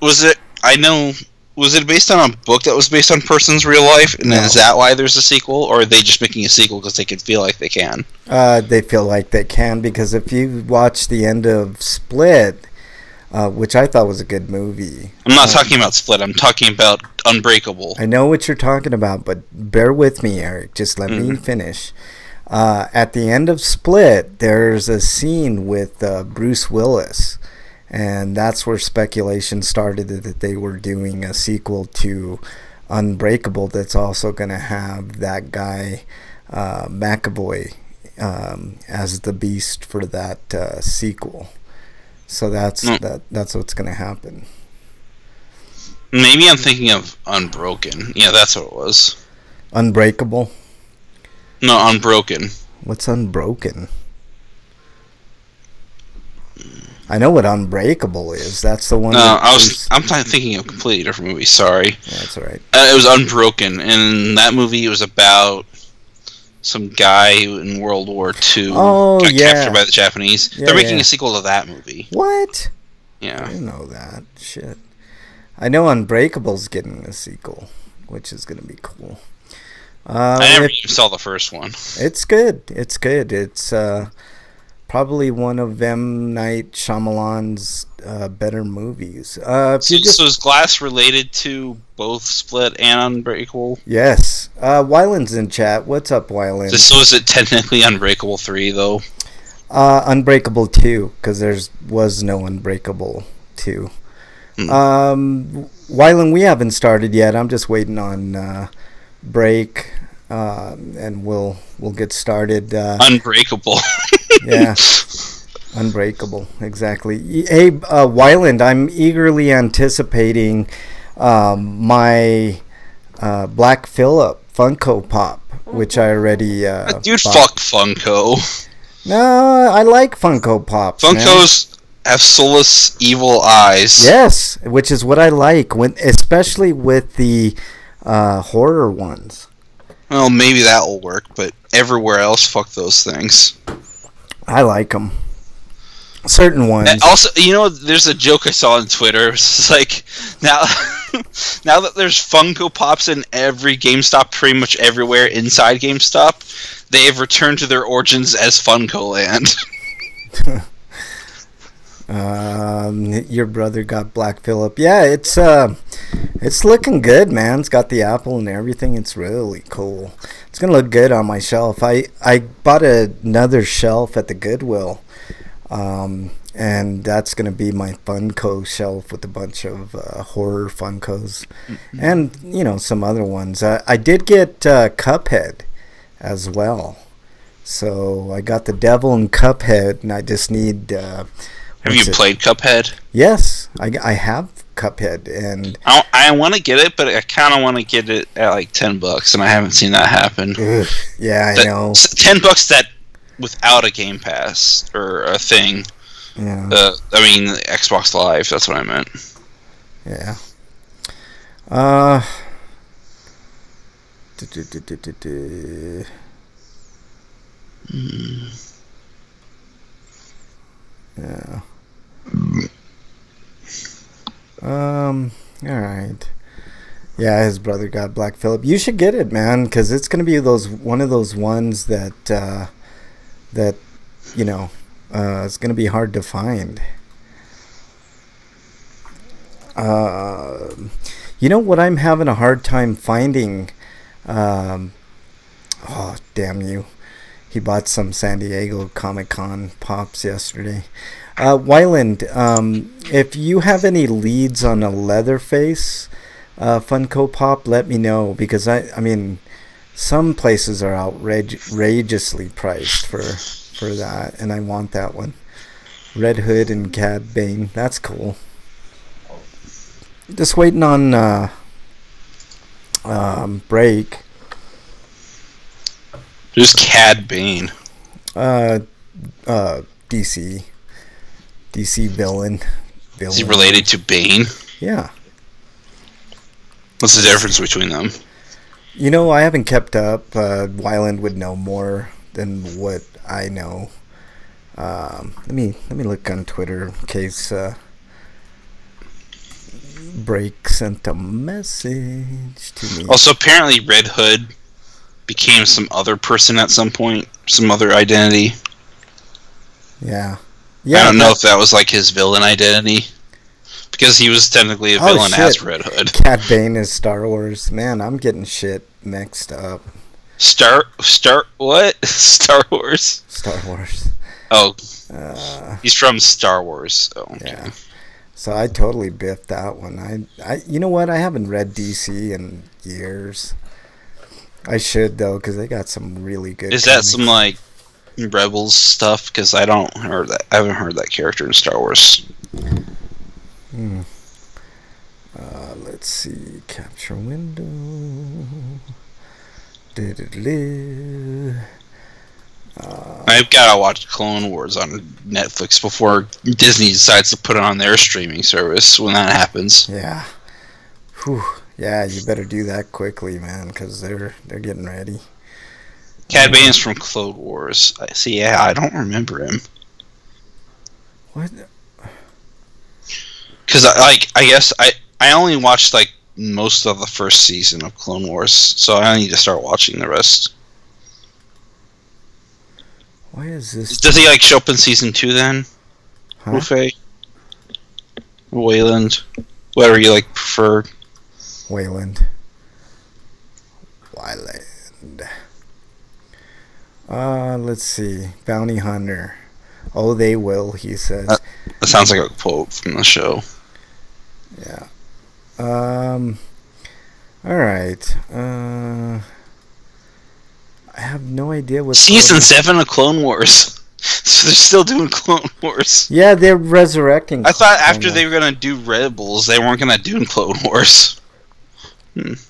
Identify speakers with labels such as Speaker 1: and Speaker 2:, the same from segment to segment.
Speaker 1: Was it? I know. Was it based on a book that was based on a person's real life? And
Speaker 2: No.
Speaker 1: is that why there's a sequel, or are they just making a sequel because they can feel like they can?
Speaker 2: They feel like they can, because if you watch the end of Split, which I thought was a good movie.
Speaker 1: I'm not talking about Split. I'm talking about Unbreakable.
Speaker 2: I know what you're talking about, but bear with me, Eric. Just let me finish. At the end of Split, there's a scene with Bruce Willis, and that's where speculation started that they were doing a sequel to Unbreakable that's also going to have that guy, McAvoy, as the Beast for that sequel. So that's what's going to happen.
Speaker 1: Maybe I'm thinking of Unbroken. Yeah, that's what it was.
Speaker 2: Unbreakable?
Speaker 1: No, Unbroken.
Speaker 2: What's Unbroken? I know what Unbreakable is. That's the one.
Speaker 1: No, I'm thinking of a completely different movie. Sorry.
Speaker 2: Yeah, that's all right.
Speaker 1: It was Unbroken, and that movie was about some guy who in World War II got captured by the Japanese.
Speaker 2: Yeah,
Speaker 1: They're making a sequel to that movie.
Speaker 2: What?
Speaker 1: Yeah.
Speaker 2: I didn't know that. Shit. I know Unbreakable's getting a sequel, which is going to be cool.
Speaker 1: I never even saw the first one.
Speaker 2: It's good. It's good. It's probably one of M. Night Shyamalan's better movies.
Speaker 1: So is Glass related to both Split and Unbreakable?
Speaker 2: Yes. Wyland's in chat. What's up, Wyland?
Speaker 1: So is it technically Unbreakable 3, though?
Speaker 2: Unbreakable 2, because there was no Unbreakable 2. Wyland, we haven't started yet. I'm just waiting on break, and we'll get started.
Speaker 1: Unbreakable.
Speaker 2: Yeah, Unbreakable, exactly. Hey, Wyland, I'm eagerly anticipating my Black Phillip Funko Pop, which I already
Speaker 1: Dude,
Speaker 2: bought.
Speaker 1: fuck Funko.
Speaker 2: No, I like Funko Pops.
Speaker 1: Funkos have soulless, evil eyes.
Speaker 2: Yes, which is what I like, especially with the horror ones.
Speaker 1: Well, maybe that will work, but everywhere else, fuck those things.
Speaker 2: I like them. Certain ones.
Speaker 1: And also, there's a joke I saw on Twitter. It's like, now that there's Funko Pops in every GameStop, pretty much everywhere inside GameStop, they have returned to their origins as Funko Land.
Speaker 2: Your brother got Black Phillip. Yeah, it's looking good, man. It's got the apple and everything. It's really cool. It's gonna look good on my shelf. I bought another shelf at the Goodwill, and that's gonna be my Funko shelf with a bunch of horror Funkos, and some other ones. I did get Cuphead as well, so I got the Devil and Cuphead, and I just need.
Speaker 1: Have you played Cuphead?
Speaker 2: Yes, I have Cuphead, and
Speaker 1: I want to get it, but I kind of want to get it at like $10, and I haven't seen that happen.
Speaker 2: Yeah, I know.
Speaker 1: $10 that without a Game Pass or a thing.
Speaker 2: Yeah.
Speaker 1: Xbox Live. That's what I meant.
Speaker 2: Yeah. Yeah. All right. Yeah, his brother got Black Phillip. You should get it, man, because it's gonna be one of those ones that it's gonna be hard to find. What I'm having a hard time finding. Oh, damn you! He bought some San Diego Comic-Con pops yesterday. Wyland, if you have any leads on a Leatherface Funko Pop, let me know, because some places are outrageously priced for that, and I want that one. Red Hood and Cad Bane, that's cool. Just waiting on break.
Speaker 1: Who's Cad Bane?
Speaker 2: DC villain.
Speaker 1: Is he related to Bane?
Speaker 2: Yeah.
Speaker 1: What's the difference between them?
Speaker 2: I haven't kept up. Wyland would know more than what I know. Let me look on Twitter in case Break sent a message to me.
Speaker 1: Also, apparently Red Hood became some other person at some point, some other identity.
Speaker 2: Yeah.
Speaker 1: I don't know if that was like his villain identity, because he was technically a villain as Red Hood.
Speaker 2: Cat Bane is Star Wars. Man, I'm getting shit mixed up.
Speaker 1: What? Star Wars?
Speaker 2: Star Wars.
Speaker 1: Oh. He's from Star Wars. Oh, okay.
Speaker 2: Yeah. So I totally biffed that one. You know what? I haven't read DC in years. I should though, because they got some really good.
Speaker 1: Is that some like Rebels stuff? Because I haven't heard that character in Star Wars.
Speaker 2: Let's see. Capture window.
Speaker 1: I've got to watch Clone Wars on Netflix before Disney decides to put it on their streaming service when that happens.
Speaker 2: Yeah. Whew. Yeah, you better do that quickly, man, because they're getting ready.
Speaker 1: Cad Bane's from Clone Wars. I don't remember him.
Speaker 2: What?
Speaker 1: Because I guess I only watched like most of the first season of Clone Wars, so I need to start watching the rest.
Speaker 2: Why is this?
Speaker 1: Does he like show up in season 2 then?
Speaker 2: Huh?
Speaker 1: Rufy? Wayland? Whatever you like prefer.
Speaker 2: Wayland. Let's see. Bounty Hunter. Oh, they will, he says.
Speaker 1: That sounds like a quote from the show.
Speaker 2: Yeah. Alright. I have no idea what...
Speaker 1: Season 7 of Clone Wars. So they're still doing Clone Wars.
Speaker 2: Yeah, they're resurrecting.
Speaker 1: I thought after they were going to do Rebels, they weren't going to do Clone Wars.
Speaker 2: Let's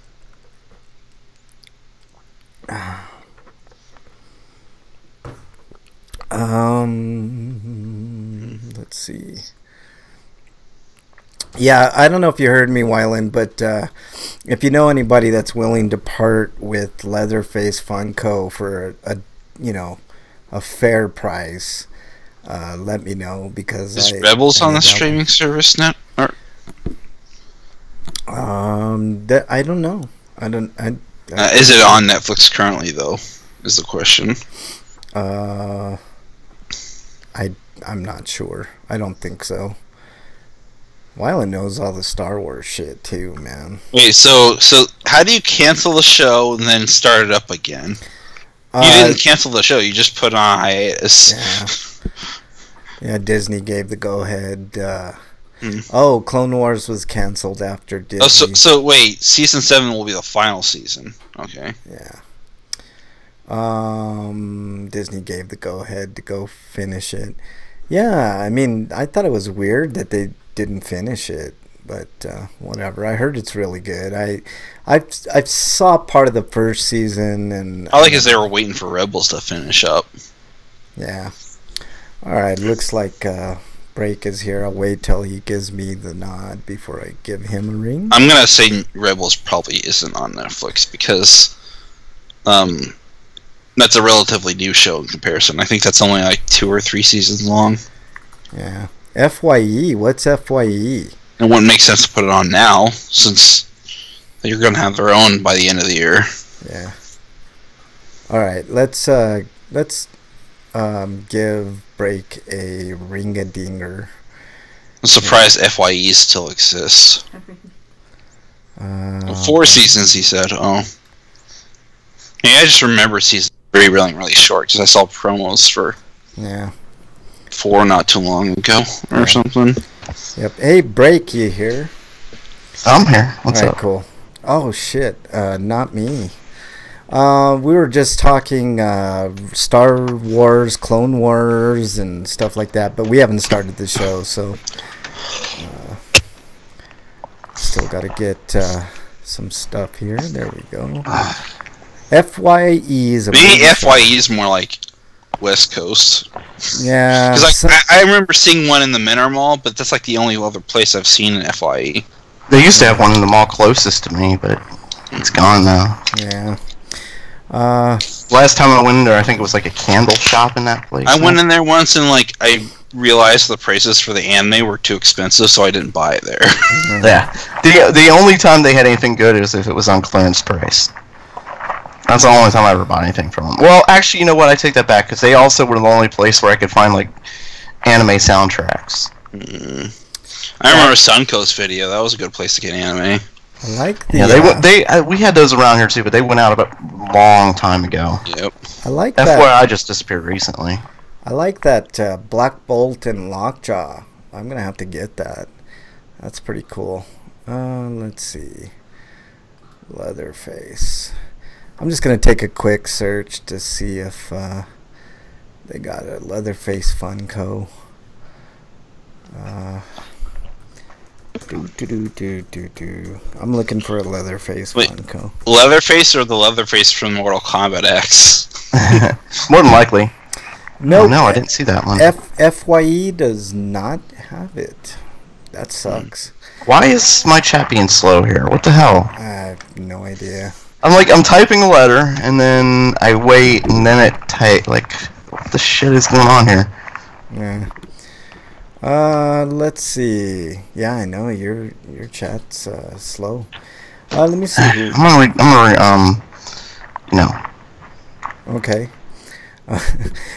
Speaker 2: see. Yeah, I don't know if you heard me, Wyland, but if you know anybody that's willing to part with Leatherface Funko for a fair price, let me know, because
Speaker 1: is Rebels on the streaming service now?
Speaker 2: I don't know.
Speaker 1: Is it on Netflix currently though? Is the question.
Speaker 2: I'm not sure. I don't think so. Wyland knows all the Star Wars shit too, man.
Speaker 1: Wait, so how do you cancel the show and then start it up again? You didn't cancel the show; you just put it on hiatus.
Speaker 2: Yeah, Disney gave the go-ahead. Oh, Clone Wars was canceled after Disney.
Speaker 1: Oh, so wait, season 7 will be the final season. Okay.
Speaker 2: Yeah. Disney gave the go-ahead to go finish it. Yeah, I mean, I thought it was weird that they didn't finish it, but whatever. I heard it's really good. I saw part of the first season, and
Speaker 1: I like as they were waiting for Rebels to finish up.
Speaker 2: Yeah. All right, looks like Break is here. I'll wait till he gives me the nod before I give him a ring.
Speaker 1: I'm gonna say Rebels probably isn't on Netflix because that's a relatively new show in comparison. I think that's only like 2 or 3 seasons long.
Speaker 2: Yeah. FYE? What's FYE?
Speaker 1: It wouldn't make sense to put it on now, since you're going to have their own by the end of the year.
Speaker 2: Yeah. All right. Let's give Break a ring-a-dinger.
Speaker 1: I'm surprised FYE still exists. 4 seasons, he said. Oh. Yeah, I just remember season 3 really short because I saw promos for 4 not too long ago or something.
Speaker 2: Yep. Hey, Break, you here?
Speaker 3: I'm here. What's up?
Speaker 2: Cool. Oh shit, not me. We were just talking Star Wars, Clone Wars, and stuff like that, but we haven't started the show, so still got to get some stuff here. There we go. FYE is
Speaker 1: maybe FYE is more like West Coast.
Speaker 2: Yeah.
Speaker 1: Because I remember seeing one in the Menor Mall, but that's like the only other place I've seen an FYE.
Speaker 3: They used to have one in the mall closest to me, but it's gone now.
Speaker 2: Yeah.
Speaker 3: Last time I went in there, I think it was like a candle shop in that place.
Speaker 1: I went in there once and like I realized the prices for the anime were too expensive, so I didn't buy it there.
Speaker 3: Yeah. The only time they had anything good is if it was on clearance price. That's the only time I ever bought anything from them. Well, actually, you know what? I take that back, because they also were the only place where I could find, like, anime soundtracks.
Speaker 1: I remember Sunco's video. That was a good place to get anime.
Speaker 2: I like the.
Speaker 3: Yeah, we had those around here too, but they went out about a long time ago.
Speaker 1: Yep.
Speaker 2: I like that.
Speaker 3: FYI, just disappeared recently.
Speaker 2: I like that Black Bolt and Lockjaw. I'm gonna have to get that. That's pretty cool. Let's see. Leatherface. I'm just gonna take a quick search to see if they got a Leatherface Funko. I'm looking for a Leatherface Funko.
Speaker 1: Leatherface or the Leatherface from Mortal Kombat X?
Speaker 3: More than likely.
Speaker 2: No,
Speaker 3: I didn't see that one.
Speaker 2: FYE does not have it. That sucks.
Speaker 3: Why is my chat being slow here? What the hell?
Speaker 2: I have no idea.
Speaker 3: I'm typing a letter, and then I wait, and then it what the shit is going on here?
Speaker 2: Yeah. Let's see. Yeah, I know your chat's slow. Let me see.
Speaker 3: I'm gonna
Speaker 2: Okay.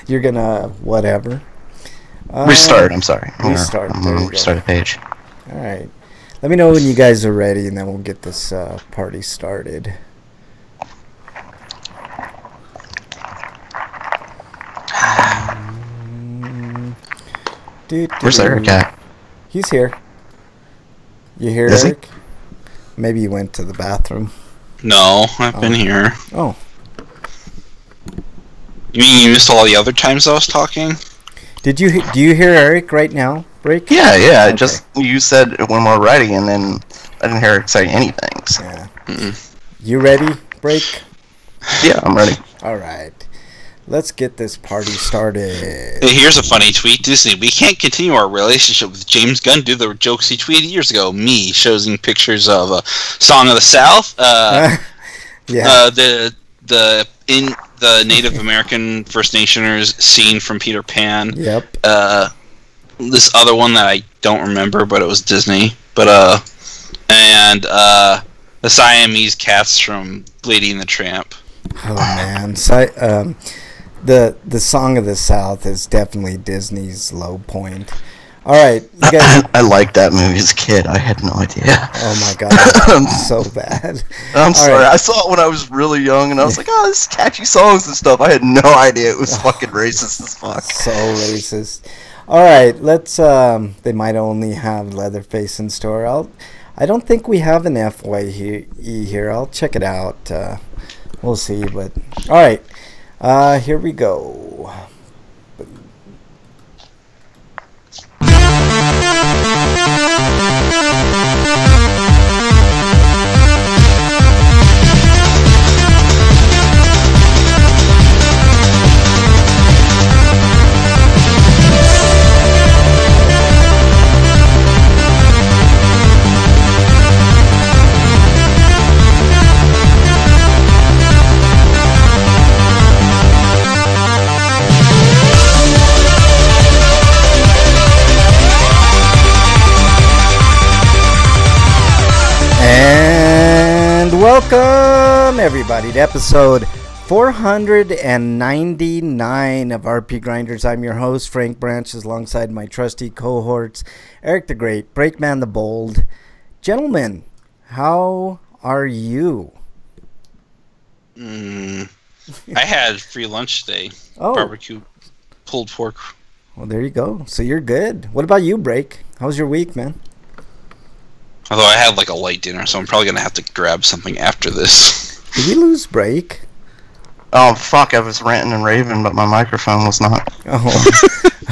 Speaker 2: You're gonna whatever.
Speaker 3: Restart. I'm sorry.
Speaker 2: Restart.
Speaker 3: I'm gonna restart the page.
Speaker 2: All right. Let me know when you guys are ready, and then we'll get this party started.
Speaker 3: Where's Eric at?
Speaker 2: He's here. You hear
Speaker 3: Is
Speaker 2: Eric? Maybe he went to the bathroom.
Speaker 1: No, I've been here.
Speaker 2: Oh.
Speaker 1: You mean you missed all the other times I was talking?
Speaker 2: Do you hear Eric right now? Break?
Speaker 3: Yeah. Okay.
Speaker 2: Just
Speaker 3: you said when we're ready, and then I didn't hear Eric say anything. So.
Speaker 2: Yeah. You ready? Break?
Speaker 3: Yeah, I'm ready.
Speaker 2: All right. Let's get this party started.
Speaker 1: Hey, here's a funny tweet. Disney, we can't continue our relationship with James Gunn due to the jokes he tweeted years ago. Me showing pictures of a Song of the South.
Speaker 2: Yeah.
Speaker 1: The Native American First Nationers scene from Peter Pan.
Speaker 2: Yep.
Speaker 1: This other one that I don't remember, but it was Disney. And the Siamese cats from Lady and the Tramp.
Speaker 2: Oh man, so, the Song of the South is definitely Disney's low point. All right, you guys.
Speaker 3: I liked that movie as a kid. I had no idea.
Speaker 2: Oh my god, so bad.
Speaker 3: I'm sorry. Right. I saw it when I was really young, and I was like, "Oh, this is catchy songs and stuff." I had no idea it was fucking racist as fuck.
Speaker 2: So racist. All right, let's. They might only have Leatherface in store. I don't think we have an FYE here. I'll check it out. We'll see, but all right. Here we go. Welcome, everybody, to episode 499 of RPGrinders. I'm your host, Frank Branches, alongside my trusty cohorts, Eric the Great, Breakman the Bold. Gentlemen, how are you?
Speaker 1: I had free lunch today.
Speaker 2: Oh.
Speaker 1: Barbecue pulled pork.
Speaker 2: Well, there you go. So you're good. What about you, Break? How's your week, man?
Speaker 1: Although I had like a light dinner, so I'm probably gonna have to grab something after this.
Speaker 2: Did we lose Break?
Speaker 3: Oh fuck! I was ranting and raving, but my microphone was not.
Speaker 2: Oh,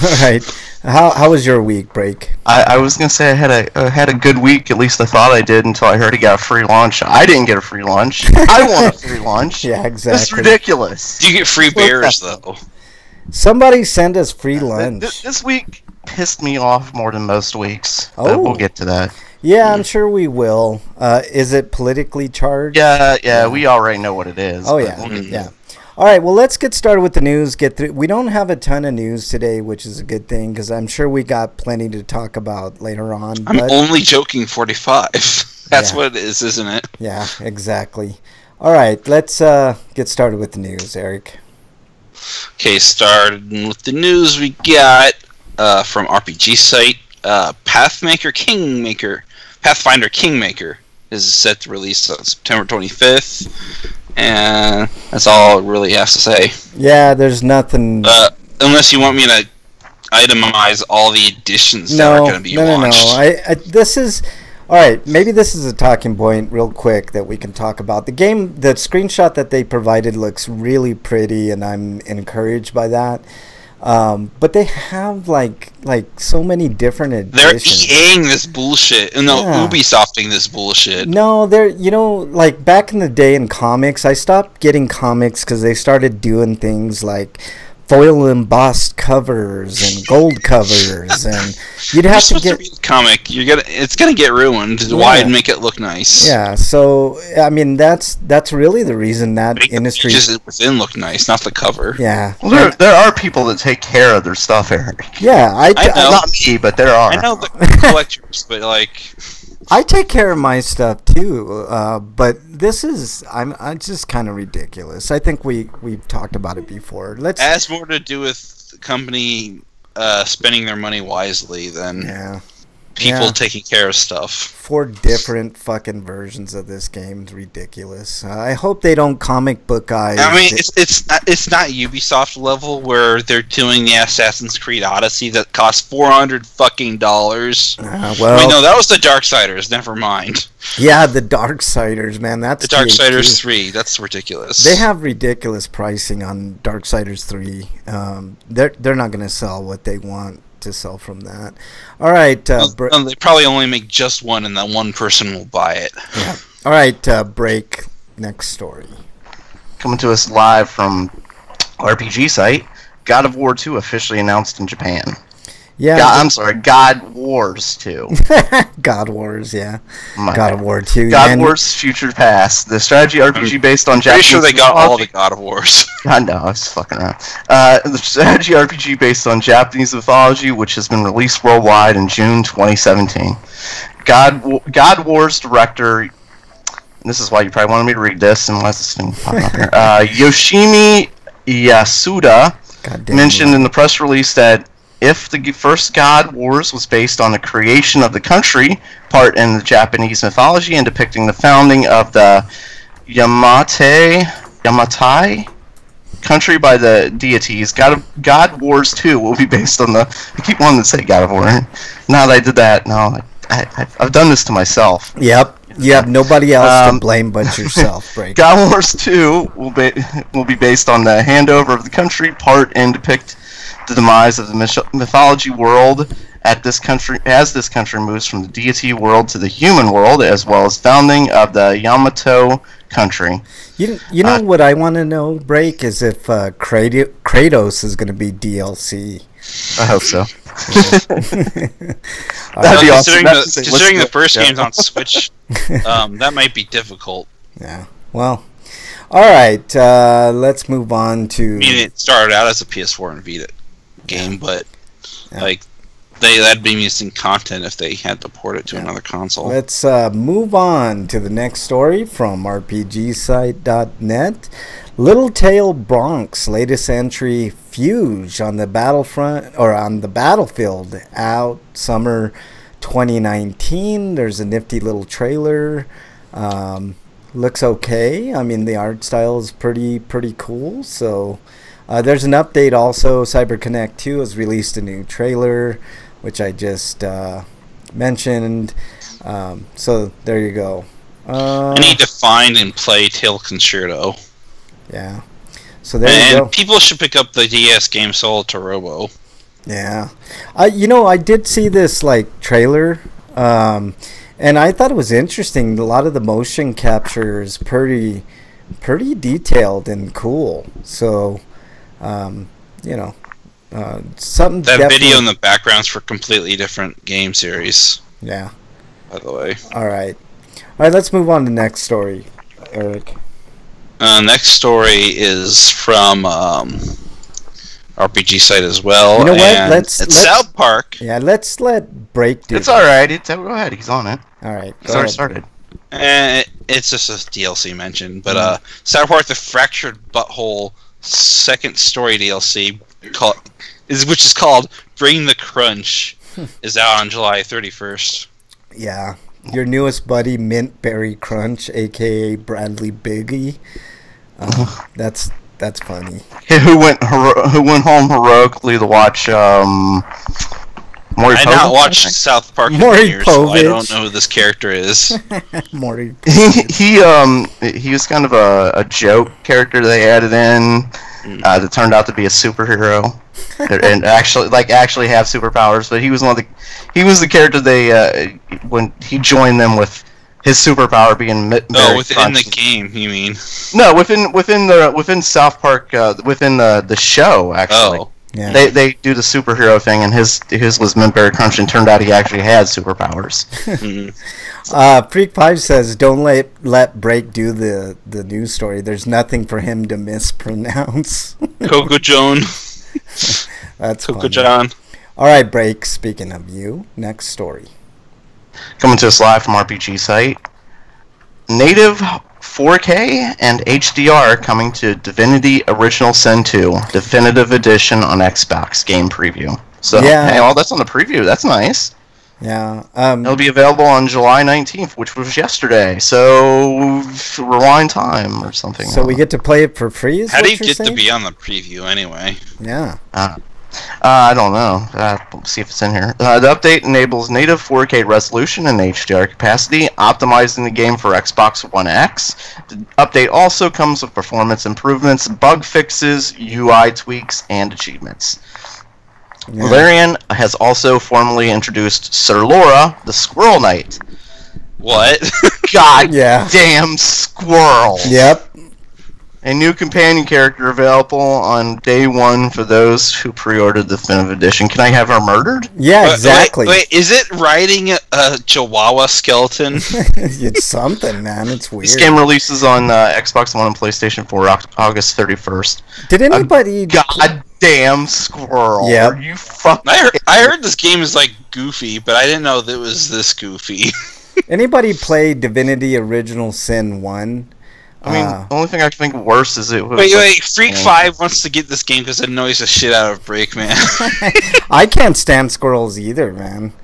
Speaker 2: all right. How was your week, Break?
Speaker 3: I was gonna say I had a good week. At least I thought I did until I heard he got a free lunch. I didn't get a free lunch. I want a free lunch.
Speaker 2: Yeah, exactly.
Speaker 3: It's ridiculous.
Speaker 1: You get free beers though.
Speaker 2: Somebody send us free lunch.
Speaker 3: This week pissed me off more than most weeks.
Speaker 2: Oh,
Speaker 3: we'll get to that.
Speaker 2: Yeah, I'm sure we will. Is it politically charged?
Speaker 3: Yeah, we already know what it is.
Speaker 2: Oh, yeah, yeah. All right, well, let's get started with the news. Get through. We don't have a ton of news today, which is a good thing because I'm sure we got plenty to talk about later on.
Speaker 1: I'm only joking. 45. That's what it is, isn't it?
Speaker 2: Yeah, exactly. All right, let's get started with the news, Eric.
Speaker 1: Okay, starting with the news, we got from RPG site, Pathfinder Kingmaker is set to release on September 25th, and that's all it really has to say.
Speaker 2: Yeah, there's nothing.
Speaker 1: Unless you want me to itemize all the editions that are going to be launched.
Speaker 2: No. This is all right. Maybe this is a talking point, real quick, that we can talk about. The game, the screenshot that they provided looks really pretty, and I'm encouraged by that. But they have like so many different editions.
Speaker 1: They're EAing this bullshit. Ubisofting this bullshit.
Speaker 2: No, they're like back in the day in comics, I stopped getting comics because they started doing things like foil embossed covers and gold covers, and you'd have to get
Speaker 1: read a comic. It's gonna get ruined. Why make it look nice?
Speaker 2: Yeah, so I mean that's really the reason that industry
Speaker 1: just within look nice, not the cover.
Speaker 2: Yeah,
Speaker 3: well, there are people that take care of their stuff, Eric.
Speaker 2: Yeah, I
Speaker 1: know.
Speaker 3: Not me, but there are.
Speaker 1: I know the collectors, but like.
Speaker 2: I take care of my stuff too, but this is I'm just kind of ridiculous. I think we've talked about it before. It
Speaker 1: has more to do with the company spending their money wisely than people taking care of stuff.
Speaker 2: 4 different fucking versions of this game is ridiculous. I hope they don't comic book eyes.
Speaker 1: I mean, it's not Ubisoft level where they're doing the Assassin's Creed Odyssey that costs $400 fucking dollars.
Speaker 2: Well,
Speaker 1: wait, no, that was the Darksiders. Never mind.
Speaker 2: Yeah, the Darksiders, man. That's
Speaker 1: the Darksiders 3. That's ridiculous.
Speaker 2: They have ridiculous pricing on Darksiders 3. They're not going to sell what they want to sell from that. All right.
Speaker 1: They probably only make just one, and that one person will buy it.
Speaker 2: Yeah. All right. Break. Next story.
Speaker 3: Coming to us live from RPG site. God of War 2 officially announced in Japan.
Speaker 2: Yeah.
Speaker 3: God Wars 2.
Speaker 2: God Wars, yeah. God of War 2.
Speaker 3: God Wars Future Past. The strategy RPG based on Japanese
Speaker 1: mythology. Pretty sure they got all the God of Wars.
Speaker 3: I know, I was fucking around. The strategy RPG based on Japanese mythology, which has been released worldwide in June 2017. God Wars director, and this is why you probably wanted me to read this, unless this thing popped up here. Yoshimi Yasuda mentioned in the press release that if the first God Wars was based on the creation of the country, part in the Japanese mythology and depicting the founding of the Yamatai country by the deities, God Wars 2 will be based on the... I keep wanting to say God of War. Now that I did that, I've done this to myself.
Speaker 2: Yep. You have nobody else to blame but yourself, Break.
Speaker 3: God Wars 2 will be based on the handover of the country, part and depict the demise of the mythology world as this country moves from the deity world to the human world, as well as founding of the Yamato country.
Speaker 2: You know what I want to know, Break, is if Kratos is going to be DLC.
Speaker 3: I hope so.
Speaker 1: That'd be awesome. Considering the first game's on Switch, that might be difficult.
Speaker 2: Yeah. Well, all right. Let's move on to...
Speaker 1: I mean, it started out as a PS4 and Vita game, but that'd be missing content if they had to port it to another console.
Speaker 2: Let's move on to the next story from RPGsite.net. Little Tail Bronx latest entry, Fuge, on the battlefront or on the battlefield, out summer 2019. There's a nifty little trailer. Looks okay. I mean, the art style is pretty cool. So there's an update also. CyberConnect 2 has released a new trailer, which I just mentioned. So there you go.
Speaker 1: I need to find and play Tail Concerto.
Speaker 2: Yeah. So there you go.
Speaker 1: People should pick up the DS game Solo to Robo.
Speaker 2: Yeah. I did see this trailer, and I thought it was interesting. A lot of the motion capture is pretty detailed and cool. So, something.
Speaker 1: That video in the background's for completely different game series.
Speaker 2: Yeah.
Speaker 1: By the way.
Speaker 2: All right. Let's move on to the next story, Eric.
Speaker 1: Next story is from RPG site as well.
Speaker 2: You know what?
Speaker 1: And
Speaker 2: Let's
Speaker 1: South Park.
Speaker 2: Yeah, let's let Break do.
Speaker 3: It's all right. Go ahead. He's on it.
Speaker 2: All right.
Speaker 3: He's already started.
Speaker 1: It's just a DLC mention, but South Park: The Fractured Butthole second story DLC, which is called "Bring the Crunch," is out on July 31st.
Speaker 2: Yeah, your newest buddy, Mint Berry Crunch, aka Bradley Biggie. That's funny.
Speaker 3: Who went home heroically to watch Maury
Speaker 1: I
Speaker 3: Povich?
Speaker 1: not watched South Park in
Speaker 2: Maury
Speaker 1: years, so I
Speaker 2: Povich.
Speaker 1: don't know who this character is.
Speaker 2: Maury.
Speaker 3: He was kind of a joke character they added in that turned out to be a superhero and actually have superpowers. But he was the character they when he joined them with his superpower being
Speaker 1: Within the game, you mean?
Speaker 3: No, within South Park, within the show actually.
Speaker 1: Oh.
Speaker 2: Yeah.
Speaker 3: They do the superhero thing, and his was Mint Berry Crunch, and turned out he actually had superpowers.
Speaker 2: Freak5 says, don't let Break do the news story. There's nothing for him to mispronounce.
Speaker 1: Coco Joan.
Speaker 2: That's
Speaker 1: Coco
Speaker 2: funny.
Speaker 1: John.
Speaker 2: All right, Break, speaking of you, next story.
Speaker 3: Coming to us live from RPG site. Native 4K and HDR coming to Divinity Original Sin 2 Definitive Edition on Xbox game preview. So,
Speaker 2: Yeah.
Speaker 3: hey, well, that's on the preview. That's nice.
Speaker 2: Yeah.
Speaker 3: It'll be available on July 19th, which was yesterday. So, rewind time or something.
Speaker 2: So we get to play it for free, is
Speaker 1: How
Speaker 2: what
Speaker 1: do you
Speaker 2: you're
Speaker 1: get
Speaker 2: saying?
Speaker 1: to be on the preview anyway?
Speaker 2: Yeah.
Speaker 3: I don't know. Let's see if it's in here. The update enables native 4K resolution and HDR capacity, optimizing the game for Xbox One X. The update also comes with performance improvements, bug fixes, UI tweaks, and achievements.
Speaker 2: Yeah.
Speaker 3: Valerian has also formally introduced Sir Laura, the Squirrel Knight.
Speaker 1: What?
Speaker 3: God
Speaker 2: Yeah.
Speaker 3: damn squirrel!
Speaker 2: Yep.
Speaker 3: A new companion character available on day one for those who pre-ordered the Definitive Edition. Can I have her murdered?
Speaker 2: Yeah, exactly.
Speaker 1: Wait, is it riding a Chihuahua skeleton?
Speaker 2: It's something, man. It's weird.
Speaker 3: This game releases on Xbox One and PlayStation 4 August 31st.
Speaker 2: Did anybody...
Speaker 3: Goddamn squirrel.
Speaker 2: Yep.
Speaker 3: Are you fucking...
Speaker 1: I heard this game is like goofy, but I didn't know that it was this goofy.
Speaker 2: Anybody play Divinity Original Sin 1?
Speaker 3: I mean, the only thing I can think of worse is it was...
Speaker 1: Wait, Freak5 wants to get this game because it annoys the shit out of Break, man.
Speaker 2: I can't stand squirrels either, man.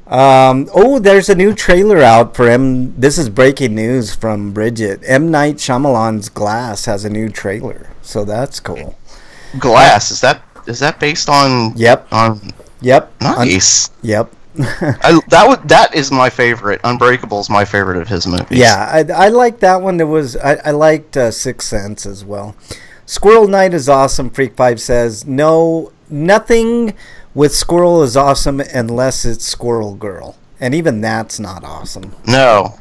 Speaker 2: There's a new trailer out for This is breaking news from Bridget. M. Night Shyamalan's Glass has a new trailer, so that's cool.
Speaker 3: Glass, is that based on...
Speaker 2: Yep. Yep.
Speaker 3: Nice.
Speaker 2: Yep.
Speaker 3: That is my favorite. Unbreakable is my favorite of his movies.
Speaker 2: Yeah, I liked that one. I liked Sixth Sense as well. Squirrel Knight is awesome. Freak5 says nothing with Squirrel is awesome unless it's Squirrel Girl, and even that's not awesome.
Speaker 3: No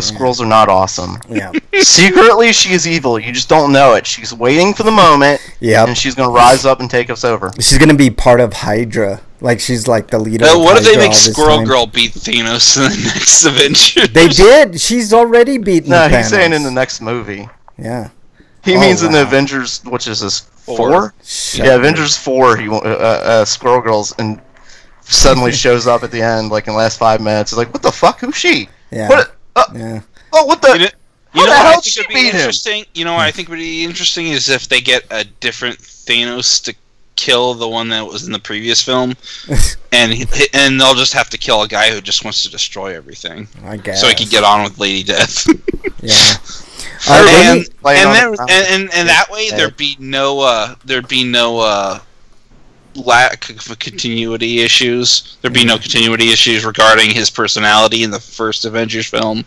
Speaker 3: squirrels are not awesome.
Speaker 2: Yeah.
Speaker 3: Secretly, she is evil. You just don't know it. She's waiting for the moment,
Speaker 2: Yep.
Speaker 3: and she's going to rise up and take us over.
Speaker 2: She's gonna be part of Hydra. Like she's like the leader. Of
Speaker 1: What if they
Speaker 2: Hydra
Speaker 1: make
Speaker 2: all this
Speaker 1: Squirrel
Speaker 2: time.
Speaker 1: Girl beat Thanos in the next Avengers?
Speaker 2: They did. She's already beaten.
Speaker 3: No,
Speaker 2: Thanos.
Speaker 3: he's saying in the next movie.
Speaker 2: Yeah.
Speaker 3: He
Speaker 2: Oh,
Speaker 3: means in the
Speaker 2: wow.
Speaker 3: Avengers, which is his
Speaker 1: Four.
Speaker 3: 4?
Speaker 2: Shut
Speaker 3: Yeah,
Speaker 2: up.
Speaker 3: Avengers 4, Squirrel Girl's and suddenly shows up at the end, like in the last 5 minutes. It's like, what the fuck? Who's she?
Speaker 2: Yeah.
Speaker 3: What?
Speaker 2: Yeah.
Speaker 3: Oh, what the?
Speaker 1: You know
Speaker 3: How the
Speaker 1: what I
Speaker 3: hell
Speaker 1: think
Speaker 3: she
Speaker 1: would be
Speaker 3: beat him?
Speaker 1: interesting? You know what I think would be interesting is if they get a different Thanos to kill the one that was in the previous film, and they'll just have to kill a guy who just wants to destroy everything,
Speaker 2: I guess.
Speaker 1: so he can get on with Lady Death.
Speaker 2: Yeah.
Speaker 1: and
Speaker 3: Playing on
Speaker 1: that way there'd be no lack of continuity issues. There'd be no continuity issues regarding his personality in the first Avengers film.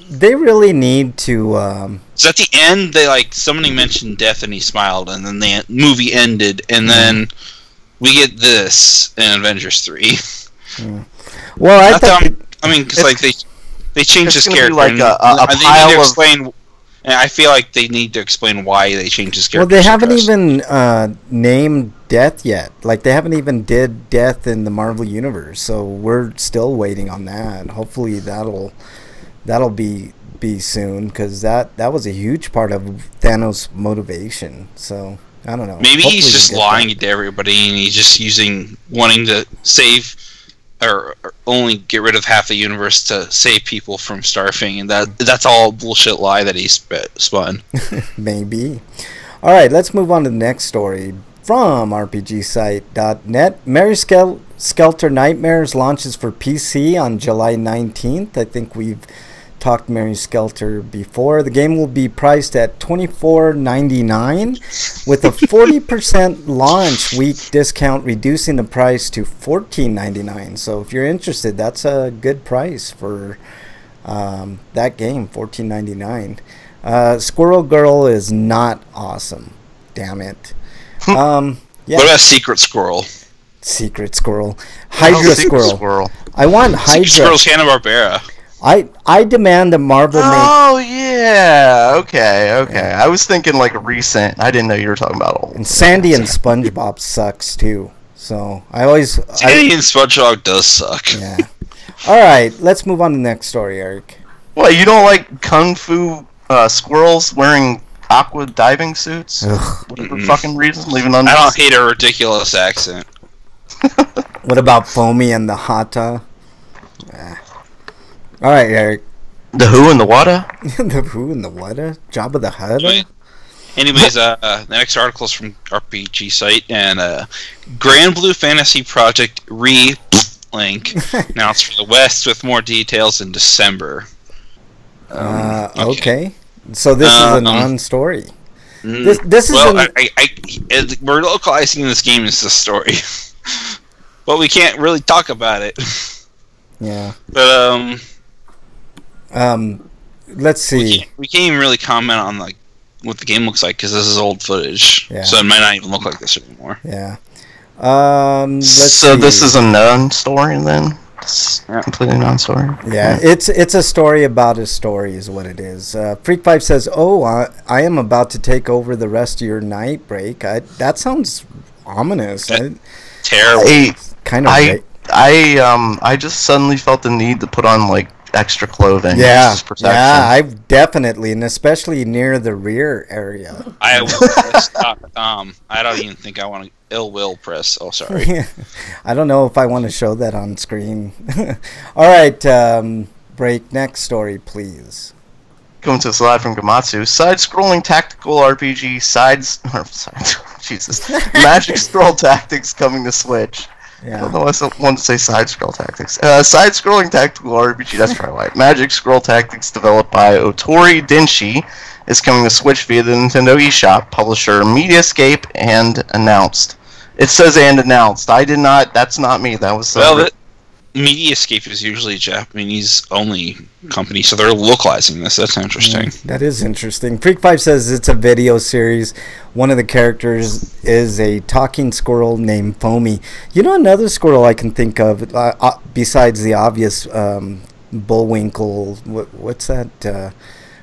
Speaker 2: They really need to.
Speaker 1: So at the end, somebody mentioned death and he smiled, and then the movie ended, and then we get this in Avengers 3.
Speaker 2: Well,
Speaker 1: Because they changed his
Speaker 3: gonna be
Speaker 1: character.
Speaker 3: like
Speaker 1: and
Speaker 3: a
Speaker 1: they need
Speaker 3: pile
Speaker 1: to
Speaker 3: of-
Speaker 1: explain. And I feel like they need to explain why they changed his
Speaker 2: well,
Speaker 1: character.
Speaker 2: they
Speaker 1: so
Speaker 2: haven't
Speaker 1: fast.
Speaker 2: even named Death yet. Like they haven't even did Death in the Marvel universe, so we're still waiting on that. Hopefully, that'll be be soon, because that was a huge part of Thanos' motivation. So I don't know.
Speaker 1: Maybe
Speaker 2: Hopefully
Speaker 1: he's just
Speaker 2: we get
Speaker 1: lying
Speaker 2: that.
Speaker 1: to everybody, and he's just wanting to save or only get rid of half the universe to save people from starving, and that's all a bullshit lie that he spun.
Speaker 2: Maybe. All right, let's move on to the next story from RPGsite.net. Mary Skelter Nightmares launches for PC on July 19th. I think we've talked Mary Skelter before. The game will be priced at $24.99 with a 40% launch week discount, reducing the price to $14.99. So if you're interested, that's a good price for that game, $14.99. Squirrel Girl is not awesome. Damn it. Yeah.
Speaker 1: What about Secret Squirrel?
Speaker 2: Secret Squirrel. Hydra
Speaker 3: Secret
Speaker 2: Squirrel. I want Hydra.
Speaker 1: Secret Squirrel's Hanna-Barbera.
Speaker 2: I demand that Marvel make...
Speaker 3: Oh, yeah. Okay. I was thinking like recent. I didn't know you were talking about old.
Speaker 2: And Sandy and SpongeBob sucks too. So
Speaker 1: Sandy and SpongeBob does suck.
Speaker 2: Yeah. All right, let's move on to the next story, Eric.
Speaker 3: What, you don't like kung fu squirrels wearing aqua diving suits? Whatever fucking reason, leaving
Speaker 1: I don't hate a ridiculous accent.
Speaker 2: What about Foamy and the Hata? All right, Eric.
Speaker 3: The who and the wada?
Speaker 2: The who and the wada? Jabba the Hutt?
Speaker 1: Anyways, the next article is from RPG Site, and Grand Blue Fantasy Project Link announced for the West with more details in December.
Speaker 2: Okay. So this is a non-story. This is
Speaker 1: we're localizing this game as the story, but we can't really talk about it.
Speaker 2: Yeah.
Speaker 1: But
Speaker 2: let's see.
Speaker 1: We can't even really comment on like what the game looks like because this is old footage, so it might not even look like this anymore.
Speaker 2: Yeah. Let's
Speaker 3: so
Speaker 2: see.
Speaker 3: this is a non-story then. It's completely non-story.
Speaker 2: Yeah, it's a story about a story is what it is. Freak5 says, "Oh, I am about to take over the rest of your night break." That sounds ominous.
Speaker 1: Terrible.
Speaker 3: I just suddenly felt the need to put on like extra clothing.
Speaker 2: Yeah, I've definitely, and especially near the rear area.
Speaker 1: I don't even think I want to ill will press. Oh, sorry.
Speaker 2: I don't know if I want to show that on screen. All right, break. Next story, please.
Speaker 3: Coming to us live from Gamatsu. Side-scrolling tactical RPG Jesus. Magic Scroll Tactics coming to Switch.
Speaker 2: Yeah.
Speaker 3: I don't know why I want to say side-scroll tactics. Side-scrolling tactical RPG, that's probably why. Magic Scroll Tactics, developed by Otori Denshi, is coming to Switch via the Nintendo eShop, publisher Mediascape, and announced. It says and announced. I did not, that's not me, that was...
Speaker 1: Mediascape is usually a Japanese-only company, so they're localizing this. That's interesting.
Speaker 2: That is interesting. Freak5 says it's a video series. One of the characters is a talking squirrel named Foamy. You know another squirrel I can think of, besides the obvious Bullwinkle, what's that?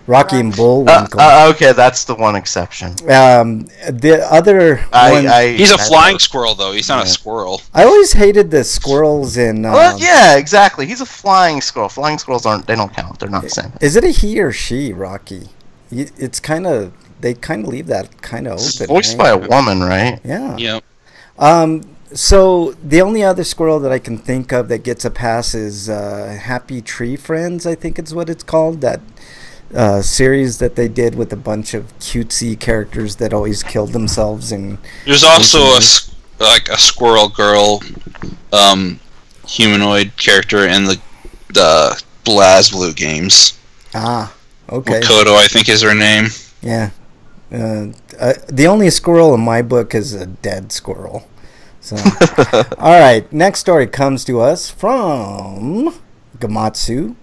Speaker 2: Rocky and Bullwinkle.
Speaker 3: Okay, that's the one exception.
Speaker 2: The other one...
Speaker 1: He's a flying squirrel, though. He's not a squirrel.
Speaker 2: I always hated the squirrels in...
Speaker 3: yeah, exactly. He's a flying squirrel. Flying squirrels they don't count. They're not the same.
Speaker 2: Is it a he or she, Rocky? It's kind of... They kind of leave that kind of open.
Speaker 3: It's voiced by a woman, right?
Speaker 2: Yeah.
Speaker 1: Yep.
Speaker 2: So the only other squirrel that I can think of that gets a pass is Happy Tree Friends, I think it's what it's called. That series that they did with a bunch of cutesy characters that always killed themselves. And
Speaker 1: there's also a squirrel girl humanoid character in the BlazBlue games.
Speaker 2: Ah, okay.
Speaker 1: Makoto, I think, is her name.
Speaker 2: Yeah. The only squirrel in my book is a dead squirrel. So, all right. Next story comes to us from Gamatsu.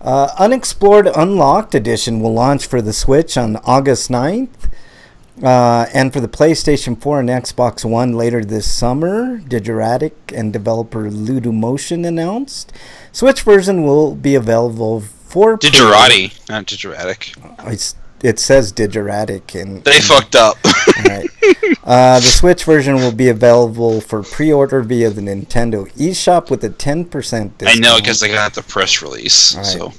Speaker 2: Unexplored Unlocked Edition will launch for the Switch on August 9th. And for the PlayStation 4 and Xbox One later this summer. Digiratic and developer Ludomotion announced. Switch version will be available for...
Speaker 1: Digirati, not Digiratic.
Speaker 2: It says Digiratic.
Speaker 1: They fucked up.
Speaker 2: All right. The Switch version will be available for pre-order via the Nintendo eShop with a 10% discount.
Speaker 1: I know, because they got the press release.
Speaker 2: Right.
Speaker 1: So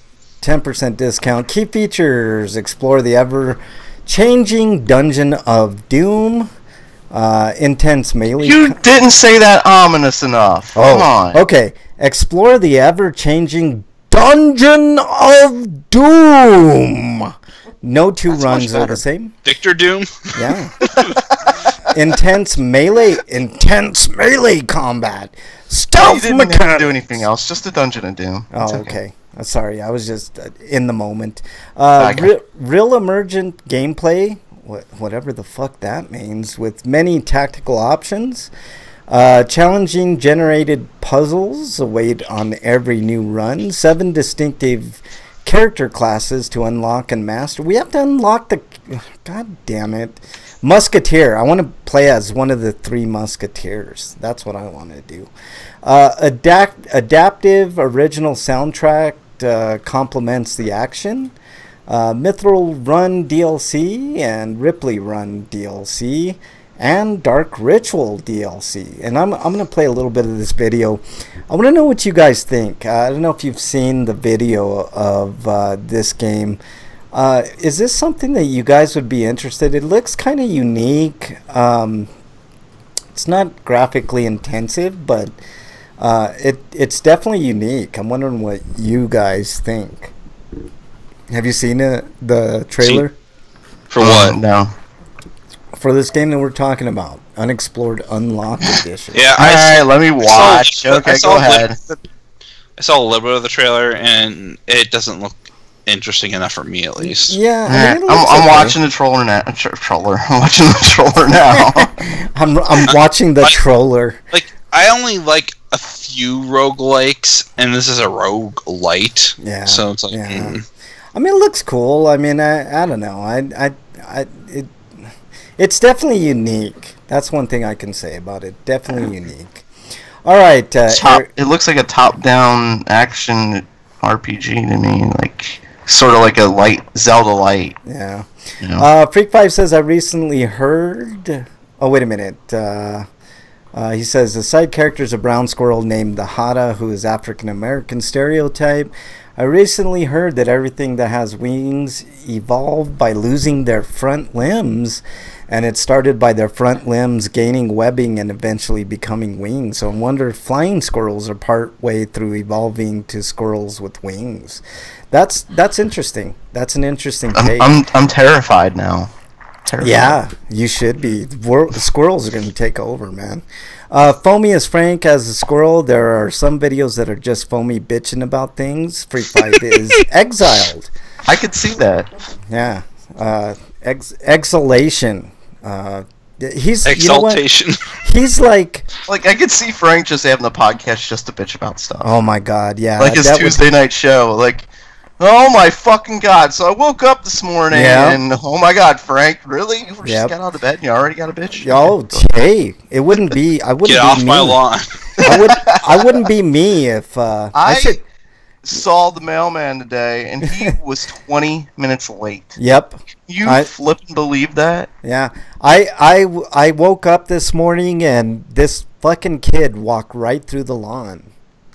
Speaker 2: 10% discount. Key features: explore the ever-changing Dungeon of Doom. Intense melee.
Speaker 3: You didn't say that ominous enough. Come on.
Speaker 2: Okay. Explore the ever-changing Dungeon of Doom. No two runs are the same.
Speaker 1: Victor Doom?
Speaker 2: Yeah. intense melee combat. Stealth
Speaker 3: you
Speaker 2: mechanics.
Speaker 3: Didn't do anything else. Just a Dungeon of Doom.
Speaker 2: Oh, okay. Sorry, I was just in the moment. Real emergent gameplay, whatever the fuck that means, with many tactical options. Challenging generated puzzles await on every new run. 7 distinctive character classes to unlock and master. We have to unlock the... God damn it. Musketeer. I want to play as one of the 3 Musketeers. That's what I want to do. Adaptive original soundtrack complements the action. Mithril Run DLC and Ripley Run DLC. And Dark Ritual DLC. And I'm going to play a little bit of this video. I want to know what you guys think. I don't know if you've seen the video of this game. Is this something that you guys would be interested in? It looks kind of unique. It's not graphically intensive, but it's definitely unique. I'm wondering what you guys think. Have you seen the trailer?
Speaker 1: For what?
Speaker 3: No.
Speaker 2: For this game that we're talking about, Unexplored Unlocked Edition.
Speaker 1: Yeah,
Speaker 3: Alright, let me watch. Okay, go ahead.
Speaker 1: I saw a little bit of the trailer, and it doesn't look interesting enough for me, at least.
Speaker 2: Yeah,
Speaker 3: I'm watching the troller now. I'm watching the troller now.
Speaker 2: I'm watching the troller.
Speaker 1: Like, I only like a few roguelikes, and this is a roguelite.
Speaker 2: Yeah.
Speaker 1: So it's like,
Speaker 2: yeah. I mean, it looks cool. I mean, I don't know. It's definitely unique. That's one thing I can say about it. Definitely unique. All right.
Speaker 3: It looks like a top-down action RPG to me, like sort of like a light Zelda light.
Speaker 2: Yeah.
Speaker 3: You know?
Speaker 2: Freak5 says, I recently heard... Oh, wait a minute. He says, the side character is a brown squirrel named the Hada, who is African-American stereotype. I recently heard that everything that has wings evolved by losing their front limbs, and it started by their front limbs gaining webbing and eventually becoming wings. So I wonder if flying squirrels are part way through evolving to squirrels with wings. That's interesting. That's an interesting take.
Speaker 3: I'm terrified now. Terrified.
Speaker 2: Yeah, you should be. Squirrels are going to take over, man. Foamy as Frank as a squirrel. There are some videos that are just Foamy bitching about things. Freak5 is exiled.
Speaker 3: I could see that.
Speaker 2: Yeah. Exhalation. He's
Speaker 1: Exaltation.
Speaker 2: You know what? He's like
Speaker 3: I could see Frank just having a podcast just to bitch about stuff.
Speaker 2: Oh my god, yeah.
Speaker 3: Like his Tuesday night show. Like, oh my fucking god. So I woke up this morning and oh my god, Frank, really? You just got out of bed and you already got a bitch?
Speaker 2: Oh, hey. It wouldn't be
Speaker 1: Get off my lawn.
Speaker 2: I wouldn't be me if
Speaker 3: I saw the mailman today and he was 20 minutes late.
Speaker 2: Yep.
Speaker 3: You flippin' believe that?
Speaker 2: Yeah. I woke up this morning and this fucking kid walked right through the lawn.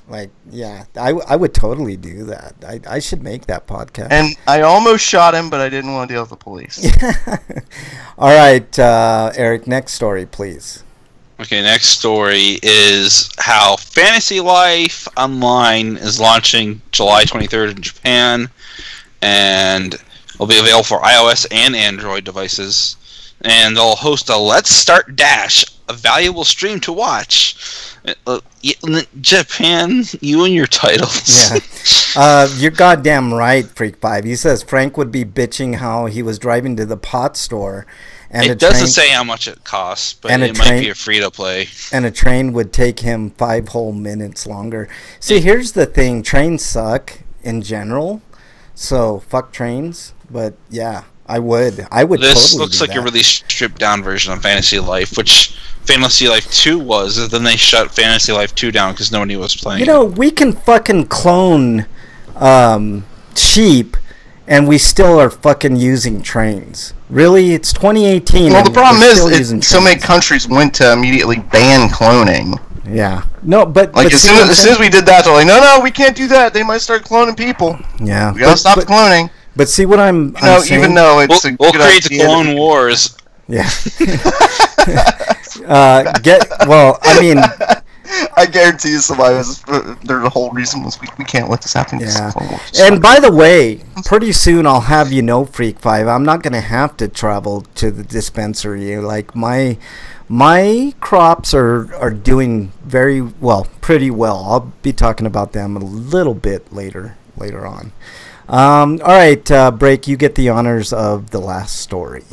Speaker 2: Like, yeah, I would totally do that. I should make that podcast.
Speaker 3: And I almost shot him, but I didn't want to deal with the police.
Speaker 2: All right, Eric, next story, please.
Speaker 1: Okay, next story is how Fantasy Life Online is launching July 23rd in Japan, and will be available for iOS and Android devices. And they'll host a Let's Start Dash, a valuable stream to watch. Japan, you and your titles.
Speaker 2: Yeah. You're goddamn right, Freak5. He says Frank would be bitching how he was driving to the pot store. And
Speaker 1: it doesn't say how much it costs, but it might be a free-to-play.
Speaker 2: And a train would take him 5 whole minutes longer. See, here's the thing. Trains suck in general, so fuck trains. But, yeah, I would
Speaker 1: This
Speaker 2: totally
Speaker 1: looks
Speaker 2: do
Speaker 1: like
Speaker 2: that.
Speaker 1: a really stripped-down version of Fantasy Life, which Fantasy Life 2 was, and then they shut Fantasy Life 2 down because nobody was playing it.
Speaker 2: We can fucking clone sheep, and we still are fucking using trains. Really? It's 2018.
Speaker 3: Well, the problem is so many countries went to immediately ban cloning.
Speaker 2: Yeah. No, but
Speaker 3: Like, as soon as we did that, they're like, no, we can't do that. They might start cloning people.
Speaker 2: Yeah.
Speaker 3: We gotta stop the cloning.
Speaker 2: But see what I'm saying?
Speaker 3: Even though it's
Speaker 1: we'll create the Clone Wars.
Speaker 2: Yeah. I mean,
Speaker 3: I guarantee you somebody was. The whole reason was we can't let this happen.
Speaker 2: Yeah. And by the way, pretty soon I'll have Freak 5. I'm not gonna have to travel to the dispensary. Like my crops are doing pretty well. I'll be talking about them a little bit later on. All right, Break. You get the honors of the last story.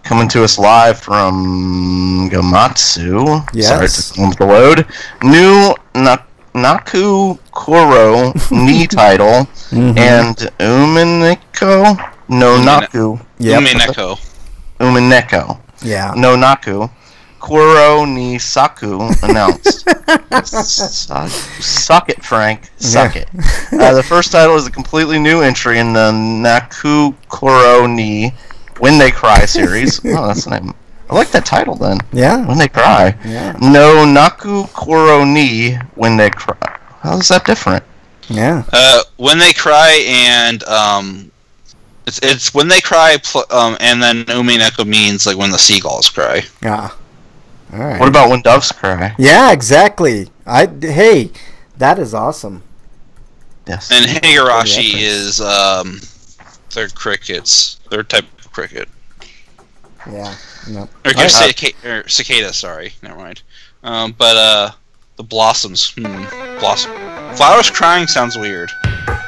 Speaker 3: Coming to us live from Gamatsu.
Speaker 2: Yes.
Speaker 3: Sorry, it's on the load. New Naku Koro Ni title and Umineko no Naku. Umineko.
Speaker 2: Yeah.
Speaker 3: No Naku. Koro ni Saku announced. Suck it, Frank. Suck it. The first title is a completely new entry in the Naku Koro ni When They Cry series. Oh, that's the name. I like that title then.
Speaker 2: Yeah.
Speaker 3: When They Cry.
Speaker 2: Yeah.
Speaker 3: No Naku Koro ni When They Cry. How is that different?
Speaker 2: Yeah.
Speaker 1: When They Cry and it's When They Cry and then Umineko means like when the seagulls cry.
Speaker 2: Yeah. All right.
Speaker 3: What about When Doves Cry?
Speaker 2: Yeah, exactly. Hey, that is awesome.
Speaker 3: Yes.
Speaker 1: And Higurashi is third type of cricket.
Speaker 2: Yeah. No.
Speaker 1: Or cicada, sorry. Never mind. But the blossoms. Flowers crying sounds weird.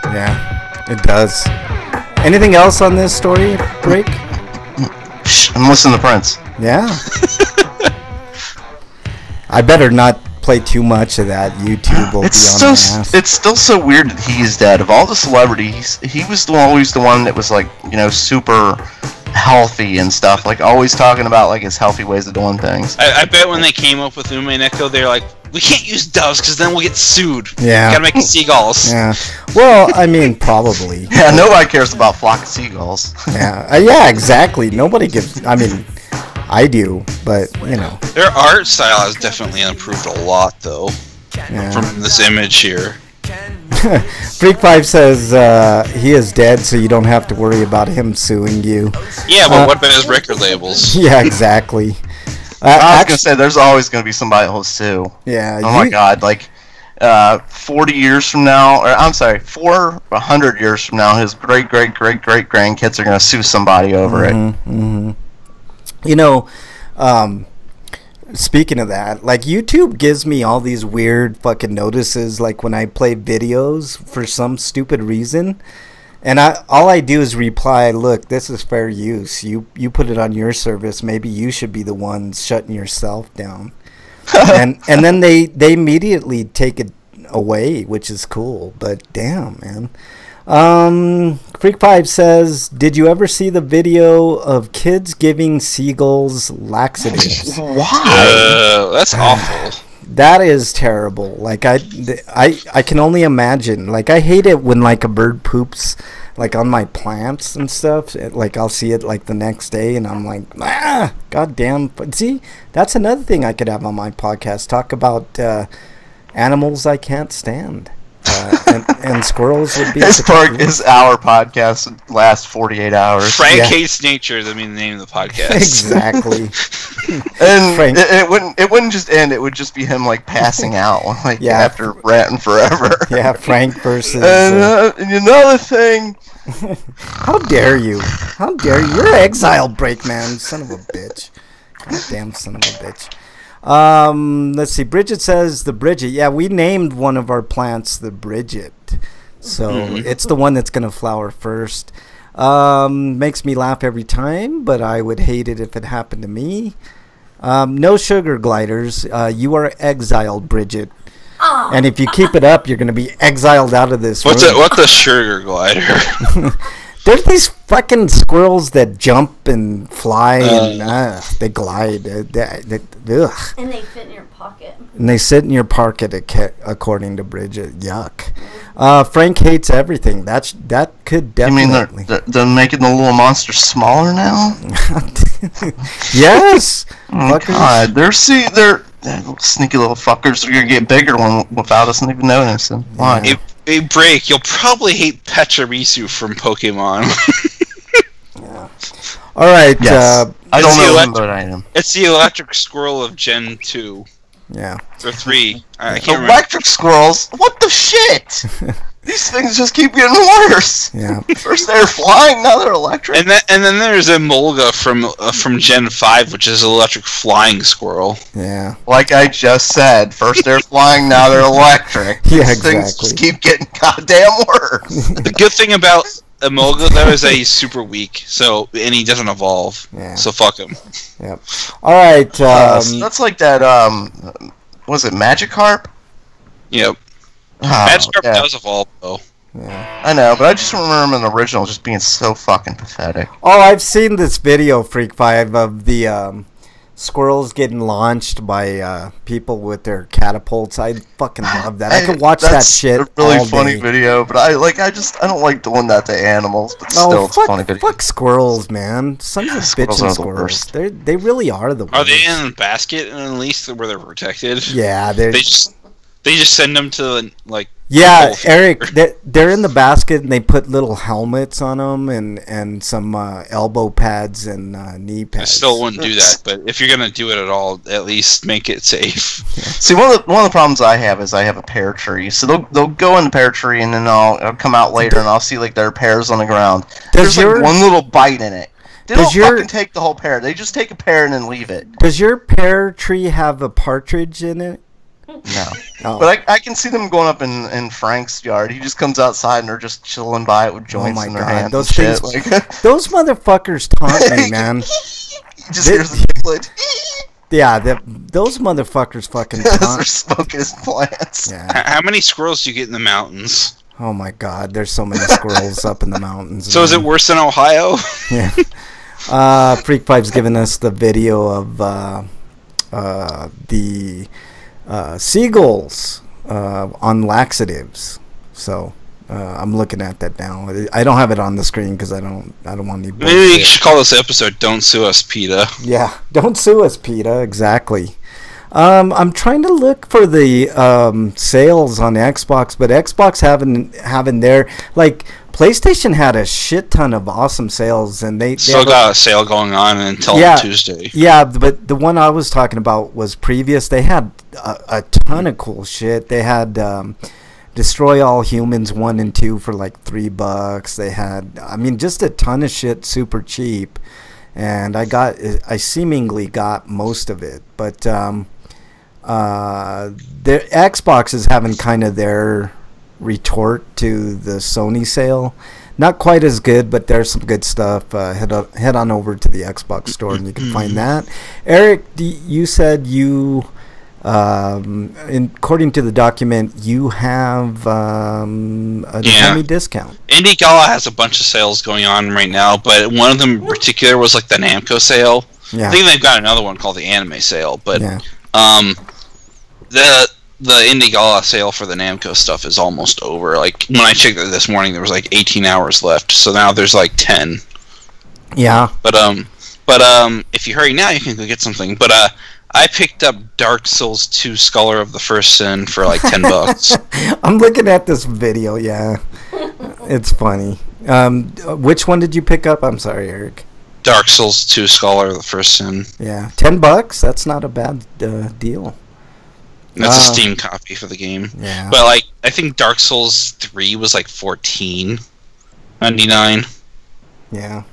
Speaker 2: Yeah, it does. Anything else on this story, Break?
Speaker 3: I'm listening to Prince.
Speaker 2: Yeah. I better not play too much of that. YouTube will be on my ass.
Speaker 3: It's still so weird that he's dead. Of all the celebrities, he was always the one that was like, super healthy and stuff. Like always talking about like his healthy ways of doing things.
Speaker 1: I bet when they came up with Umineko, they're like, we can't use doves because then we'll get sued.
Speaker 2: Yeah.
Speaker 1: We gotta make seagulls.
Speaker 2: Yeah. Well, I mean, probably.
Speaker 3: Yeah, nobody cares about flock of seagulls.
Speaker 2: Yeah. Yeah, exactly. Nobody gives. I mean, I do, but
Speaker 1: Their art style has definitely improved a lot, though, from this image here.
Speaker 2: Freak 5 says he is dead, so you don't have to worry about him suing you.
Speaker 1: Yeah, but what about his record labels?
Speaker 2: Yeah, exactly.
Speaker 3: I was going to say, there's always going to be somebody who'll sue.
Speaker 2: Yeah.
Speaker 3: Oh my God, like 40 years from now, or I'm sorry, 400 years from now, his great-great-great-great-grandkids are going to sue somebody over it.
Speaker 2: Mm-hmm. Speaking of that, like YouTube gives me all these weird fucking notices, like when I play videos for some stupid reason, and all I do is reply, look, this is fair use. You put it on your service. Maybe you should be the one shutting yourself down. and then they immediately take it away, which is cool. But damn, man. Freak 5 says, did you ever see the video of kids giving seagulls laxatives?
Speaker 3: Why?
Speaker 1: That's awful.
Speaker 2: That is terrible. Like I can only imagine. Like I hate it when like a bird poops like on my plants and stuff. Like I'll see it like the next day and I'm like, goddamn. But see, that's another thing I could have on my podcast. Talk about animals I can't stand. And squirrels would be
Speaker 3: his our podcast would last 48 hours.
Speaker 1: Frank hates nature. That means the name of the podcast.
Speaker 2: Exactly.
Speaker 3: And it wouldn't just end. It would just be him like passing out, after ranting forever.
Speaker 2: Yeah, Frank versus.
Speaker 3: And another thing.
Speaker 2: How dare you? How dare you? You're exiled, Breakman, son of a bitch. Goddamn son of a bitch. Let's see. Bridget says the Bridget. Yeah, we named one of our plants the Bridget. So it's the one that's going to flower first. Makes me laugh every time, but I would hate it if it happened to me. No sugar gliders. You are exiled, Bridget. And if you keep it up, you're going to be exiled out of this room.
Speaker 1: What's a sugar glider?
Speaker 2: There's these fucking squirrels that jump and fly and they glide.
Speaker 4: And they fit in your pocket.
Speaker 2: And they sit in your pocket, according to Bridget. Yuck. Frank hates everything. That could definitely.
Speaker 3: You mean they're making the little monsters smaller now?
Speaker 2: Yes.
Speaker 3: Oh God, they're sneaky little fuckers are gonna get bigger without us even noticing. Why?
Speaker 2: Yeah.
Speaker 1: A break. You'll probably hate Pachirisu from Pokemon.
Speaker 2: Yeah. All right.
Speaker 3: Yes. I don't
Speaker 1: It's the
Speaker 3: know
Speaker 1: electric-
Speaker 3: what I am.
Speaker 1: It's the electric squirrel of Gen 2.
Speaker 2: Yeah.
Speaker 1: Or 3. I can't remember.
Speaker 3: Electric squirrels? What the shit? These things just keep getting worse.
Speaker 2: Yeah.
Speaker 3: First they're flying, now they're electric.
Speaker 1: And then there's Emolga from Gen 5, which is an electric flying squirrel.
Speaker 2: Yeah.
Speaker 3: Like I just said, first they're flying, now they're electric.
Speaker 2: Yeah,
Speaker 3: These things
Speaker 2: exactly.
Speaker 3: just keep getting goddamn worse.
Speaker 1: The good thing about Emolga, though, is that he's super weak, and he doesn't evolve.
Speaker 2: Yeah.
Speaker 1: So fuck him.
Speaker 2: Yep. All right.
Speaker 3: That's like that, was it Magikarp?
Speaker 1: Yep.
Speaker 3: Oh,
Speaker 1: Magikarp
Speaker 3: yeah.
Speaker 1: does evolve, though.
Speaker 2: Yeah.
Speaker 3: I know, but I just remember him in the original just being so fucking pathetic.
Speaker 2: Oh, I've seen this video, Freak 5, of the squirrels getting launched by people with their catapults. I fucking love that. I could watch that shit
Speaker 3: That's a really
Speaker 2: all
Speaker 3: funny
Speaker 2: day.
Speaker 3: video, but I don't like doing that to animals, but still,
Speaker 2: Oh,
Speaker 3: it's a funny video.
Speaker 2: fuck squirrels, man. Sons of
Speaker 3: Squirrels
Speaker 2: bitchin'
Speaker 3: are the
Speaker 2: squirrels.
Speaker 3: worst.
Speaker 2: They really are the worst.
Speaker 1: Are they in a basket, and at least where they're protected?
Speaker 2: Yeah, they're...
Speaker 1: They just send them to, like...
Speaker 2: Yeah,
Speaker 1: Oh,
Speaker 2: Eric, they're in the basket, and they put little helmets on them and some elbow pads and knee
Speaker 1: I
Speaker 2: pads.
Speaker 1: still wouldn't do that, but if you're gonna do it at all, at least make it safe.
Speaker 3: See, one of the problems I have is I have a pear tree. So they'll go in the pear tree, and then I'll come out later, and I'll see like there are pears on the ground. There's like one little bite in it. They don't fucking take the whole pear. They just take a pear and then leave it.
Speaker 2: Does your pear tree have a partridge in it?
Speaker 3: No.
Speaker 2: Oh.
Speaker 3: But I can see them going up in Frank's yard. He just comes outside and they're just chilling by it with joints in their hands.
Speaker 2: Those
Speaker 3: and shit.
Speaker 2: things,
Speaker 3: Like,
Speaker 2: those motherfuckers taunt me, man.
Speaker 3: just hears the split.
Speaker 2: Yeah, those motherfuckers fucking
Speaker 3: They're
Speaker 2: taunt.
Speaker 3: smoking his plants.
Speaker 2: Yeah.
Speaker 1: How many squirrels do you get in the mountains?
Speaker 2: Oh my God, there's so many squirrels up in the mountains.
Speaker 1: So is it worse than Ohio?
Speaker 2: Yeah. Freak Pipe's giving us the video of the seagulls on laxatives. So I'm looking at that now. I don't have it on the screen because I don't want any bullshit.
Speaker 1: Maybe you should call this episode "Don't Sue Us, PETA."
Speaker 2: Yeah, don't sue us, PETA. Exactly. I'm trying to look for the sales on Xbox, but Xbox having their, like, PlayStation had a shit ton of awesome sales, and they
Speaker 1: Still got a sale going on until Tuesday.
Speaker 2: Yeah, but the one I was talking about was previous. They had a ton of cool shit. They had Destroy All Humans 1 and 2 for like $3. They had, I mean, just a ton of shit super cheap. And I seemingly got most of it. But the Xbox is having kind of their retort to the Sony sale. Not quite as good, but there's some good stuff. Head on over to the Xbox store and you can find that. Eric, you said you, according to the document, you have a Sony discount.
Speaker 1: Indie Gala has a bunch of sales going on right now, but one of them in particular was like the Namco sale.
Speaker 2: Yeah.
Speaker 1: I think they've got another one called the Anime sale, but
Speaker 2: Yeah.
Speaker 1: the Indie Gala sale for the Namco stuff is almost over. Like when I checked it this morning, there was like 18 hours left, so now there's like 10.
Speaker 2: Yeah.
Speaker 1: But if you hurry now, you can go get something. But I picked up Dark Souls 2 Scholar of the First Sin for like $10.
Speaker 2: I'm looking at this video, yeah. It's funny. Which one did you pick up? I'm sorry, Eric.
Speaker 1: Dark Souls 2 Scholar of the First Sin.
Speaker 2: Yeah. $10? That's not a bad deal.
Speaker 1: That's a Steam copy for the game.
Speaker 2: Yeah.
Speaker 1: But like, I think Dark Souls 3 was like $14.99.
Speaker 2: Yeah.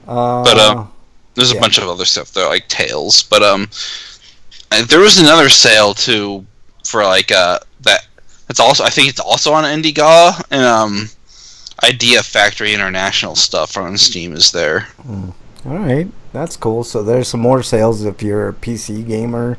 Speaker 1: But there's a
Speaker 2: yeah.
Speaker 1: bunch of other stuff there, like Tales. But there was another sale too for like that's also, I think it's also on Indie Gala, and Idea Factory International stuff on Steam is there.
Speaker 2: All right. That's cool. So there's some more sales if you're a PC gamer.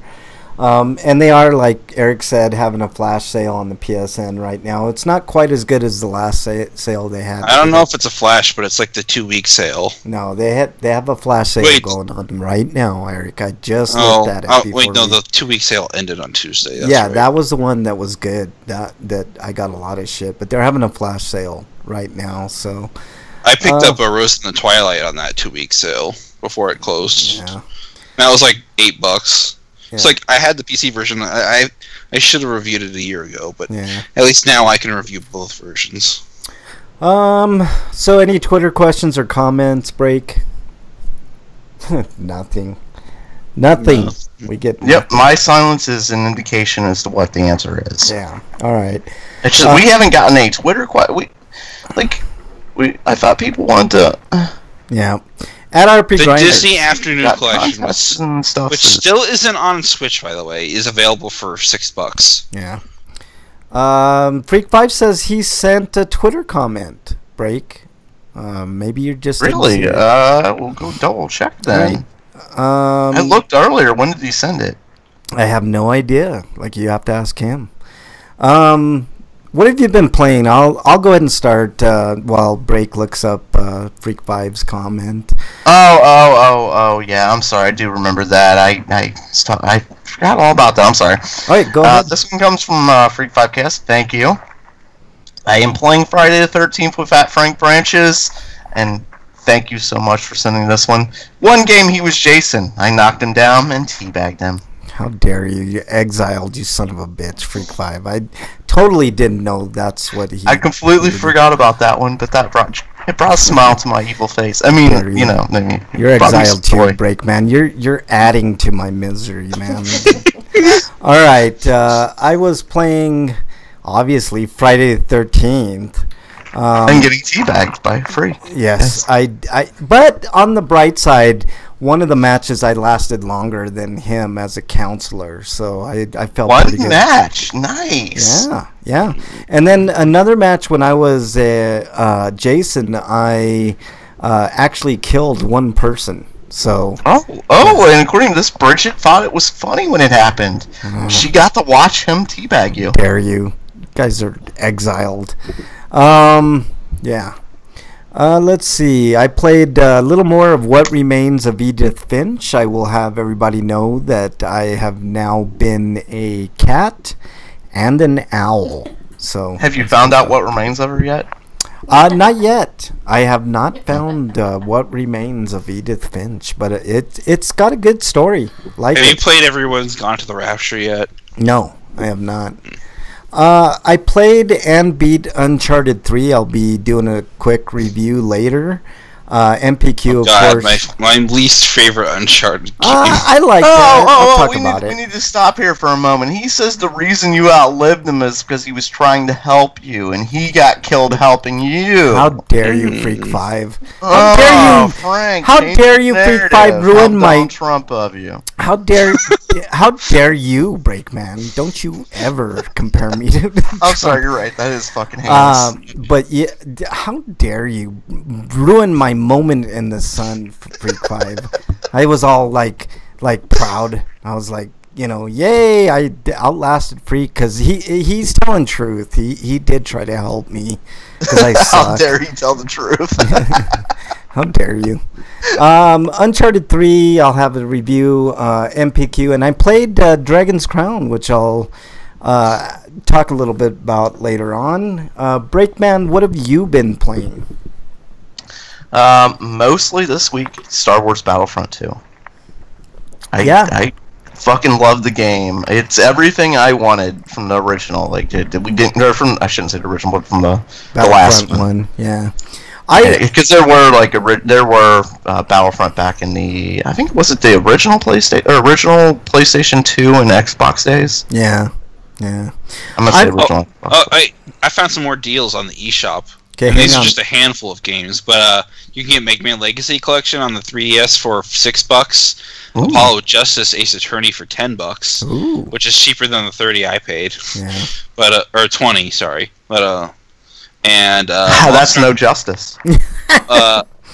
Speaker 2: And they are, like Eric said, having a flash sale on the PSN right now. It's not quite as good as the last sale they had.
Speaker 1: I don't know if it's a flash, but it's like the 2-week sale.
Speaker 2: No, they have a flash sale going on right now, Eric. I just looked at it.
Speaker 1: The 2-week sale ended on Tuesday. That's
Speaker 2: yeah,
Speaker 1: right.
Speaker 2: that was the one that was good. That I got a lot of shit, but they're having a flash sale right now. So
Speaker 1: I picked up a Roast in the Twilight on that 2-week sale before it closed.
Speaker 2: yeah.
Speaker 1: That was like $8. It's like I had the PC version. I should have reviewed it a year ago, but
Speaker 2: Yeah.
Speaker 1: at least now I can review both versions.
Speaker 2: So any Twitter questions or comments, Break? Nothing.
Speaker 1: No.
Speaker 2: We get
Speaker 3: Yep, my silence is an indication as to what the answer is.
Speaker 2: Yeah. All right.
Speaker 3: It's just, we haven't gotten a Twitter I thought people wanted to.
Speaker 2: Yeah. At RPGrinders.
Speaker 1: The Disney Afternoon Collection,
Speaker 3: and stuff,
Speaker 1: which still isn't on Switch, by the way, is available for $6.
Speaker 2: Yeah. Freak5 says he sent a Twitter comment. Break. Maybe you're just
Speaker 3: really. We'll go double check then.
Speaker 2: Right.
Speaker 3: I looked earlier. When did he send it?
Speaker 2: I have no idea. Like, you have to ask him. What have you been playing? I'll go ahead and start while Break looks up Freak5's comment.
Speaker 3: Oh, yeah. I'm sorry. I do remember that. I forgot all about that. I'm sorry.
Speaker 2: All right, go ahead.
Speaker 3: This one comes from Freak5Cast. Thank you. I am playing Friday the 13th with Fat Frank Branches, and thank you so much for sending this one. One game, he was Jason. I knocked him down and teabagged him.
Speaker 2: How dare you? You exiled, you son of a bitch, Freak5. I totally didn't know that's what he...
Speaker 3: I completely forgot about that one, but it brought a smile to my evil face. I mean,
Speaker 2: You're exiled too, Break, man. You're adding to my misery, man. All right, I was playing, obviously, Friday the 13th.
Speaker 3: And getting teabagged by Free.
Speaker 2: Yes, but on the bright side, one of the matches I lasted longer than him as a counselor, so I felt pretty good.
Speaker 3: One match, nice.
Speaker 2: Yeah. And then another match when I was Jason, I actually killed one person. So.
Speaker 3: And according to this, Bridget thought it was funny when it happened. She got to watch him teabag you.
Speaker 2: Dare you? You guys are exiled. Yeah. Let's see. I played a little more of What Remains of Edith Finch. I will have everybody know that I have now been a cat and an owl. So.
Speaker 3: Have you found out what remains of her yet?
Speaker 2: Not yet. I have not found What Remains of Edith Finch, but it's got a good story.
Speaker 1: Have you played Everyone's Gone to the Rapture yet?
Speaker 2: No, I have not. I played and beat Uncharted 3. I'll be doing a quick review later. MPQ, of course.
Speaker 1: My least favorite Uncharted game.
Speaker 2: I like that. I'll talk about it.
Speaker 3: We need to stop here for a moment. He says the reason you outlived him is because he was trying to help you, and he got killed helping you.
Speaker 2: How dare you, Freak5?
Speaker 3: How dare you, Frank?
Speaker 2: How dare you, Freak5, ruin my
Speaker 3: Trump of you?
Speaker 2: How dare you, Breakman? Don't you ever compare me to
Speaker 3: I'm sorry, you're right. That is fucking heinous.
Speaker 2: But yeah, how dare you ruin my moment in the sun, Freak5? I was all like proud. I was like, yay! I outlasted Freak because he's telling truth. He did try to help me because I suck.
Speaker 3: How dare he tell the truth?
Speaker 2: How dare you? Uncharted 3, I'll have a review, MPQ, and I played Dragon's Crown, which I'll talk a little bit about later on. Breakman, what have you been playing?
Speaker 3: Mostly this week, Star Wars Battlefront 2.
Speaker 2: I
Speaker 3: fucking love the game. It's everything I wanted from the original. I shouldn't say the original, but from the last one.
Speaker 2: Yeah.
Speaker 3: Because there were Battlefront back in the, I think, was it the original PlayStation 2 and Xbox days?
Speaker 2: Yeah.
Speaker 3: I'm gonna say original.
Speaker 1: I found some more deals on the eShop.
Speaker 2: Okay,
Speaker 1: these are just a handful of games, but you can get Mega Man Legacy Collection on the 3DS for $6. Ooh. Apollo Justice Ace Attorney for $10,
Speaker 2: Ooh.
Speaker 1: Which is cheaper than the 30 I paid.
Speaker 2: Yeah.
Speaker 1: But or 20, sorry. But
Speaker 3: that's no justice.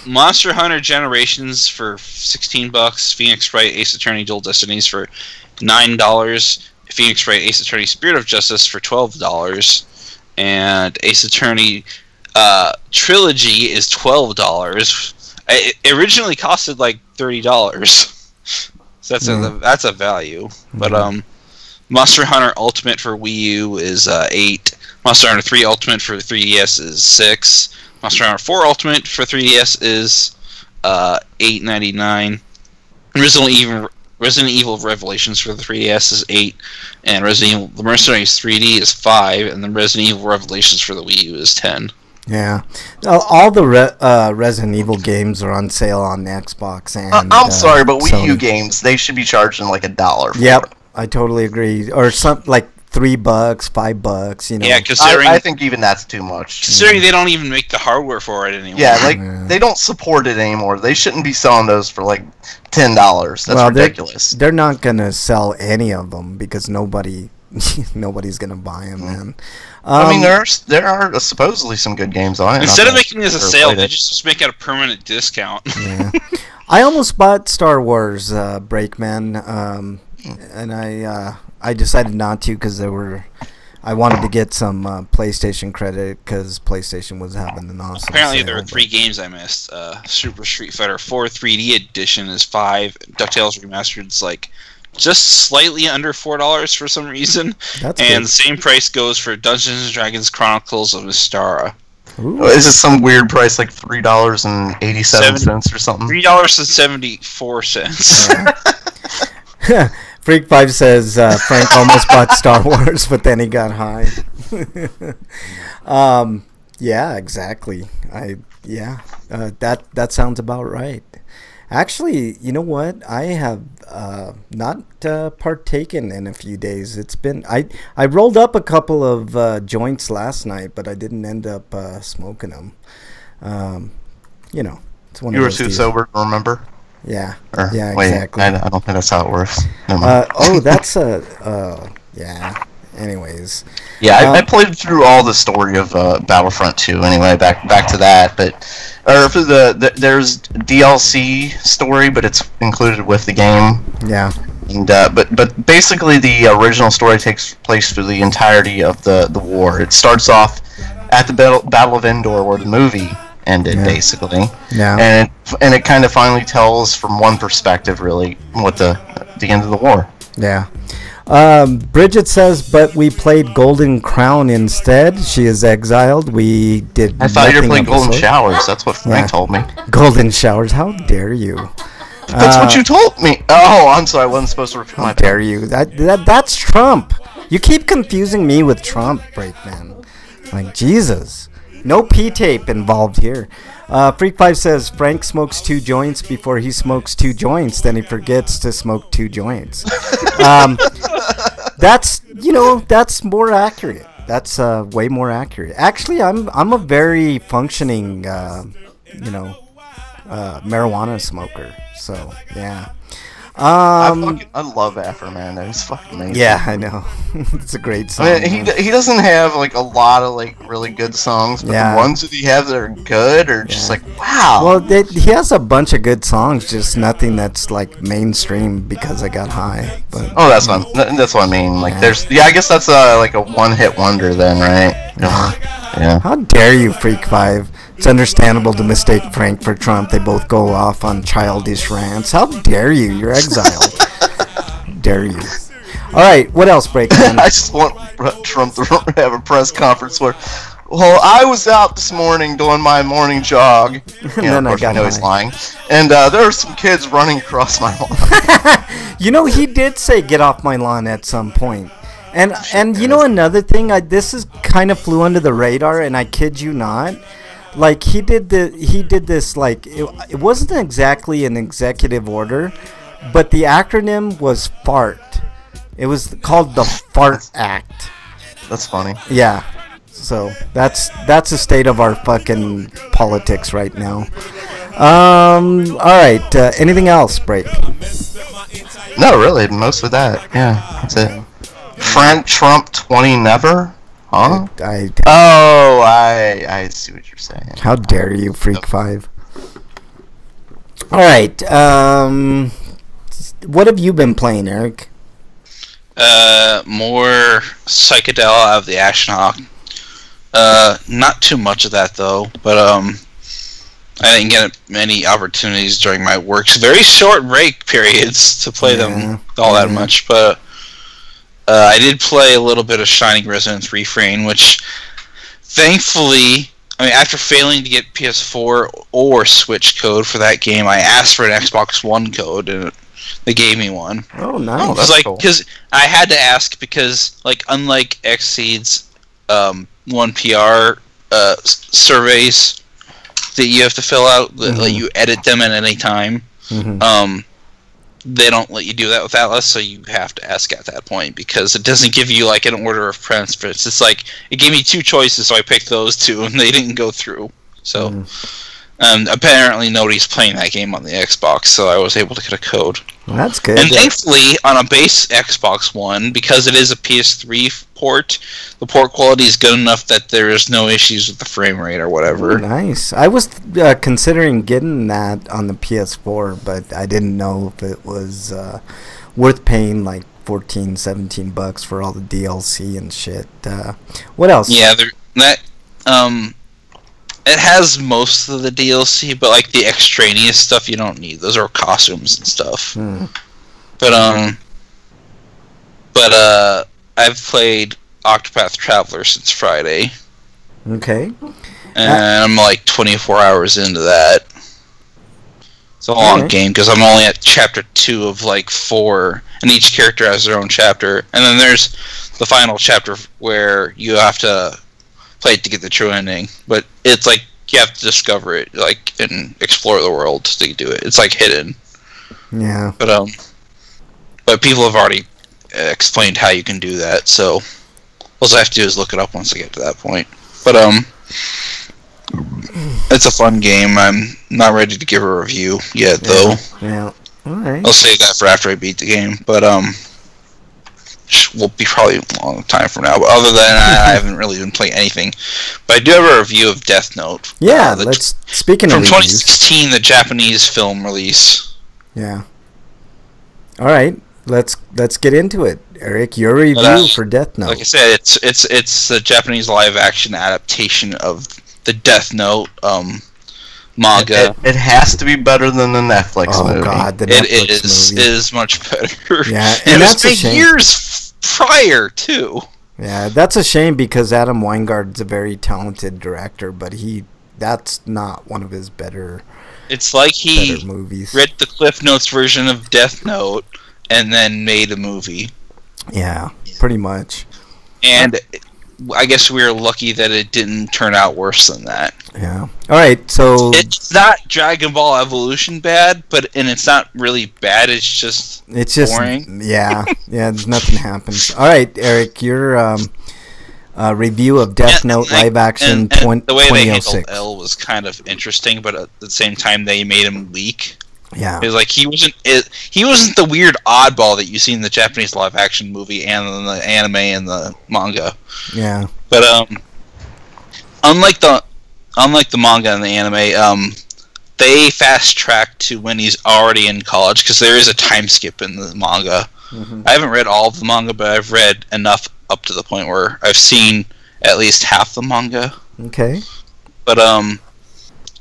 Speaker 1: Monster Hunter Generations for $16, Phoenix Wright Ace Attorney Dual Destinies for $9, Phoenix Wright Ace Attorney Spirit of Justice for $12, and Ace Attorney Trilogy is $12. It originally costed like $30. So that's a value. But Monster Hunter Ultimate for Wii U is $8. Monster Hunter 3 Ultimate for 3DS is $6. Monster Hunter 4 Ultimate for 3DS is $8.99. Resident Evil Revelations for the 3DS is $8, and Resident Evil The Mercenaries 3D is $5, and then Resident Evil Revelations for the Wii U is $10.
Speaker 2: Yeah, all the Resident Evil games are on sale on Xbox and.
Speaker 3: I'm sorry, but Wii U
Speaker 2: Sony.
Speaker 3: games, they should be charging like $1.
Speaker 2: Yep, I totally agree. Or some like $3, $5. You know.
Speaker 1: Yeah, considering
Speaker 3: I think even that's too much.
Speaker 1: considering they don't even make the hardware for it anymore.
Speaker 3: Yeah, like they don't support it anymore. They shouldn't be selling those for like $10. That's ridiculous.
Speaker 2: They're not gonna sell any of them because nobody's gonna buy them, man.
Speaker 3: I mean, there are supposedly some good games on it.
Speaker 1: Instead of making this a sale, they just make it a permanent discount.
Speaker 2: Yeah. I almost bought Star Wars Breakman, and I decided not to because I wanted to get some PlayStation credit because PlayStation was having an awesome
Speaker 1: Apparently,
Speaker 2: sale,
Speaker 1: there are 3 games I missed. Super Street Fighter 4 3D Edition is $5. DuckTales Remastered is like just slightly under $4 for some reason.
Speaker 2: That's
Speaker 1: and
Speaker 2: good.
Speaker 1: the same price goes for Dungeons & Dragons Chronicles of Mystara.
Speaker 2: Ooh.
Speaker 3: Is it some weird price like $3.87 or something?
Speaker 1: $3.74.
Speaker 2: Freak5 says Frank almost bought Star Wars, but then he got high. Yeah, exactly. That sounds about right. Actually, you know what? I have not partaken in a few days. It's been I rolled up a couple of joints last night, but I didn't end up smoking them. You know, it's one
Speaker 3: You
Speaker 2: of
Speaker 3: were
Speaker 2: those
Speaker 3: too
Speaker 2: deals.
Speaker 3: sober to remember?
Speaker 2: Yeah.
Speaker 3: Or,
Speaker 2: Yeah,
Speaker 3: wait,
Speaker 2: exactly.
Speaker 3: I don't think that's how it works. Never mind.
Speaker 2: That's yeah. Anyways.
Speaker 3: Yeah, I played through all the story of Battlefront 2 anyway, back to that, but for there's DLC story, but it's included with the game.
Speaker 2: Yeah.
Speaker 3: And but basically the original story takes place through the entirety of the war. It starts off at the Battle of Endor where the movie ended, basically.
Speaker 2: Yeah.
Speaker 3: And it kind of finally tells from one perspective really what the end of the war.
Speaker 2: Yeah. Bridget says, but we played Golden Crown instead. She is exiled. We did.
Speaker 3: I thought you were playing
Speaker 2: nothing
Speaker 3: Golden
Speaker 2: episode.
Speaker 3: Showers. That's what Frank told me.
Speaker 2: Golden Showers. How dare you?
Speaker 3: That's what you told me. Oh, I'm sorry. I wasn't supposed to repeat my.
Speaker 2: How dare you? That's Trump. You keep confusing me with Trump, Breakman. Like, Jesus. No P-tape involved here. Freak5 says Frank smokes 2 joints before he smokes 2 joints. Then he forgets to smoke 2 joints. That's more accurate. That's way more accurate. Actually, I'm a very functioning, marijuana smoker. So yeah.
Speaker 3: I love Afro-Man. It's fucking amazing.
Speaker 2: Yeah, I know. It's a great song.
Speaker 3: I mean, he doesn't have like a lot of like really good songs, but the ones that he has that are good are just like wow.
Speaker 2: Well, he has a bunch of good songs, just nothing that's like mainstream because I got high. But
Speaker 3: that's what I mean. Like I guess that's like a one-hit wonder then, right? Yeah.
Speaker 2: How dare you, Freak5? It's understandable to mistake Frank for Trump. They both go off on childish rants. How dare you? You're exiled. Dare you? All right, what else, Breakman?
Speaker 3: I just want Trump to have a press conference where, well, I was out this morning doing my morning jog.
Speaker 2: And then I got
Speaker 3: he's lying. And there were some kids running across my lawn.
Speaker 2: He did say get off my lawn at some point. And another thing, this is kind of flew under the radar, and I kid you not. Like he did this like it wasn't exactly an executive order, but the acronym was FART. It was called the FART Act.
Speaker 3: That's funny.
Speaker 2: Yeah. So that's the state of our fucking politics right now. All right. Anything else, Break?
Speaker 3: No, really, mostly that. Yeah, that's it. Frank Trump 20 never. Huh? I see what you're saying.
Speaker 2: How dare you, Freak5? All right. What have you been playing, Eric?
Speaker 1: More Psychedel out of the Ashnok. Not too much of that though, but I didn't get many opportunities during my work's very short break periods to play them all that much, but I did play a little bit of Shining Resonance Refrain, which thankfully, after failing to get PS4 or Switch code for that game, I asked for an Xbox One code, and They gave me one.
Speaker 2: Oh, nice.
Speaker 3: Oh, that's cool.
Speaker 1: Because I had to ask because, like, unlike Xseed's 1PR surveys that you have to fill out, that let you edit them at any time, they don't let you do that with Atlas, so you have to ask at that point because it doesn't give you, like, an order of preference. It's like, it gave me 2 choices, so I picked those 2, and they didn't go through. So, apparently nobody's playing that game on the Xbox, so I was able to get a code.
Speaker 2: Well, that's good.
Speaker 1: And thankfully, on a base Xbox One, because it is a PS3 port, the port quality is good enough that there is no issues with the frame rate or whatever.
Speaker 2: Oh, nice. I was considering getting that on the PS4, but I didn't know if it was worth paying like $14-17 for all the DLC and shit. What else?
Speaker 1: Yeah, it has most of the DLC, but like the extraneous stuff you don't need. Those are costumes and stuff. But I've played Octopath Traveler since Friday.
Speaker 2: Okay.
Speaker 1: And I'm like 24 hours into that. It's a long game because I'm only at chapter 2 of like 4, and each character has their own chapter. And then there's the final chapter where you have to play it to get the true ending, but it's like you have to discover it, like, and explore the world to do it. It's like hidden.
Speaker 2: Yeah.
Speaker 1: But people have already explained how you can do that, so all I have to do is look it up once I get to that point. But it's a fun game. I'm not ready to give a review yet, though.
Speaker 2: Yeah. All right.
Speaker 1: I'll save that for after I beat the game, but will be probably a long time from now. But other than that, I haven't really been playing anything. But I do have a review of Death Note.
Speaker 2: Yeah, speaking of
Speaker 1: from
Speaker 2: reviews.
Speaker 1: 2016, the Japanese film release.
Speaker 2: Yeah. All right, let's get into it, Eric. Your review for Death Note.
Speaker 1: Like I said, it's the Japanese live action adaptation of the Death Note manga.
Speaker 3: It has to be better than the Netflix movie.
Speaker 2: Oh God, the Netflix movie
Speaker 1: is much better.
Speaker 2: Yeah,
Speaker 1: and that's a shame. Years prior too.
Speaker 2: Yeah, that's a shame because Adam Weingard's a very talented director, but that's not one of his better.
Speaker 1: It's like he
Speaker 2: movies.
Speaker 1: Read the Cliff Notes version of Death Note and then made a movie.
Speaker 2: Yeah, pretty much.
Speaker 1: And I guess we were lucky that it didn't turn out worse than that.
Speaker 2: Yeah. All right, so
Speaker 1: it's not Dragon Ball Evolution bad, and it's not really bad. It's just boring.
Speaker 2: Yeah, nothing happens. All right, Eric, your review of Death Note live action 2006.
Speaker 1: The way they handled L was kind of interesting, but at the same time they made him weak.
Speaker 2: Yeah,
Speaker 1: it was like he wasn't the weird oddball that you see in the Japanese live action movie and in the anime and the manga.
Speaker 2: Yeah,
Speaker 1: but unlike the manga and the anime, they fast track to when he's already in college because there is a time skip in the manga. I haven't read all of the manga, but I've read enough up to the point where I've seen at least half the manga.
Speaker 2: Okay,
Speaker 1: but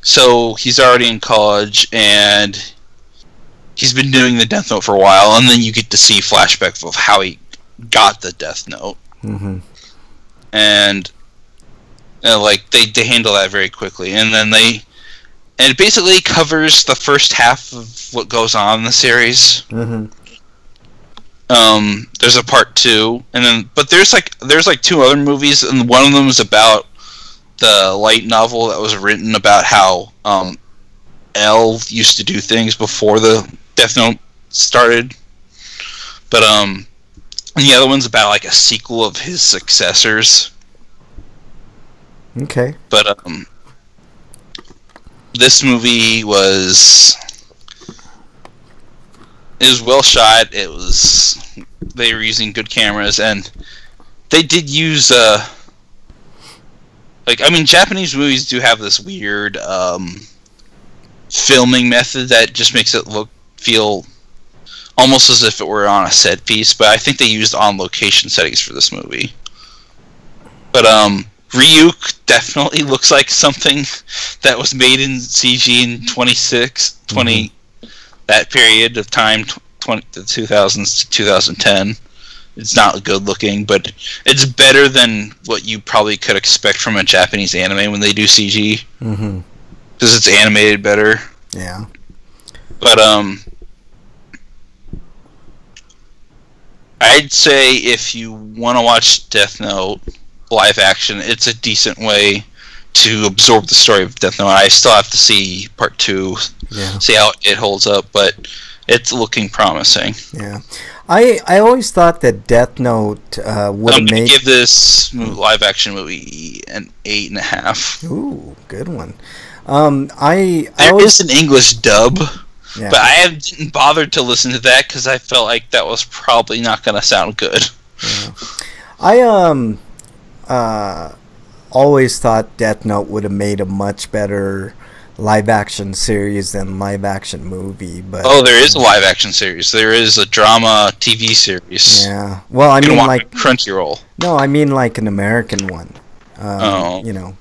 Speaker 1: so he's already in college and he's been doing the Death Note for a while, and then you get to see flashbacks of how he got the Death Note. And like they handle that very quickly, and then it basically covers the first half of what goes on in the series. There's a part 2, but there's like 2 other movies, and one of them is about the light novel that was written about how L used to do things before the Death Note started. But and the other one's about like a sequel of his successors.
Speaker 2: Okay.
Speaker 1: But this movie was well shot. They were using good cameras, and they did use Japanese movies do have this weird filming method that just makes it feel almost as if it were on a set piece, but I think they used on-location settings for this movie. But Ryuk definitely looks like something that was made in CG in 20 that period of time, the 2000s to 2010. It's not good looking, but it's better than what you probably could expect from a Japanese anime when they do CG. Because it's animated better.
Speaker 2: Yeah.
Speaker 1: But I'd say if you want to watch Death Note live action, it's a decent way to absorb the story of Death Note. I still have to see part 2, see how it holds up, but it's looking promising.
Speaker 2: Yeah, I always thought that Death Note would
Speaker 1: I'm
Speaker 2: have
Speaker 1: gonna
Speaker 2: made.
Speaker 1: give this live action movie an 8.5.
Speaker 2: Ooh, good one. There
Speaker 1: is an English dub,
Speaker 2: yeah.
Speaker 1: but I didn't bother to listen to that because I felt like that was probably not gonna sound good.
Speaker 2: Yeah. I always thought Death Note would have made a much better live action series than live action movie, but
Speaker 1: there is a live action series. There is a drama TV series.
Speaker 2: Yeah. Well, I mean like
Speaker 1: Crunchyroll.
Speaker 2: No, I mean like an American one. You know,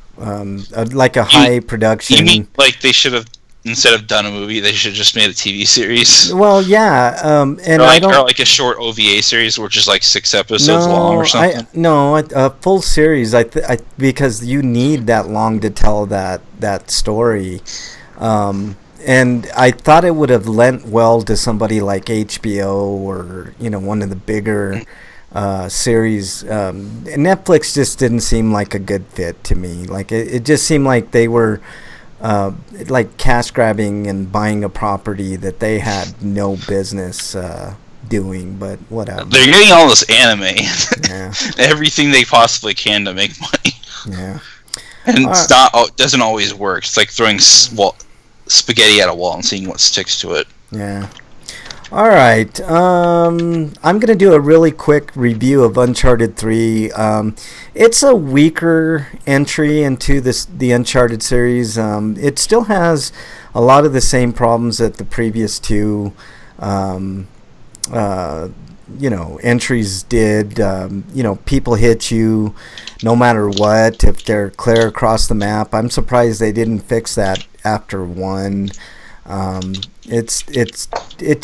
Speaker 2: like a high production.
Speaker 1: You mean like they should have, instead of done a movie, they should have just made a TV series?
Speaker 2: Well, yeah, and
Speaker 1: or
Speaker 2: I don't.
Speaker 1: Or like a short OVA series, which is like 6 episodes long or something.
Speaker 2: A full series. Because you need that long to tell that story. And I thought it would have lent well to somebody like HBO or one of the bigger series. Netflix just didn't seem like a good fit to me. Like it just seemed like they were like cash grabbing and buying a property that they had no business doing, but whatever.
Speaker 1: They're getting all this anime.
Speaker 2: Yeah.
Speaker 1: Everything they possibly can to make money.
Speaker 2: Yeah.
Speaker 1: And doesn't always work. It's like throwing spaghetti at a wall and seeing what sticks to it.
Speaker 2: Yeah. All right. I'm going to do a really quick review of Uncharted 3. It's a weaker entry into the Uncharted series. It still has a lot of the same problems that the previous two entries did. People hit you no matter what if they're clear across the map. I'm surprised they didn't fix that after 1. It's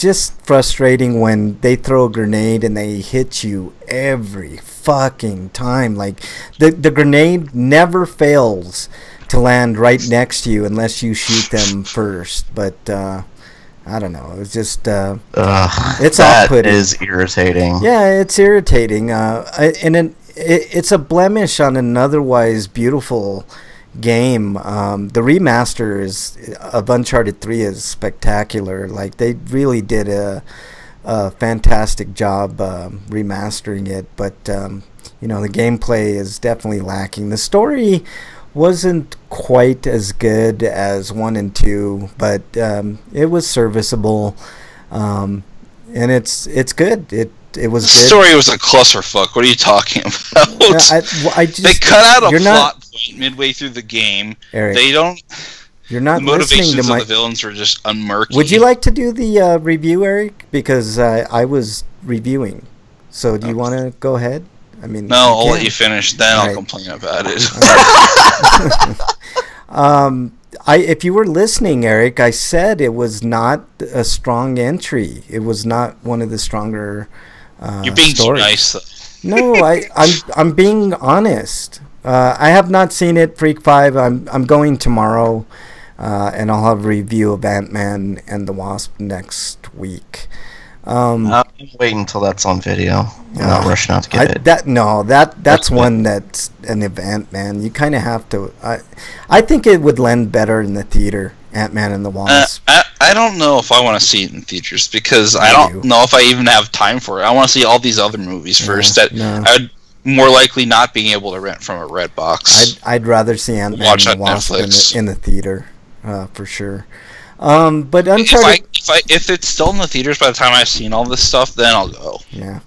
Speaker 2: just frustrating when they throw a grenade and they hit you every fucking time. Like the grenade never fails to land right next to you unless you shoot them first. But I don't know. It's just it's off-putting.
Speaker 3: That is irritating.
Speaker 2: Yeah, it's irritating. And it's a blemish on an otherwise beautiful game. The remaster of Uncharted 3 is spectacular. Like they really did a fantastic job remastering it, but the gameplay is definitely lacking. The story wasn't quite as good as 1 and 2, but it was serviceable, and it's good. It was
Speaker 1: the
Speaker 2: good.
Speaker 1: story was a clusterfuck. What are you talking about? They cut out a plot point midway through the game.
Speaker 2: Eric,
Speaker 1: they don't.
Speaker 2: You're not
Speaker 1: the motivations
Speaker 2: listening to
Speaker 1: of the villains were just unmurky.
Speaker 2: Would you like to do the review, Eric? Because I was reviewing. So do you want to go ahead? I mean,
Speaker 1: no, I'll let you finish. Then I'll complain about it.
Speaker 2: If you were listening, Eric, I said it was not a strong entry. It was not one of the stronger.
Speaker 1: You're being
Speaker 2: stories.
Speaker 1: too nice, though.
Speaker 2: No, I'm being honest. I have not seen it. Freak 5. I'm going tomorrow, and I'll have a review of Ant-Man and the Wasp next week.
Speaker 3: I'm waiting until that's on video. I'm not rushing out to get it.
Speaker 2: That's one that's an event, man. You kind of have to. I think it would lend better in the theater. Ant-Man and the Wasp.
Speaker 1: I don't know if I want to see it in theaters because I don't know if I even have time for it. I want to see all these other movies first that I would more likely not being able to rent from a Redbox.
Speaker 2: I'd rather see Ant-Man and the Wasp in the theater, for sure. But Uncharted.
Speaker 1: If it's still in the theaters by the time I've seen all this stuff, then I'll go.
Speaker 2: Yeah.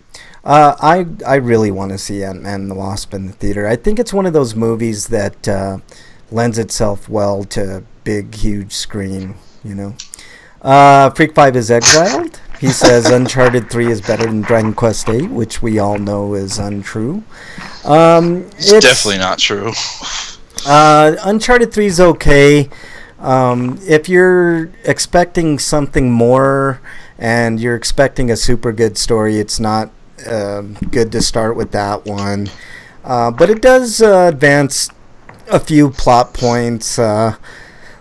Speaker 2: I really want to see Ant-Man and the Wasp in the theater. I think it's one of those movies that lends itself well to big, huge screen, Freak 5 is exiled. He says Uncharted 3 is better than Dragon Quest 8, which we all know is untrue.
Speaker 1: It's definitely not true.
Speaker 2: Uncharted 3 is okay. If you're expecting something more and you're expecting a super good story, it's not good to start with that one. But it does advance a few plot points.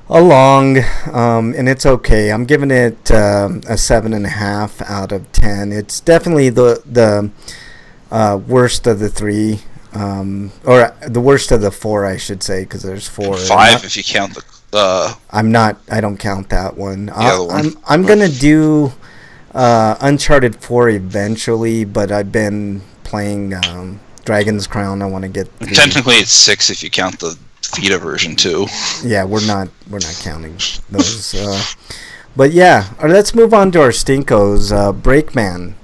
Speaker 2: along, and it's okay. I'm giving it a 7.5 out of 10. It's definitely the worst of the three, or the worst of the four, I should say, because there's four.
Speaker 1: Five if you count the.
Speaker 2: I don't count that one.
Speaker 1: other one.
Speaker 2: I'm gonna do Uncharted 4 eventually, but I've been playing Dragon's Crown. I want to get through.
Speaker 1: Technically, it's 6 if you count the Vita version too.
Speaker 2: Yeah, we're not counting those. But yeah, let's move on to our stinkos. Breakman,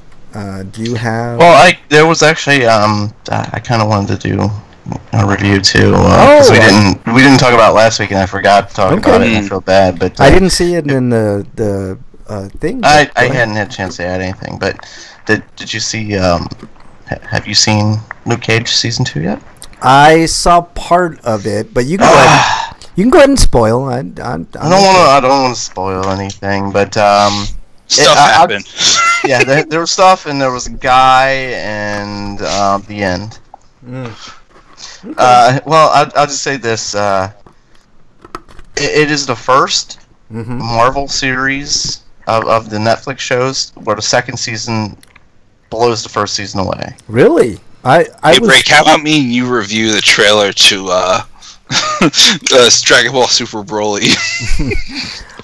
Speaker 2: do you have?
Speaker 3: Well, there was actually I kind of wanted to do a review too because we didn't talk about it last week and I forgot to talk about it and I feel bad. But
Speaker 2: I didn't see it in the thing.
Speaker 3: I hadn't had a chance to add anything. But did you see? Have you seen Luke Cage season 2 yet?
Speaker 2: I saw part of it, but you can go ahead and spoil. I don't
Speaker 3: want to spoil anything, but
Speaker 1: Stuff happened.
Speaker 3: Yeah, there was stuff, and there was a guy, and the end. Well, I'll just say this: it is the first Marvel series of the Netflix shows where the second season blows the first season away.
Speaker 2: Really?
Speaker 1: Hey, Break, how about me and you review the trailer to Dragon Ball Super Broly?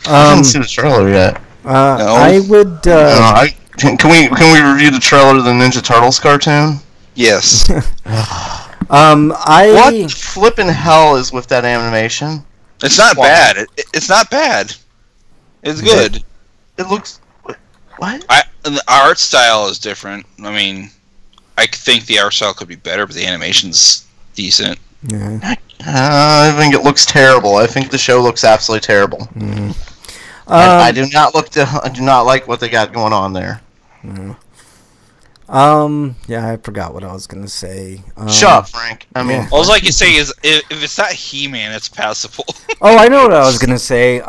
Speaker 3: I haven't seen the trailer yet.
Speaker 1: No?
Speaker 2: I would.
Speaker 3: Can we review the trailer to the Ninja Turtles cartoon?
Speaker 1: Yes.
Speaker 3: What flippin' hell is with that animation?
Speaker 1: It's not bad. It's not bad. It's good.
Speaker 3: It looks... What?
Speaker 1: The art style is different. I mean, I think the art style could be better, but the animation's decent.
Speaker 2: Yeah.
Speaker 3: I think it looks terrible. I think the show looks absolutely terrible.
Speaker 2: Mm-hmm.
Speaker 3: I do not like what they got going on there.
Speaker 2: Mm-hmm. Yeah, I forgot what I was gonna say.
Speaker 3: Shut up, Frank. I mean,
Speaker 1: all I can say is if it's not He-Man, it's passable.
Speaker 2: Oh, I know what I was gonna say.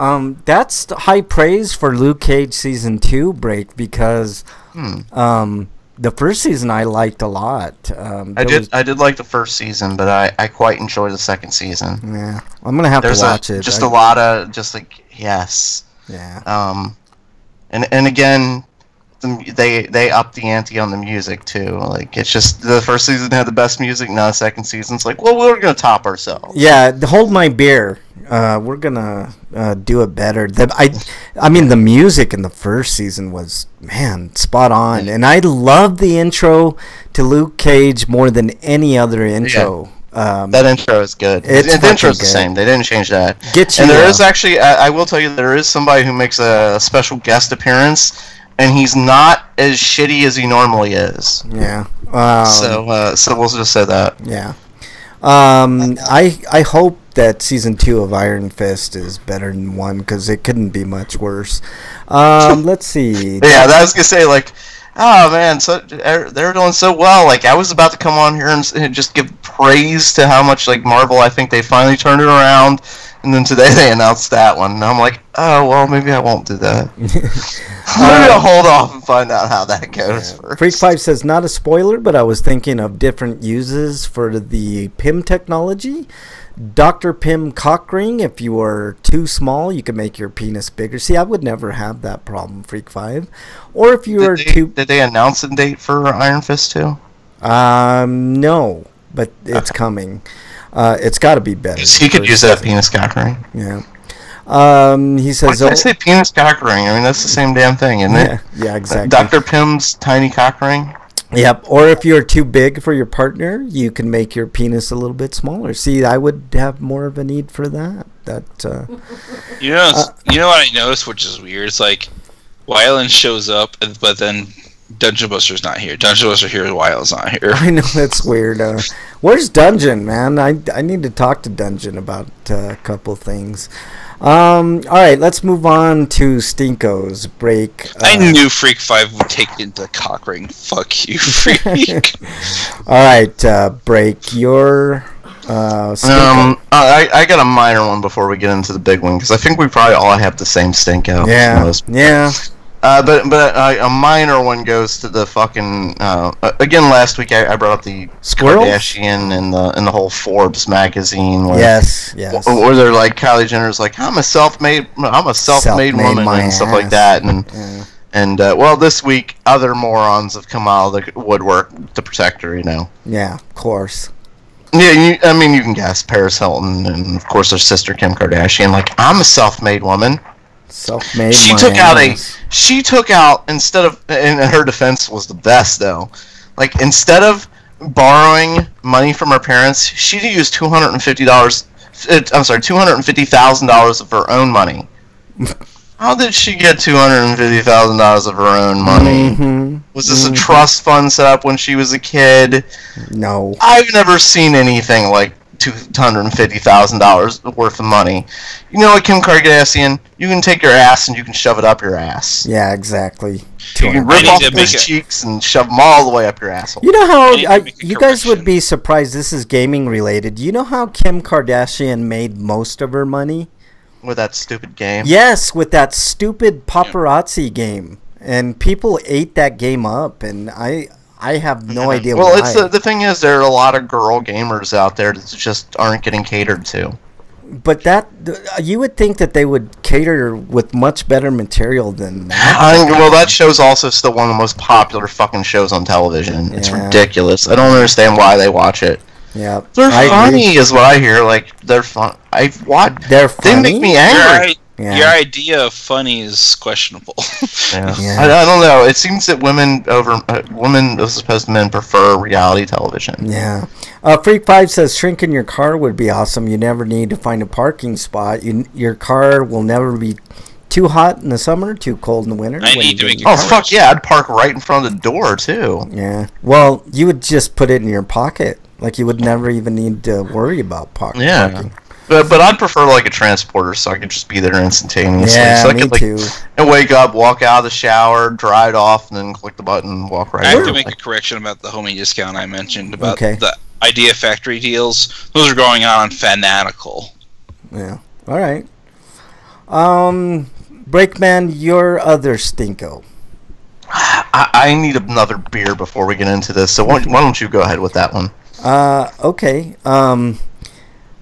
Speaker 2: That's high praise for Luke Cage season 2 Break because the first season I liked a lot.
Speaker 3: I did like the first season, but I quite enjoyed the second season.
Speaker 2: Yeah, I'm gonna have to watch it.
Speaker 3: Just a lot of yes.
Speaker 2: Yeah.
Speaker 3: And again, they upped the ante on the music too. Like it's just the first season had the best music. Now the second season's like, well, we're gonna top ourselves.
Speaker 2: Yeah, Hold My Beer. We're gonna do it better. I mean, the music in the first season was spot on, and I love the intro to Luke Cage more than any other intro.
Speaker 3: Yeah. That intro is good. The intro's the same. They didn't change that. And there is actually, I will tell you, there is somebody who makes a special guest appearance, and he's not as shitty as he normally is.
Speaker 2: Yeah.
Speaker 3: So we'll just say that.
Speaker 2: Yeah. I hope that season 2 of Iron Fist is better than 1 because it couldn't be much worse. Let's see.
Speaker 3: Yeah, I was gonna say like. Oh man, so they're doing so well. Like I was about to come on here and just give praise to how much like Marvel. I think they finally turned it around, and then today they announced that one. And I'm like, oh well, maybe I won't do that. I'm gonna hold off and find out how that goes.
Speaker 2: Yeah. Freak5 says not a spoiler, but I was thinking of different uses for the PIM technology. Dr. Pym cock ring. If you are too small, you can make your penis bigger. See, I would never have that problem, Freak5. Or if you are too...
Speaker 3: Did they announce a date for Iron Fist 2?
Speaker 2: No, but it's coming. It's got to be better.
Speaker 3: He could use that penis cock ring.
Speaker 2: Yeah. He says...
Speaker 3: Why did I say penis cock ring? I mean, that's the same damn thing, isn't it?
Speaker 2: Yeah, exactly.
Speaker 3: Dr. Pym's tiny cock ring?
Speaker 2: Yep, or if you're too big for your partner, you can make your penis a little bit smaller. See, I would have more of a need for that.
Speaker 1: You know what I noticed, which is weird? It's like Wyland shows up, but then Dungeon Buster's not here. Dungeon Buster here, Wyland's not here.
Speaker 2: I know, that's weird. Where's Dungeon, man? I need to talk to Dungeon about a couple things. All right, let's move on to Stinko's Break.
Speaker 1: I knew Freak5 would take it into the cock ring. Fuck you, Freak.
Speaker 2: All right, Break. Your Stinko.
Speaker 3: I got a minor one before we get into the big one because I think we probably all have the same Stinko.
Speaker 2: Yeah.
Speaker 3: But a minor one goes to the fucking again. Last week I brought up the
Speaker 2: Squirrels?
Speaker 3: Kardashian and the whole Forbes magazine. Where,
Speaker 2: Yes.
Speaker 3: Where they're like Kylie Jenner's like I'm a self-made woman and stuff like that. And well, this week other morons have come out of the woodwork to protect her.
Speaker 2: Yeah, of course.
Speaker 3: Yeah, you can guess Paris Hilton and of course her sister Kim Kardashian. Like I'm a self-made woman.
Speaker 2: Self-made.
Speaker 3: She took out instead of, and her defense was the best though. Like instead of borrowing money from her parents, she used $250,000 of her own money. How did she get $250,000 of her own money?
Speaker 2: Mm-hmm.
Speaker 3: Was this a trust fund set up when she was a kid?
Speaker 2: No.
Speaker 3: I've never seen anything like $250,000 worth of money. You know what, Kim Kardashian? You can take your ass and you can shove it up your ass.
Speaker 2: Yeah, exactly.
Speaker 3: You can rip off those cheeks and shove them all the way up your asshole.
Speaker 2: You know how you guys would be surprised. This is gaming related. You know how Kim Kardashian made most of her money?
Speaker 3: With that stupid game?
Speaker 2: Yes, with that stupid paparazzi game. And people ate that game up, and I have no idea why.
Speaker 3: Well, it's the thing is, there are a lot of girl gamers out there that just aren't getting catered to.
Speaker 2: But you would think that they would cater with much better material than that.
Speaker 3: Well, that show's also still one of the most popular fucking shows on television. It's ridiculous. I don't understand why they watch it.
Speaker 2: Yeah,
Speaker 3: they're funny, is what I hear. Like they're fun.
Speaker 2: They're funny.
Speaker 3: They make me angry.
Speaker 1: Your idea of funny is questionable.
Speaker 3: Yeah. I don't know. It seems that women as opposed to men prefer reality television.
Speaker 2: Yeah. Freak 5 says shrinking your car would be awesome. You never need to find a parking spot. Your car will never be too hot in the summer, too cold in the winter.
Speaker 3: Fuck yeah! I'd park right in front of the door too.
Speaker 2: Yeah. Well, you would just put it in your pocket. Like you would never even need to worry about parking.
Speaker 3: Yeah. But I'd prefer like a transporter so I could just be there instantaneously.
Speaker 2: Yeah,
Speaker 3: so I
Speaker 2: me
Speaker 3: could,
Speaker 2: too.
Speaker 3: And wake up, walk out of the shower, dry it off, and then click the button and walk right
Speaker 1: I have
Speaker 3: over.
Speaker 1: to make a correction about the homie discount I mentioned about
Speaker 2: Okay.
Speaker 1: the Idea Factory deals. Those are going on Fanatical.
Speaker 2: Yeah. All right. Breakman, your other stinko.
Speaker 3: I need another beer before we get into this, so why don't you go ahead with that one?
Speaker 2: Okay.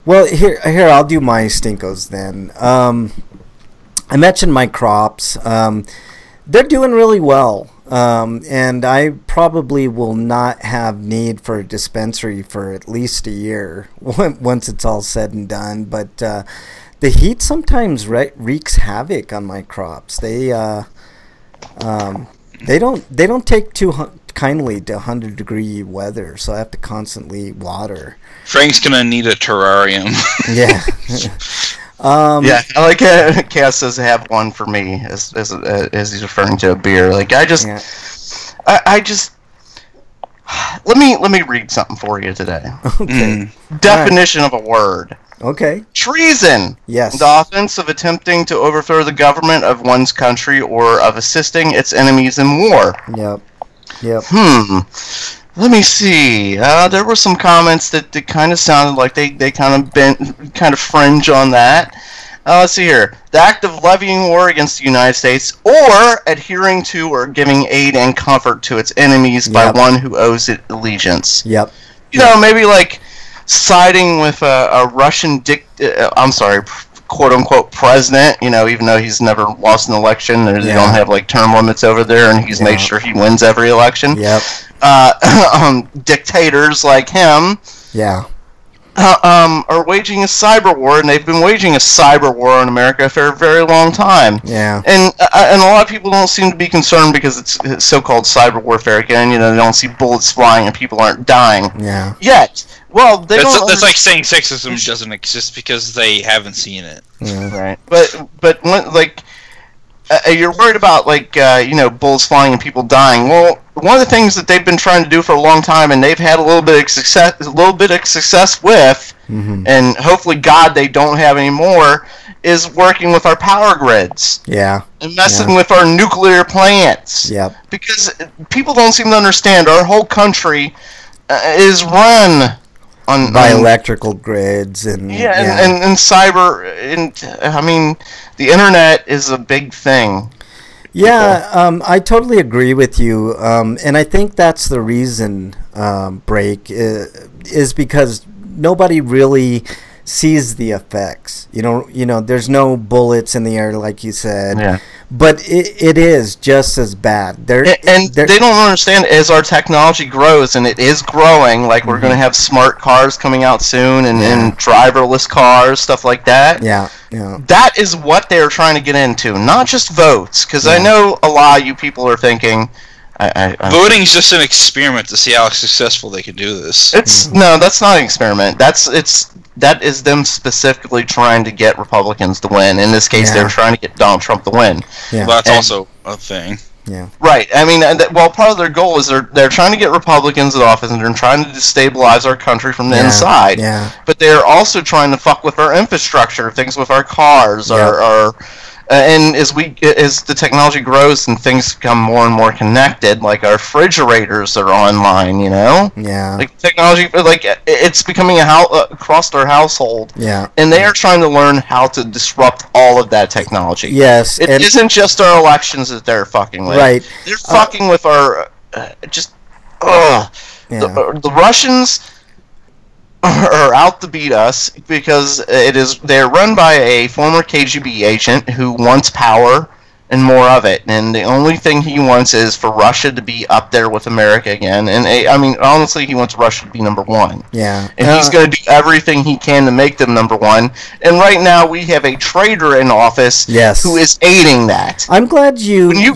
Speaker 2: Well, here I'll do my stinkos then. I mentioned my crops. They're doing really well, and I probably will not have need for a dispensary for at least a year once it's all said and done. But the heat sometimes wreaks havoc on my crops. They don't take too kindly to 100-degree weather, so I have to constantly water.
Speaker 1: Frank's gonna need a terrarium.
Speaker 2: Yeah.
Speaker 3: Yeah, I like Cass says have one for me as he's referring to a beer. Like I just let me read something for you today.
Speaker 2: Okay.
Speaker 3: Definition of a word.
Speaker 2: Okay.
Speaker 3: Treason.
Speaker 2: Yes.
Speaker 3: The offense of attempting to overthrow the government of one's country or of assisting its enemies in war.
Speaker 2: Yep.
Speaker 3: Let me see. There were some comments that kind of sounded like they kind of fringe on that. Let's see here. The act of levying war against the United States or adhering to or giving aid and comfort to its enemies by one who owes it allegiance.
Speaker 2: Yep.
Speaker 3: You know, maybe like siding with a Russian quote-unquote president, you know, even though he's never lost an election, they don't have like term limits over there, and he's made sure he wins every election.
Speaker 2: Yep.
Speaker 3: Dictators like him are waging a cyber war, and they've been waging a cyber war in America for a very long time.
Speaker 2: Yeah.
Speaker 3: And a lot of people don't seem to be concerned because it's so-called cyber warfare. Again, you know, they don't see bullets flying and people aren't dying.
Speaker 2: Yeah.
Speaker 3: Yet. Well,
Speaker 1: that's like saying sexism doesn't exist because they haven't seen it.
Speaker 2: Yeah.
Speaker 3: Right. But when, like, you're worried about bullets flying and people dying. Well, one of the things that they've been trying to do for a long time, and they've had a little bit of success with, and hopefully, God, they don't have any more, is working with our power grids.
Speaker 2: Yeah.
Speaker 3: And messing with our nuclear plants.
Speaker 2: Yep.
Speaker 3: Because people don't seem to understand our whole country is run
Speaker 2: by electrical grids and
Speaker 3: and cyber, and I mean the internet is a big thing.
Speaker 2: Yeah, I totally agree with you, and I think that's the reason, Break, is because nobody really sees the effects. There's no bullets in the air like you said.
Speaker 3: Yeah.
Speaker 2: But it is just as bad.
Speaker 3: And they don't understand, as our technology grows, and it is growing, like we're going to have smart cars coming out soon, and driverless cars, stuff like that.
Speaker 2: Yeah.
Speaker 3: That is what they're trying to get into, not just votes. Because I know a lot of you people are thinking...
Speaker 1: Voting is just an experiment to see how successful they can do this.
Speaker 3: No, that's not an experiment. That is them specifically trying to get Republicans to win. In this case, they're trying to get Donald Trump to win.
Speaker 2: Yeah.
Speaker 1: Well, that's also a thing.
Speaker 2: Yeah.
Speaker 3: Right. I mean, part of their goal is they're trying to get Republicans in office, and they're trying to destabilize our country from the inside.
Speaker 2: Yeah.
Speaker 3: But they're also trying to fuck with our infrastructure, things with our cars, and as the technology grows and things become more and more connected, like our refrigerators are online,
Speaker 2: Yeah.
Speaker 3: like technology, like it's becoming across our household.
Speaker 2: Yeah.
Speaker 3: And they are trying to learn how to disrupt all of that technology.
Speaker 2: Yes.
Speaker 3: It isn't just our elections that they're fucking with.
Speaker 2: Right.
Speaker 3: They're fucking with our the Russians are out to beat us because they're run by a former KGB agent who wants power and more of it, and the only thing he wants is for Russia to be up there with America again. And honestly, he wants Russia to be number one.
Speaker 2: Yeah,
Speaker 3: and he's going to do everything he can to make them number one. And right now, we have a traitor in office who is aiding that.
Speaker 2: I'm glad
Speaker 3: when you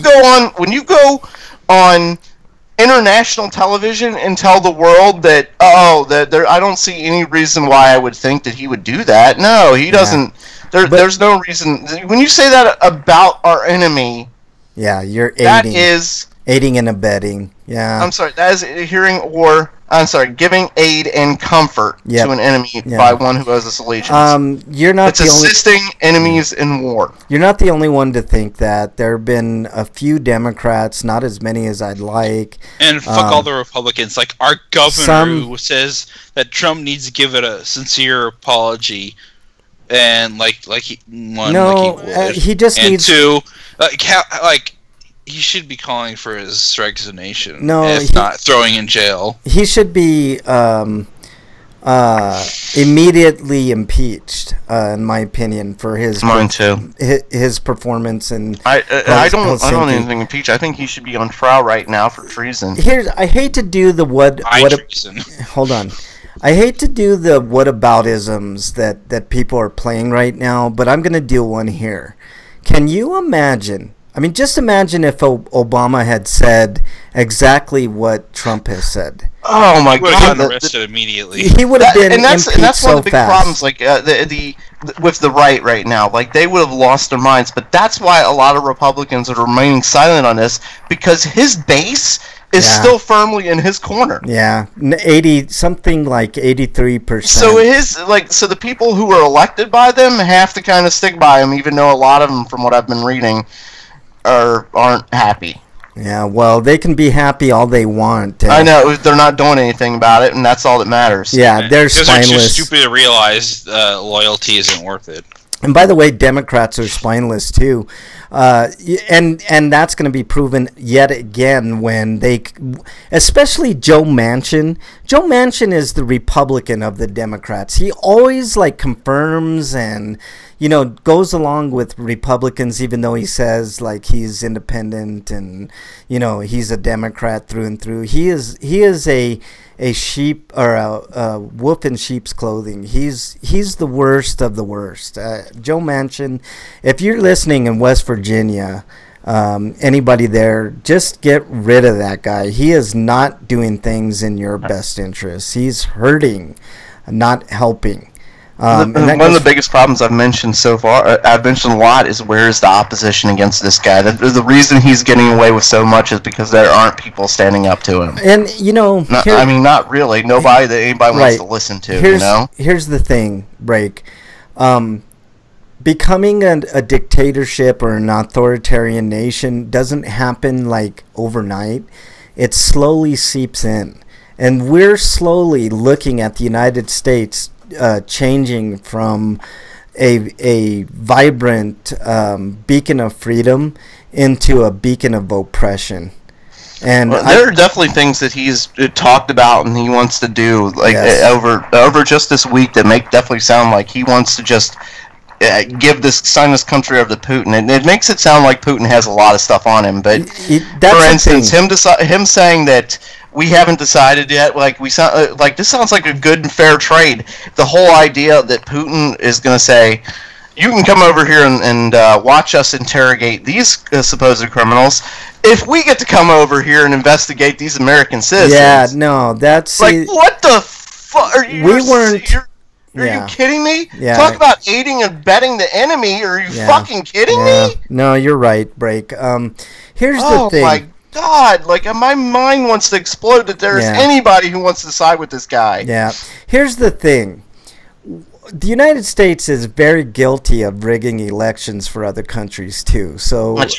Speaker 3: go on international television and tell the world that I don't see any reason why I would think that he would do that. No, he doesn't. There's no reason. When you say that about our enemy,
Speaker 2: you're aiding.
Speaker 3: That is
Speaker 2: aiding and abetting. Yeah.
Speaker 3: I'm sorry. That is giving aid and comfort to an enemy by one who has this allegiance.
Speaker 2: You're not.
Speaker 3: It's assisting enemies in war.
Speaker 2: You're not the only one to think that. There have been a few Democrats, not as many as I'd like.
Speaker 1: And fuck all the Republicans. Like our governor who says that Trump needs to give it a sincere apology, and
Speaker 2: he just needs
Speaker 1: to he should be calling for his resignation.
Speaker 2: No,
Speaker 1: if not throwing in jail.
Speaker 2: He should be immediately impeached, in my opinion, for his his performance. And
Speaker 3: I don't even impeach. I think he should be on trial right now for treason.
Speaker 2: I hate to do the
Speaker 1: treason.
Speaker 2: Hold on. I hate to do the whataboutisms that people are playing right now, but I'm going to do one here. Can you imagine? I mean, just imagine if Obama had said exactly what Trump has said.
Speaker 3: Oh my God!
Speaker 1: He would have gotten arrested immediately.
Speaker 2: He would have been impeached so fast. And that's one of the big
Speaker 3: problems, like with the right now. Like they would have lost their minds. But that's why a lot of Republicans are remaining silent on this, because his base is still firmly in his corner.
Speaker 2: Yeah, something like 83%.
Speaker 3: So the people who are elected by them have to kind of stick by him, even though a lot of them, from what I've been reading, aren't happy.
Speaker 2: Yeah, well, they can be happy all they want.
Speaker 3: I know, they're not doing anything about it, and that's all that matters.
Speaker 2: Yeah, they're spineless.
Speaker 1: They're too stupid to realize loyalty isn't worth it.
Speaker 2: And by the way, Democrats are spineless too, and that's going to be proven yet again when especially Joe Manchin. Joe Manchin is the Republican of the Democrats. He always confirms and goes along with Republicans, even though he says he's independent and he's a Democrat through and through. He is a sheep or a wolf in sheep's clothing. He's the worst of the worst. Joe Manchin, if you're listening in West Virginia, anybody there, just get rid of that guy. He is not doing things in your best interest. He's hurting, not helping.
Speaker 3: One of the biggest problems I've mentioned so far, I've mentioned a lot, is where's the opposition against this guy. The reason he's getting away with so much is because there aren't people standing up to him.
Speaker 2: And
Speaker 3: not really. Nobody that anybody wants to listen to.
Speaker 2: Here's the thing, Break. Becoming a dictatorship or an authoritarian nation doesn't happen overnight. It slowly seeps in, and we're slowly looking at the United States changing from a vibrant beacon of freedom into a beacon of oppression. And
Speaker 3: there are definitely things that he's talked about and he wants to do, like over just this week, that make definitely sound like he wants to just sign this country over to Putin. And it makes it sound like Putin has a lot of stuff on him. But for instance, him saying that we haven't decided yet, like this sounds like a good and fair trade. The whole idea that Putin is going to say, you can come over here and watch us interrogate these supposed criminals. If we get to come over here and investigate these American citizens,
Speaker 2: that's
Speaker 3: like what the fuck? Are you kidding me?
Speaker 2: Yeah.
Speaker 3: Talk about aiding and abetting the enemy. Are you fucking kidding me?
Speaker 2: No, you're right, Break. Here's the thing. Oh
Speaker 3: my God! Like my mind wants to explode that there is anybody who wants to side with this guy.
Speaker 2: Yeah. Here's the thing. The United States is very guilty of rigging elections for other countries too. So
Speaker 3: that's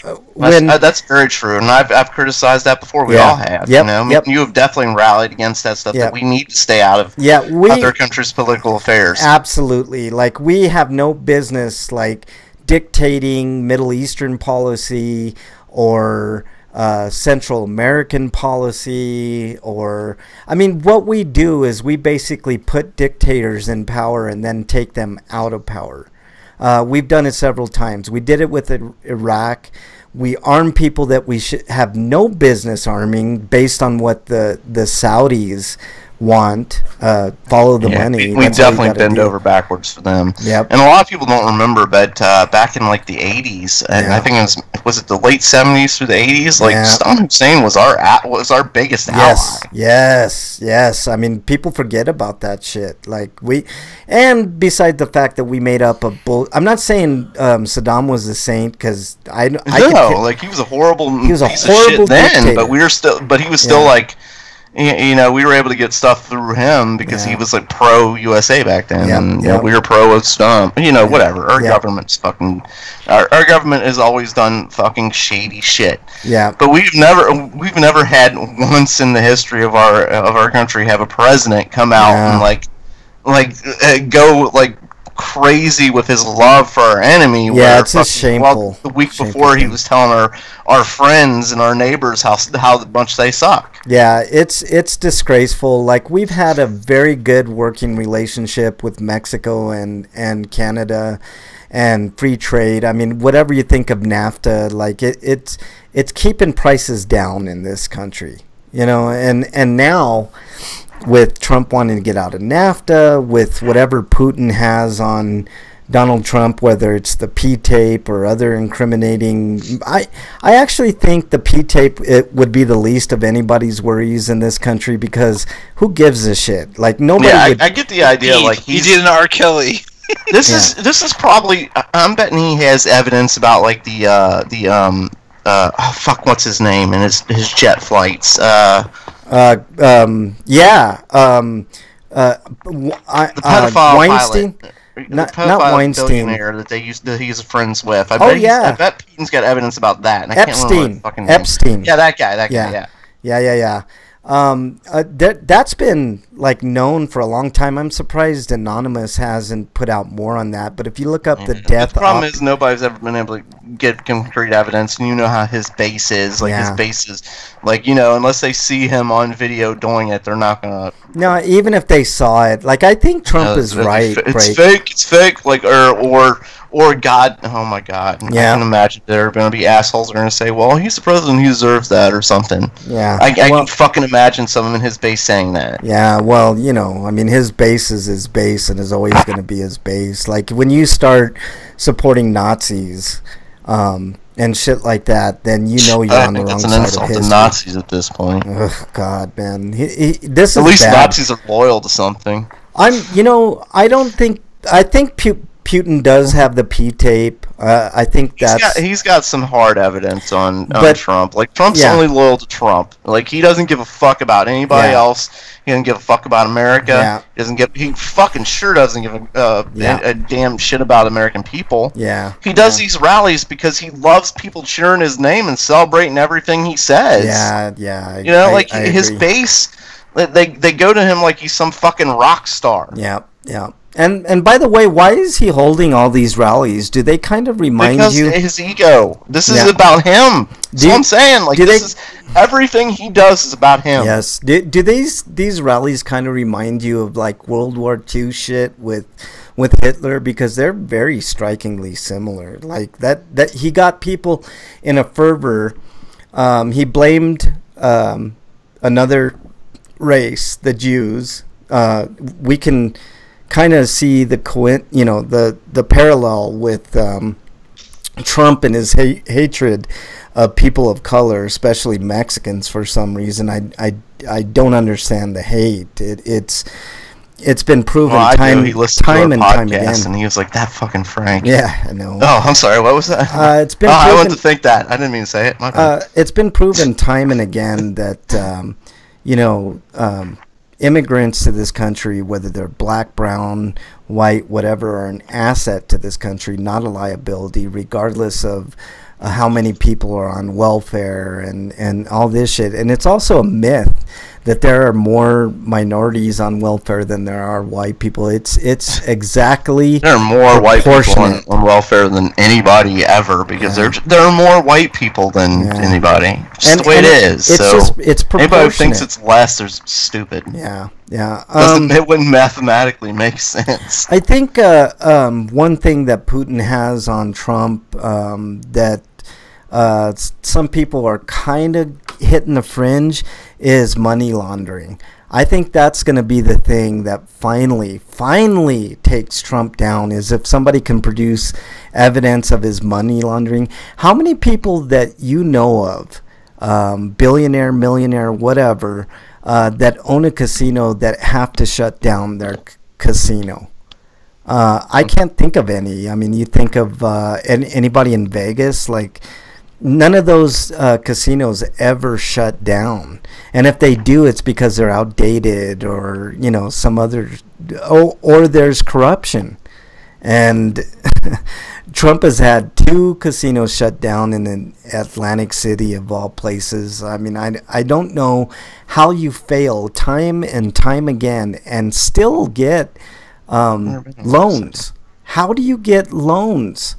Speaker 3: very true, and I've criticized that before. We all have.
Speaker 2: Yep.
Speaker 3: You have definitely rallied against that stuff. That we need to stay out of other countries' political affairs.
Speaker 2: Absolutely. Like we have no business like dictating Middle Eastern policy or Central American policy, or what we do is we basically put dictators in power and then take them out of power. We've done it several times. We did it with Iraq. We arm people that we should have no business arming based on what the Saudis want. Follow the money.
Speaker 3: We definitely bend over backwards for them.
Speaker 2: Yep.
Speaker 3: And a lot of people don't remember, but back in like the 80s, and I think it was the late 70s through the 80s, like Saddam Hussein was our biggest ally.
Speaker 2: Yes. People forget about that shit. And besides the fact that we made up a I'm not saying Saddam was a saint, because he
Speaker 3: was a horrible piece of shit then, but he was still like. We were able to get stuff through him because he was like pro USA back then, we were pro Stump. Whatever. Our government's fucking. Our government has always done fucking shady shit.
Speaker 2: Yeah.
Speaker 3: But we've never had once in the history of our country have a president come out and go crazy with his love for our enemy.
Speaker 2: It's just shameful.
Speaker 3: The week before, he was telling our friends and our neighbors how much they suck.
Speaker 2: Yeah, it's disgraceful. Like, we've had a very good working relationship with Mexico and Canada and free trade. Whatever you think of NAFTA, like it's keeping prices down in this country. And now, with Trump wanting to get out of NAFTA, with whatever Putin has on Donald Trump, whether it's the P-tape or other incriminating... I actually think the P-tape would be the least of anybody's worries in this country, because who gives a shit? Like, nobody would...
Speaker 3: I get the idea.
Speaker 1: He did an R. Kelly.
Speaker 3: This is probably... I'm betting he has evidence about, like, what's his name, and his jet flights. The pedophile
Speaker 2: Weinstein?
Speaker 3: pilot.
Speaker 2: Not Weinstein.
Speaker 3: That he's friends with. I bet Putin's got evidence about that. And I can't remember his fucking name.
Speaker 2: Epstein.
Speaker 3: Yeah, that guy.
Speaker 2: Yeah. That's been known for a long time. I'm surprised Anonymous hasn't put out more on that. But if you look up the death,
Speaker 3: the problem is nobody's ever been able to get concrete evidence, and how his base is. His base is unless they see him on video doing it, they're not gonna.
Speaker 2: No, even if they saw it, I think Trump is right.
Speaker 3: It's fake. Or God, oh my God! I can imagine there are going to be assholes who are going to say, "Well, he's the president; he deserves that," or something.
Speaker 2: Yeah,
Speaker 3: I can fucking imagine someone in his base saying that.
Speaker 2: Yeah, well, his base is his base, and is always going to be his base. Like, when you start supporting Nazis, and shit like that, then you're on the wrong side of history. That's an insult to
Speaker 3: Nazis at this point.
Speaker 2: Ugh, God, man, this is
Speaker 3: at least
Speaker 2: bad.
Speaker 3: Nazis are loyal to something.
Speaker 2: I think Putin does have the P-tape. I think
Speaker 3: he's got some hard evidence on Trump. Like, Trump's only loyal to Trump. Like, he doesn't give a fuck about anybody else. He doesn't give a fuck about America. He fucking sure doesn't give a damn shit about American people.
Speaker 2: Yeah.
Speaker 3: He does these rallies because he loves people cheering his name and celebrating everything he says.
Speaker 2: Yeah.
Speaker 3: His base, they go to him like he's some fucking rock star.
Speaker 2: Yeah. And by the way, why is he holding all these rallies? Do they kind of remind you?
Speaker 3: Because his ego. This is about him. That's what I'm saying. Like, everything he does is about him.
Speaker 2: Yes. Do these rallies kind of remind you of like World War II shit with Hitler? Because they're very strikingly similar. Like that he got people in a fervor. He blamed another race, the Jews. We can kind of see the parallel with Trump and his hatred of people of color, especially Mexicans. For some reason, I don't understand the hate. It's been proven time and time again.
Speaker 3: And he was like, "That fucking Frank."
Speaker 2: Yeah, I know.
Speaker 3: Oh, I'm sorry. What was that?
Speaker 2: It's been.
Speaker 3: I wanted to think that. I didn't mean to say it. My bad.
Speaker 2: It's been proven time and again that immigrants to this country, whether they're black, brown, white, whatever, are an asset to this country, not a liability, regardless of how many people are on welfare and all this shit. And it's also a myth that there are more minorities on welfare than there are white people. It's exactly
Speaker 3: there are more white people on welfare than anybody ever, because there are more white people than anybody. Just the way it is. It's proportionate. Anybody who thinks it's less, they're stupid.
Speaker 2: Yeah.
Speaker 3: It wouldn't mathematically make sense.
Speaker 2: I think one thing that Putin has on Trump that some people are kind of hitting the fringe is money laundering. I think that's going to be the thing that finally takes Trump down, is if somebody can produce evidence of his money laundering. How many people that you know of, billionaire, millionaire, whatever, that own a casino that have to shut down their casino? I can't think of any. I mean, you think of anybody in Vegas, like none of those casinos ever shut down. And if they do, it's because they're outdated or, some other, or there's corruption. And Trump has had 2 casinos shut down in Atlantic City, of all places. I mean, I don't know how you fail time and time again and still get loans. How do you get loans?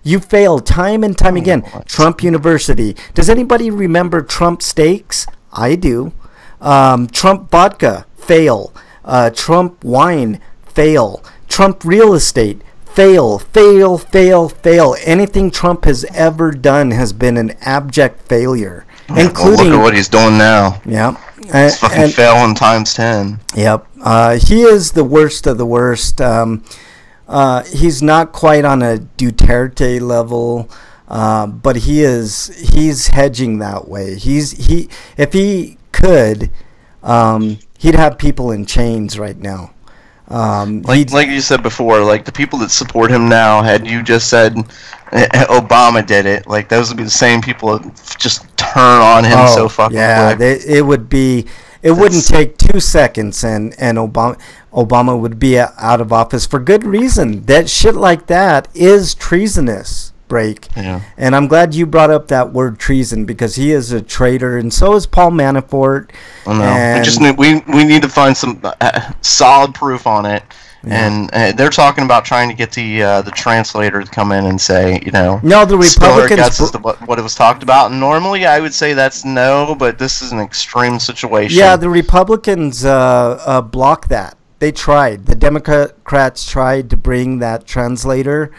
Speaker 2: You fail time and time again. Trump University. Does anybody remember Trump Steaks? I do. Trump Vodka. Fail. Trump Wine. Fail. Trump Real Estate. Fail. Anything Trump has ever done has been an abject failure. Including,
Speaker 3: look at what he's doing now.
Speaker 2: Yeah.
Speaker 3: He's fucking failing times 10.
Speaker 2: Yep. He is the worst of the worst. He's not quite on a Duterte level, but he's hedging that way. If he could, he'd have people in chains right now.
Speaker 3: Like you said before, like the people that support him now, had you just said Obama did it, like those would be the same people that just turn on him so fucking quick.
Speaker 2: It wouldn't take 2 seconds and Obama would be out of office for good reason. That shit like that is treasonous, Break.
Speaker 3: Yeah.
Speaker 2: And I'm glad you brought up that word treason, because he is a traitor, and so is Paul Manafort.
Speaker 3: I know. We need to find some solid proof on it. Yeah. And they're talking about trying to get the translator to come in and say,
Speaker 2: no, the Republicans
Speaker 3: what it was talked about. And normally I would say that's no, but this is an extreme situation.
Speaker 2: Yeah, the Republicans blocked that. They tried. The Democrats tried to bring that translator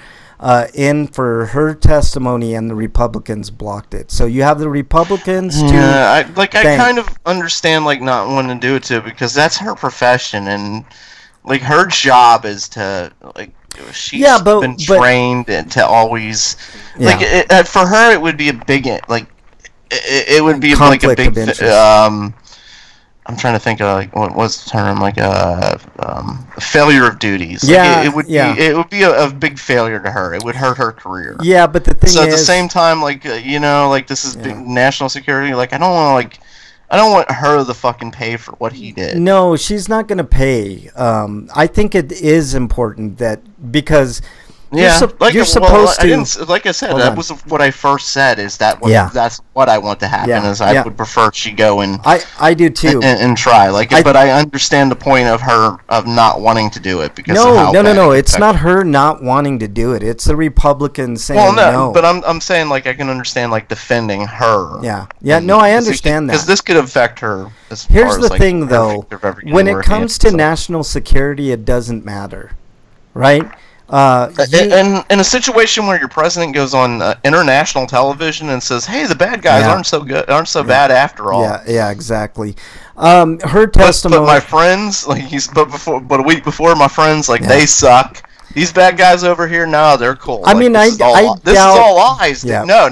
Speaker 2: in for her testimony, and the Republicans blocked it. So you have the Republicans to...
Speaker 3: Yeah, I kind of understand not wanting to do it to, because that's her profession, and her job is to she's been trained to always for her it would be a big it would be like a big I'm trying to think of what was the term, a failure of duties. It would be a big failure to her. It would hurt her career.
Speaker 2: Yeah, but the thing is,
Speaker 3: at the same time, this is big national security. I don't want her to fucking pay for what he did.
Speaker 2: No, she's not going to pay. I think it is important that, because
Speaker 3: Yeah,
Speaker 2: you're supposed to.
Speaker 3: I didn't, like I said, that was what I first said. Is that what?
Speaker 2: Yeah.
Speaker 3: That's what I want to happen. Is I would prefer she go and
Speaker 2: I do too,
Speaker 3: and try. But I understand the point of her of not wanting to to do it because of how
Speaker 2: no. It's not her not wanting to do it. It's the Republicans saying no.
Speaker 3: But I'm saying I can understand defending her.
Speaker 2: Yeah. No, I understand that
Speaker 3: because this could affect her.
Speaker 2: Here's the thing, though. When it comes to national security, it doesn't matter, right?
Speaker 3: In a situation where your president goes on international television and says, "Hey, the bad guys aren't so bad after all."
Speaker 2: Yeah, exactly. Her testimony.
Speaker 3: But my friends, but a week before, my friends, they suck. These bad guys over here, no, they're cool.
Speaker 2: I mean,
Speaker 3: this is all lies. Dude.
Speaker 2: Yeah.
Speaker 3: No.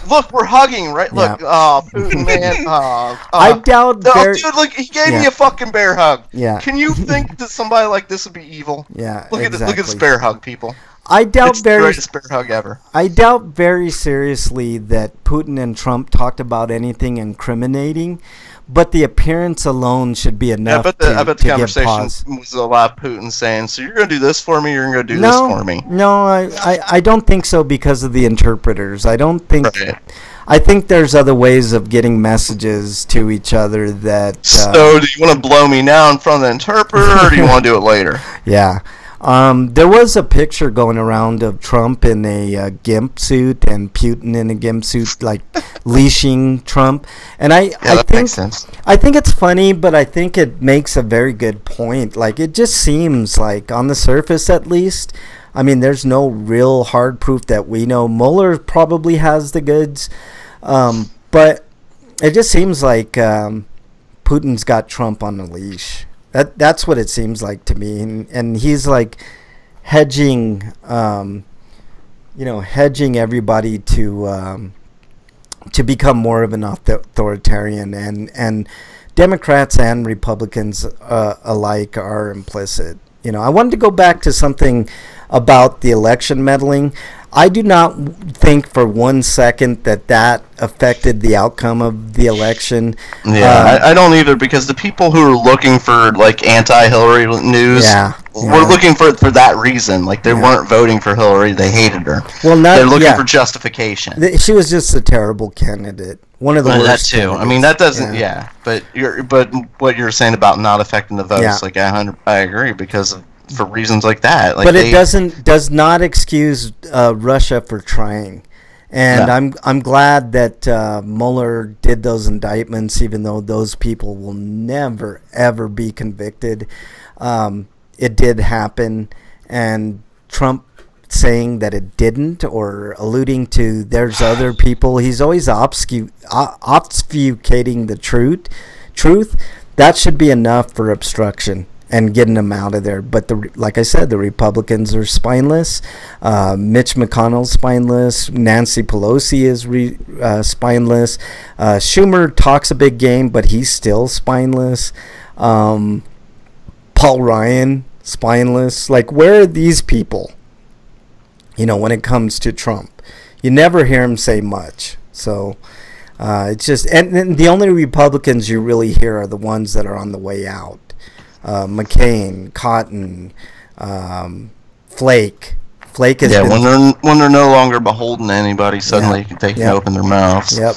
Speaker 3: Look, we're hugging, right? Look, Putin, man.
Speaker 2: I doubt.
Speaker 3: Dude, look, he gave me a fucking bear hug.
Speaker 2: Yeah.
Speaker 3: Can you think that somebody like this would be evil?
Speaker 2: Yeah.
Speaker 3: Look at this bear hug, people.
Speaker 2: I doubt
Speaker 3: it's the greatest bear hug ever.
Speaker 2: I doubt very seriously that Putin and Trump talked about anything incriminating, but the appearance alone should be enough. I bet the
Speaker 3: conversation was a lot of Putin saying, "So you're going to do this for me? You're going to do this for me?"
Speaker 2: No, I don't think so because of the interpreters. I don't think.
Speaker 3: Right.
Speaker 2: I think there's other ways of getting messages to each other that.
Speaker 3: So, do you want to blow me now in front of the interpreter, or do you want to do it later?
Speaker 2: Yeah. There was a picture going around of Trump in a gimp suit and Putin in a gimp suit, leashing Trump. And I think
Speaker 3: makes sense.
Speaker 2: I think it's funny, but I think it makes a very good point. It just seems like, on the surface at least, I mean, there's no real hard proof that we know. Mueller probably has the goods, but it just seems like Putin's got Trump on the leash. That's what it seems like to me, and he's hedging, hedging everybody to become more of an authoritarian, and Democrats and Republicans alike are implicit. I wanted to go back to something about the election meddling. I do not think for 1 second that affected the outcome of the election.
Speaker 3: Yeah, I don't either, because the people who are looking for anti-Hillary news were looking for it for that reason. They weren't voting for Hillary; they hated her.
Speaker 2: Well,
Speaker 3: they're looking for justification.
Speaker 2: She was just a terrible candidate. One of the worst.
Speaker 3: That too.
Speaker 2: Candidates.
Speaker 3: I mean, that doesn't. Yeah, but what you're saying about not affecting the votes, I agree, because for reasons like that.
Speaker 2: But it does not excuse Russia for trying, and I'm glad that Mueller did those indictments, even though those people will never ever be convicted. It did happen, and Trump saying that it didn't, or alluding to there's other people, he's always obfuscating the truth. That should be enough for obstruction and getting them out of there. But like I said, the Republicans are spineless. Mitch McConnell's spineless. Nancy Pelosi is spineless. Schumer talks a big game, but he's still spineless. Paul Ryan, spineless. Where are these people? When it comes to Trump, you never hear him say much. So it's just, and the only Republicans you really hear are the ones that are on the way out. McCain, Cotton, Flake. Flake is
Speaker 3: when they're no longer beholden to anybody, suddenly they can open their mouths.
Speaker 2: Yep.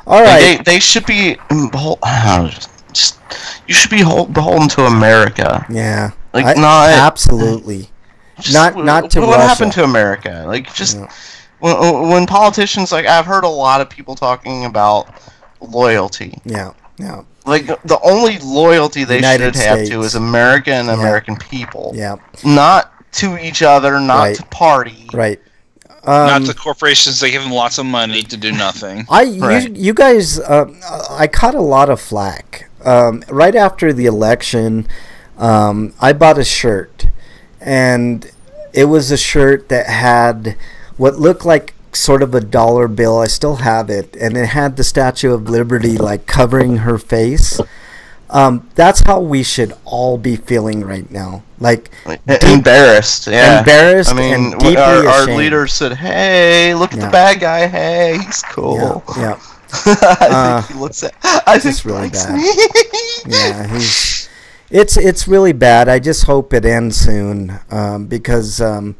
Speaker 2: All right.
Speaker 3: They should be you should be beholden to America.
Speaker 2: Yeah.
Speaker 3: Absolutely.
Speaker 2: Not to Russia.
Speaker 3: What happened to America? When politicians, I've heard a lot of people talking about loyalty.
Speaker 2: Yeah.
Speaker 3: The only loyalty they
Speaker 2: United
Speaker 3: should have
Speaker 2: States.
Speaker 3: to is America and American people.
Speaker 2: Yeah.
Speaker 3: Not to each other, not to party.
Speaker 2: Right.
Speaker 1: Not to corporations that give them lots of money to do nothing.
Speaker 2: You guys, I caught a lot of flack. Right after the election, I bought a shirt, and it was a shirt that had what looked like sort of a dollar bill. I still have it, and it had the Statue of Liberty covering her face. That's how we should all be feeling right now.
Speaker 3: Embarrassed. Yeah.
Speaker 2: Embarrassed.
Speaker 3: I mean,
Speaker 2: and deeply
Speaker 3: our
Speaker 2: ashamed.
Speaker 3: leaders said, "Hey, look at the bad guy. Hey, he's cool."
Speaker 2: Yeah.
Speaker 3: I think he looks at. I think
Speaker 2: really
Speaker 3: likes
Speaker 2: bad.
Speaker 3: me.
Speaker 2: Yeah, It's really bad. I just hope it ends soon, because I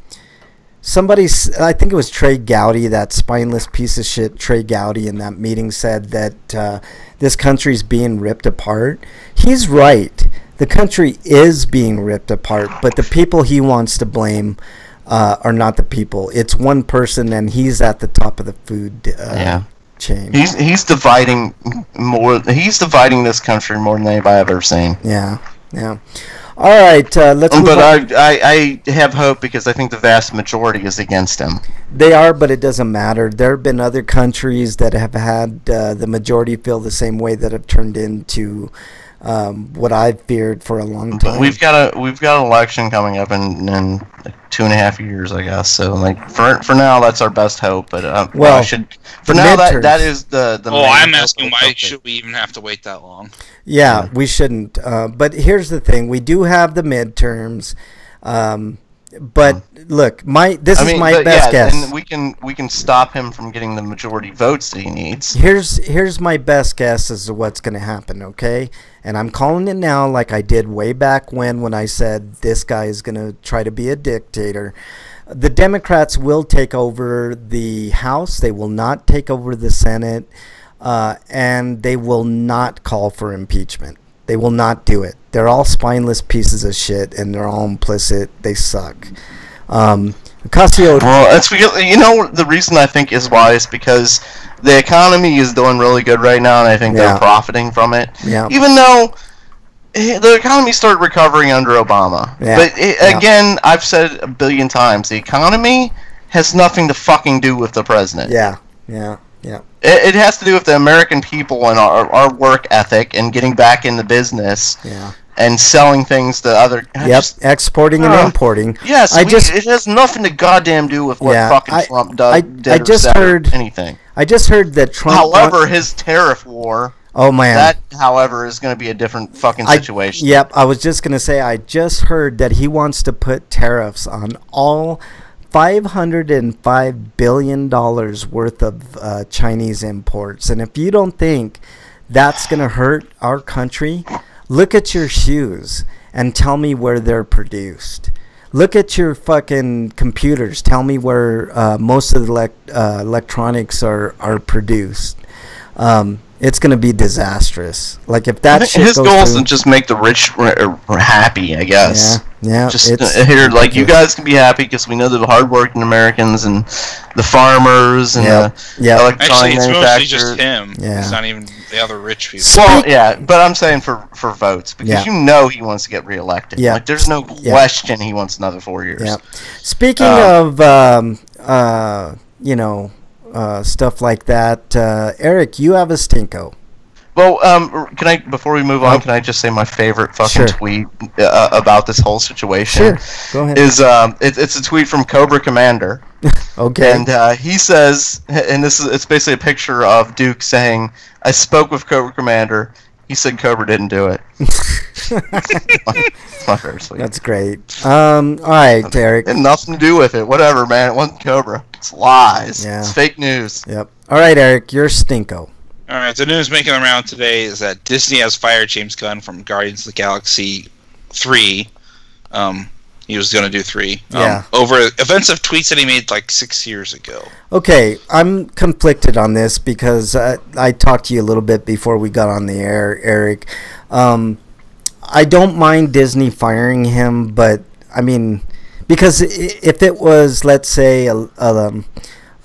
Speaker 2: think it was Trey Gowdy, that spineless piece of shit Trey Gowdy in that meeting, said that this country's being ripped apart. He's right. The country is being ripped apart, but the people he wants to blame are not the people. It's one person, and he's at the top of the food chain.
Speaker 3: He's dividing more. He's dividing this country more than anybody I've ever seen.
Speaker 2: Yeah. All right, let's move on.
Speaker 3: But I have hope because I think the vast majority is against him.
Speaker 2: They are, but it doesn't matter. There have been other countries that have had the majority feel the same way, that have turned into what I've feared for a long time.
Speaker 3: But we've got an election coming up in 2.5 years, I guess. So for now, that's our best hope. But that is the.
Speaker 1: I'm asking, why should we even have to wait that long?
Speaker 2: Yeah, we shouldn't. But here's the thing: we do have the midterms. But look, this is my best guess.
Speaker 3: And we can stop him from getting the majority votes that he needs.
Speaker 2: Here's my best guess as to what's going to happen, okay? And I'm calling it now, like I did way back when I said this guy is going to try to be a dictator. The Democrats will take over the House. They will not take over the Senate, and they will not call for impeachment. They will not do it. They're all spineless pieces of shit, and they're all implicit. They suck. Ocasio.
Speaker 3: Well, the reason I think is why is because the economy is doing really good right now, and I think they're profiting from it.
Speaker 2: Yeah.
Speaker 3: Even though the economy started recovering under Obama. Yeah. But again, I've said a billion times, the economy has nothing to fucking do with the president.
Speaker 2: Yeah.
Speaker 3: It has to do with the American people and our work ethic and getting back in the business.
Speaker 2: Yeah.
Speaker 3: And selling things to other.
Speaker 2: Exporting and importing.
Speaker 3: Yes, it has nothing to goddamn do with what fucking Trump did anything.
Speaker 2: I just heard that Trump.
Speaker 3: However, his tariff war.
Speaker 2: Oh man.
Speaker 3: That, however, is going to be a different fucking situation.
Speaker 2: I was just going to say, I just heard that he wants to put tariffs on all $505 billion worth of Chinese imports. And if you don't think that's going to hurt our country, look at your shoes and tell me where they're produced. Look at your fucking computers. Tell me where most of the electronics are produced. It's going to be disastrous. Like, if that shit
Speaker 3: his
Speaker 2: goes
Speaker 3: goal is
Speaker 2: through,
Speaker 3: to just make the rich happy, I guess.
Speaker 2: Yeah.
Speaker 3: Just here, like, you guys can be happy because we know the hardworking Americans and the farmers and the electronic
Speaker 1: Actually, it's mostly
Speaker 3: manufacturers.
Speaker 1: just him.
Speaker 2: Yeah.
Speaker 1: It's not even the other rich people.
Speaker 3: Well, yeah, but I'm saying for votes because he wants to get reelected.
Speaker 2: Yeah.
Speaker 3: Like, there's no question he wants another 4 years.
Speaker 2: Yeah. Speaking of, stuff like that, Eric, you have a stinko.
Speaker 3: Well, can I, before we move on, can I just say my favorite fucking tweet about this whole situation?
Speaker 2: Sure, go ahead.
Speaker 3: Is it's a tweet from Cobra Commander.
Speaker 2: Okay.
Speaker 3: And he says, and it's basically a picture of Duke saying, "I spoke with Cobra Commander. He said Cobra didn't do it." My favorite tweet.
Speaker 2: That's great. All right, Eric.
Speaker 3: It had nothing to do with it. Whatever, man. It wasn't Cobra. It's lies.
Speaker 2: Yeah.
Speaker 3: It's fake news.
Speaker 2: Yep. All right, Eric, your stinko.
Speaker 1: All right, the news making the round today is that Disney has fired James Gunn from Guardians of the Galaxy 3. He was going to do 3. Over offensive tweets that he made like 6 years ago.
Speaker 2: Okay, I'm conflicted on this because I talked to you a little bit before we got on the air, Eric. I don't mind Disney firing him, but, I mean, because if it was, let's say,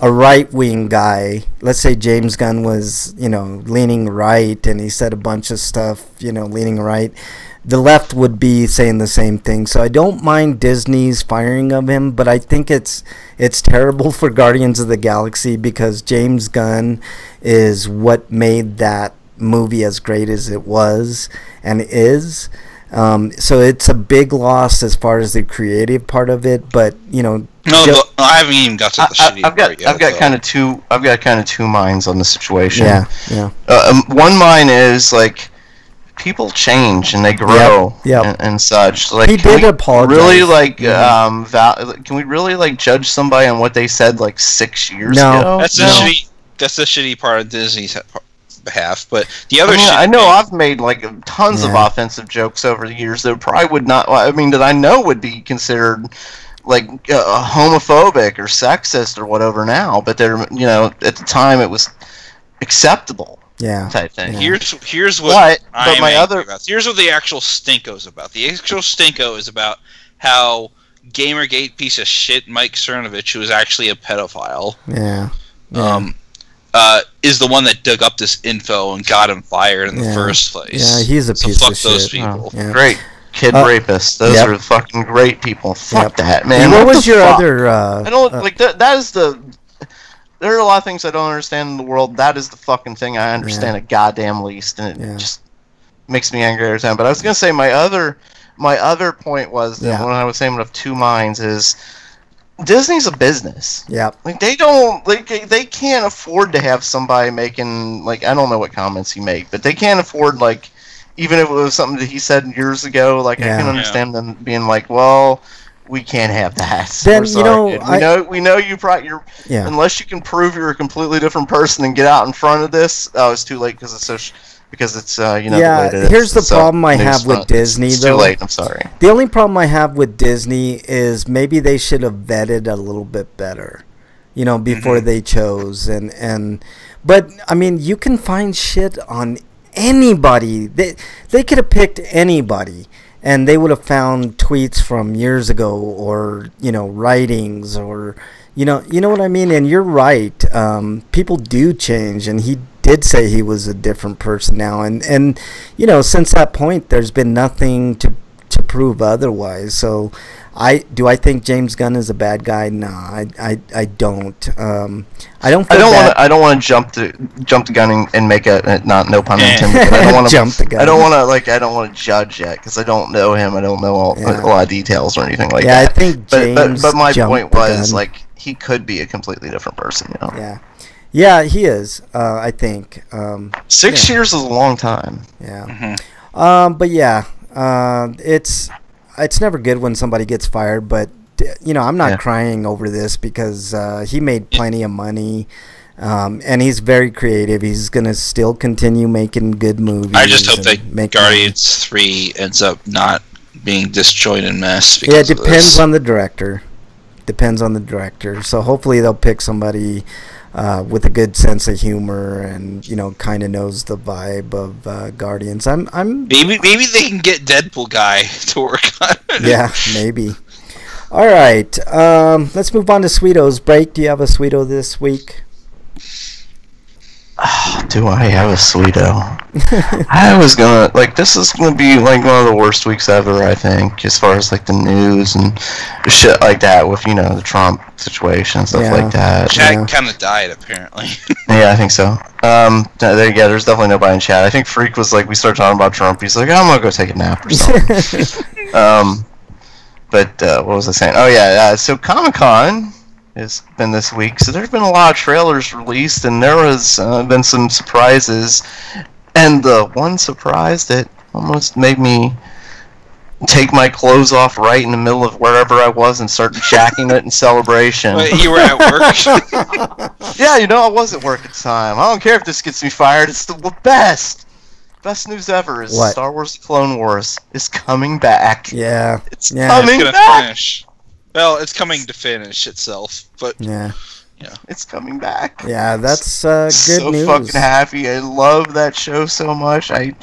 Speaker 2: a right-wing guy, let's say James Gunn was, leaning right, and he said a bunch of stuff, leaning right, the left would be saying the same thing. So I don't mind Disney's firing of him, but I think it's terrible for Guardians of the Galaxy because James Gunn is what made that movie as great as it was and is. So it's a big loss as far as the creative part of it, but
Speaker 1: No, I haven't even got to the shitty part yet.
Speaker 3: I've got kind of two minds on the situation.
Speaker 2: Yeah.
Speaker 3: One mind is like people change and they grow and such. Like,
Speaker 2: he did apologize.
Speaker 3: Really, can we really judge somebody on what they said 6 years ago?
Speaker 1: That's the shitty part of Disney's behalf. But the other
Speaker 3: I know I've made like tons of offensive jokes over the years that probably would not. I mean, that I know would be considered like homophobic or sexist or whatever now, but they're at the time it was acceptable.
Speaker 2: Yeah.
Speaker 3: Type thing.
Speaker 1: Yeah. Here's what here's what the actual stinko is about. The actual stinko is about how Gamergate piece of shit Mike Cernovich, who is actually a pedophile, is the one that dug up this info and got him fired in the first place.
Speaker 2: Yeah, he's a piece of shit.
Speaker 1: Fuck those people.
Speaker 3: Oh, yeah. Great. Kid rapists. Those are fucking great people. Fuck that, man.
Speaker 2: What was your other...
Speaker 3: I don't... that is the... There are a lot of things I don't understand in the world. That is the fucking thing I understand at goddamn least, and it just makes me angry every time. But I was gonna say my other point was that when I was saying of two minds is Disney's a business.
Speaker 2: Yeah.
Speaker 3: Like they don't they can't afford to have somebody making I don't know what comments he made, but they can't afford even if it was something that he said years ago. I can understand them being well, we can't have that.
Speaker 2: Then
Speaker 3: we know you're unless you can prove you're a completely different person and get out in front of this. Oh, it's too late because it's the way it is.
Speaker 2: Here's the problem I have with Disney.
Speaker 3: It's too late. I'm sorry.
Speaker 2: The only problem I have with Disney is maybe they should have vetted a little bit better, before they chose. But I mean, you can find shit on anybody. They could have picked anybody. And they would have found tweets from years ago, or writings, or you know what I mean. And you're right. People do change, and he did say he was a different person now. And since that point, there's been nothing to prove otherwise. So, I think James Gunn is a bad guy. No, I don't. I don't
Speaker 3: want to jump the gun and make no pun intended. I don't want to
Speaker 2: jump the gun.
Speaker 3: I don't want to judge yet because I don't know him. I don't know a lot of details or anything like that.
Speaker 2: Yeah, I think James.
Speaker 3: But my point was he could be a completely different person.
Speaker 2: Yeah. Yeah, he is. I think
Speaker 3: 6 years is a long time.
Speaker 2: Yeah. But yeah, it's never good when somebody gets fired, but I'm not crying over this because he made plenty of money, and he's very creative. He's gonna still continue making good movies.
Speaker 1: I just hope that Guardians 3 ends up not being disjointed and mess.
Speaker 2: Yeah, it depends on the director. So hopefully they'll pick somebody with a good sense of humor and kind of knows the vibe of Guardians. I'm
Speaker 1: maybe they can get Deadpool guy to work on it.
Speaker 2: Yeah, maybe. All right, let's move on to Sweeto's break. Do you have a Sweeto this week?
Speaker 3: Do I have a Sweeto? I was gonna this is gonna be one of the worst weeks ever, I think, as far as the news and shit like that with the Trump situation and stuff like that.
Speaker 1: Chat kind of died apparently.
Speaker 3: Yeah, I think so. There's definitely nobody in chat. I think Freak was we started talking about Trump. He's like, I'm gonna go take a nap or something. But what was I saying? Oh yeah, so Comic-Con has been this week, so there's been a lot of trailers released, and there has been some surprises, and the one surprise that almost made me take my clothes off right in the middle of wherever I was and start jacking it in celebration.
Speaker 1: Wait, you were at work?
Speaker 3: Yeah, I was at work at the time. I don't care if this gets me fired, it's the best news ever is Star Wars The Clone Wars is coming back.
Speaker 2: Yeah.
Speaker 3: It's coming back!
Speaker 1: Finish. Well, it's coming to finish itself, but
Speaker 3: it's coming back.
Speaker 2: Yeah, that's good news.
Speaker 3: So fucking happy. I love that show so much. It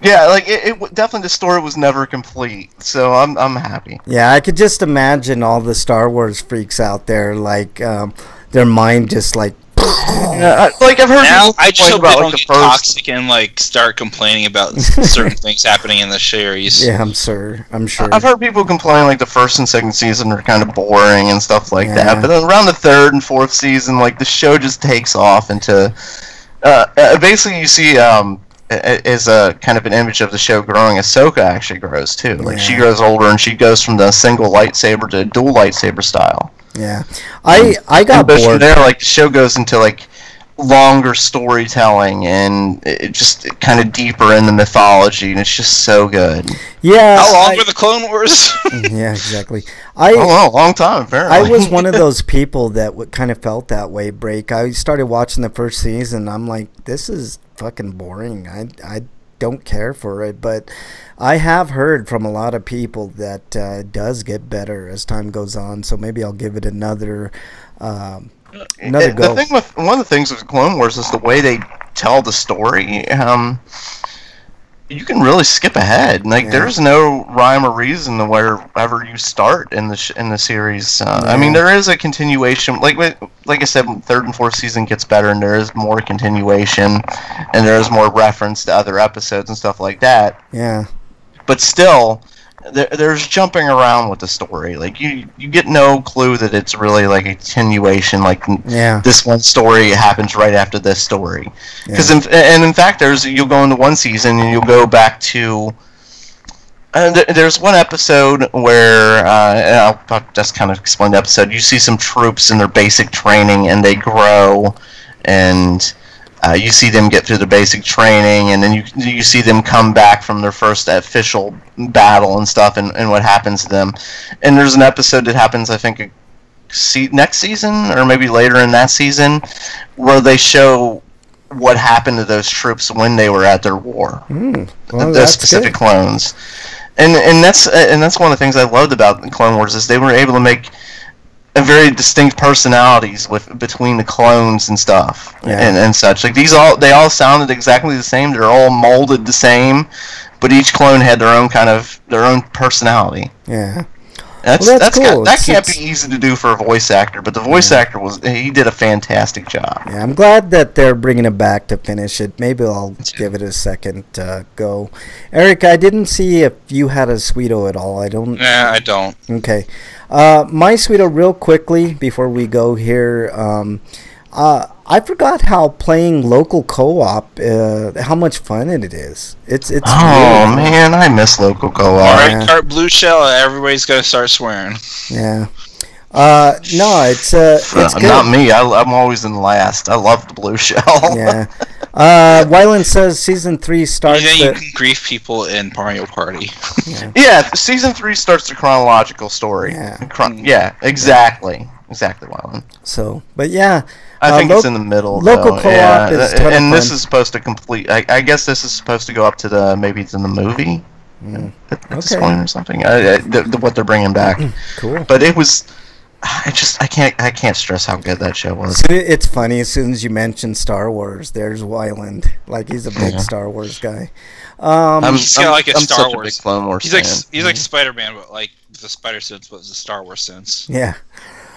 Speaker 3: definitely the story was never complete, so I'm happy.
Speaker 2: Yeah, I could just imagine all the Star Wars freaks out there, their mind just
Speaker 3: I've heard
Speaker 1: now, I just hope they don't get toxic and start complaining about certain things happening in the series.
Speaker 2: Yeah, I'm sure.
Speaker 3: I've heard people complain the first and second season are kind of boring and stuff like that, but then around the third and fourth season, the show just takes off into basically you see as a kind of an image of the show growing. Ahsoka actually grows too. She grows older and she goes from the single lightsaber to dual lightsaber style.
Speaker 2: Yeah, I got bored.
Speaker 3: From there, the show goes into longer storytelling and it just kind of deeper in the mythology, and it's just so good.
Speaker 2: Yeah.
Speaker 1: How long were the Clone Wars?
Speaker 2: Yeah, exactly.
Speaker 3: a long time, apparently.
Speaker 2: I was one of those people that kind of felt that way, Break. I started watching the first season. I'm like, this is fucking boring. I don't care for it. But I have heard from a lot of people that it does get better as time goes on. So maybe I'll give it another go.
Speaker 3: One of the things with Clone Wars is the way they tell the story. You can really skip ahead. Like, there's no rhyme or reason to wherever you start in the series. I mean, there is a continuation. Like I said, third and fourth season gets better, and there is more continuation, and there is more reference to other episodes and stuff like that.
Speaker 2: Yeah.
Speaker 3: But still, there's jumping around with the story. Like, you get no clue that it's really like a continuation. Like, this one story happens right after this story. Because in fact, you'll go into one season and you'll go back to. There's one episode where I'll just kind of explain the episode. You see some troops in their basic training and they grow, and you see them get through the basic training, and then you see them come back from their first official battle and stuff, and what happens to them. And there's an episode that happens, I think, next season, or maybe later in that season, where they show what happened to those troops when they were at their war. Those specific clones. And that's one of the things I loved about the Clone Wars, is they were able to make very distinct personalities between the clones and stuff, and such. Like, they all sounded exactly the same. They're all molded the same, but each clone had their own personality.
Speaker 2: Yeah,
Speaker 3: that's cool. That can't be easy to do for a voice actor, but the voice actor he did a fantastic job.
Speaker 2: Yeah, I'm glad that they're bringing it back to finish it. Maybe I'll give it a second go. Eric, I didn't see if you had a Sweeto at all. I don't.
Speaker 1: Yeah, I don't.
Speaker 2: Okay. My Sweeto, real quickly before we go here, I forgot how playing local co-op, how much fun it is. It's really fun.
Speaker 3: Man, I miss local co-op.
Speaker 1: Alright, Cart Blue Shell, everybody's gonna start swearing.
Speaker 2: Yeah. No, it's good.
Speaker 3: Not me. I'm always in last. I love the Blue Shell.
Speaker 2: Yeah. Wyland says season 3 starts.
Speaker 1: You can grief people in Mario Party.
Speaker 3: Yeah, season 3 starts the chronological story.
Speaker 2: Yeah.
Speaker 3: Exactly. Exactly, Wyland.
Speaker 2: So, but yeah.
Speaker 3: I think it's in the middle.
Speaker 2: Local co-op is a ton of fun.
Speaker 3: This is supposed to complete. I guess this is supposed to go up to maybe it's in the movie at this point or something. What they're bringing back.
Speaker 2: Cool.
Speaker 3: But it was. I can't stress how good that show was.
Speaker 2: It's funny, as soon as you mention Star Wars, there's Wyland. Like, he's a big Star Wars guy.
Speaker 1: He's got like a Star Wars.
Speaker 3: A big Clone Wars
Speaker 1: he's like Spider-Man, but like the spider sense, but it's a Star Wars sense.
Speaker 2: Yeah.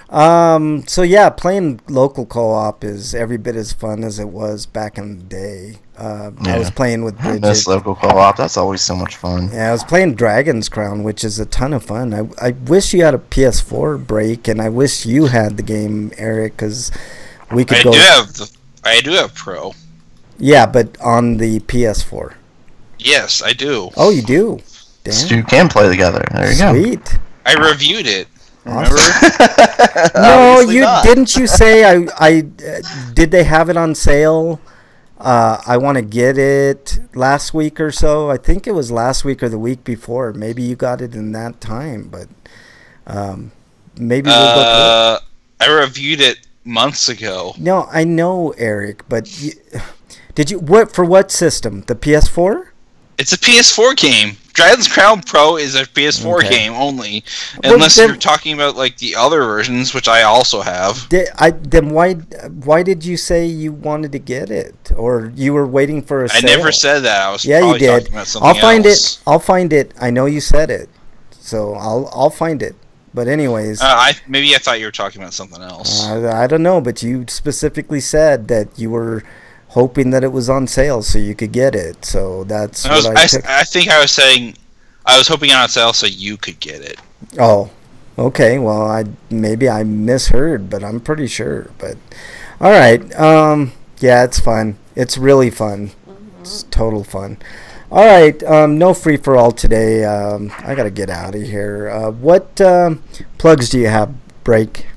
Speaker 2: So yeah, playing local co-op is every bit as fun as it was back in the day. I was playing with Bridget.
Speaker 3: I miss local co-op. That's always so much fun.
Speaker 2: Yeah, I was playing Dragon's Crown, which is a ton of fun. I wish you had a PS4 Break, and I wish you had the game, Eric, because we could go.
Speaker 1: I do have Pro.
Speaker 2: Yeah, but on the PS4.
Speaker 1: Yes, I do.
Speaker 2: Oh, you do? Damn.
Speaker 3: So you can play together. There you go.
Speaker 2: Sweet.
Speaker 1: I reviewed it.
Speaker 2: Awesome. No, didn't you say I did they have it on sale? I want to get it last week or so. I think it was last week or the week before. Maybe you got it in that time, but maybe we'll go through it.
Speaker 1: I reviewed it months ago.
Speaker 2: No, I know, Eric, but did you for what system? The PS4?
Speaker 1: It's a PS4 game. Dragon's Crown Pro is a PS4 game only, unless you're talking about like the other versions, which I also have.
Speaker 2: Then why did you say you wanted to get it, or you were waiting for a sale?
Speaker 1: I never said that. I was
Speaker 2: you did.
Speaker 1: Talking about something else.
Speaker 2: I'll find it. I know you said it, so I'll find it. But anyways,
Speaker 1: maybe I thought you were talking about something else.
Speaker 2: I don't know, but you specifically said that you were hoping that it was on sale so you could get it. So that's
Speaker 1: I think I was saying I was hoping on sale so you could get it.
Speaker 2: Oh, okay. Well, maybe I misheard, but I'm pretty sure. But all right. Yeah, it's fun. It's really fun. It's total fun. All right. No free for all today. I gotta get out of here. What plugs do you have, Break?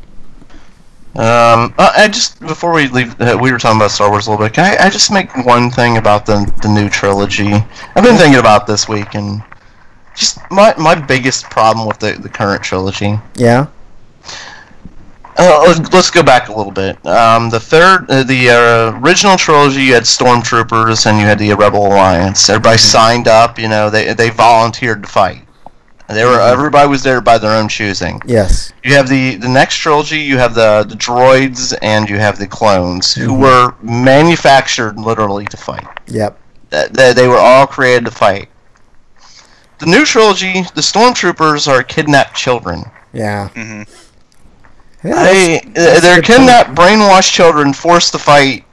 Speaker 3: I just before we leave, we were talking about Star Wars a little bit. Can I just make one thing about the new trilogy? I've been thinking about this week, and just my biggest problem with the current trilogy.
Speaker 2: Yeah.
Speaker 3: Let's go back a little bit. The original trilogy, you had Stormtroopers and you had the Rebel Alliance. Everybody signed up. They volunteered to fight. Everybody was there by their own choosing.
Speaker 2: Yes.
Speaker 3: You have the next trilogy. You have the droids and you have the clones, who were manufactured literally to fight.
Speaker 2: Yep.
Speaker 3: They were all created to fight. The new trilogy, the Stormtroopers are kidnapped children.
Speaker 2: Yeah.
Speaker 1: Mm-hmm.
Speaker 2: Yeah,
Speaker 3: they're kidnapped, brainwashed children, forced to fight.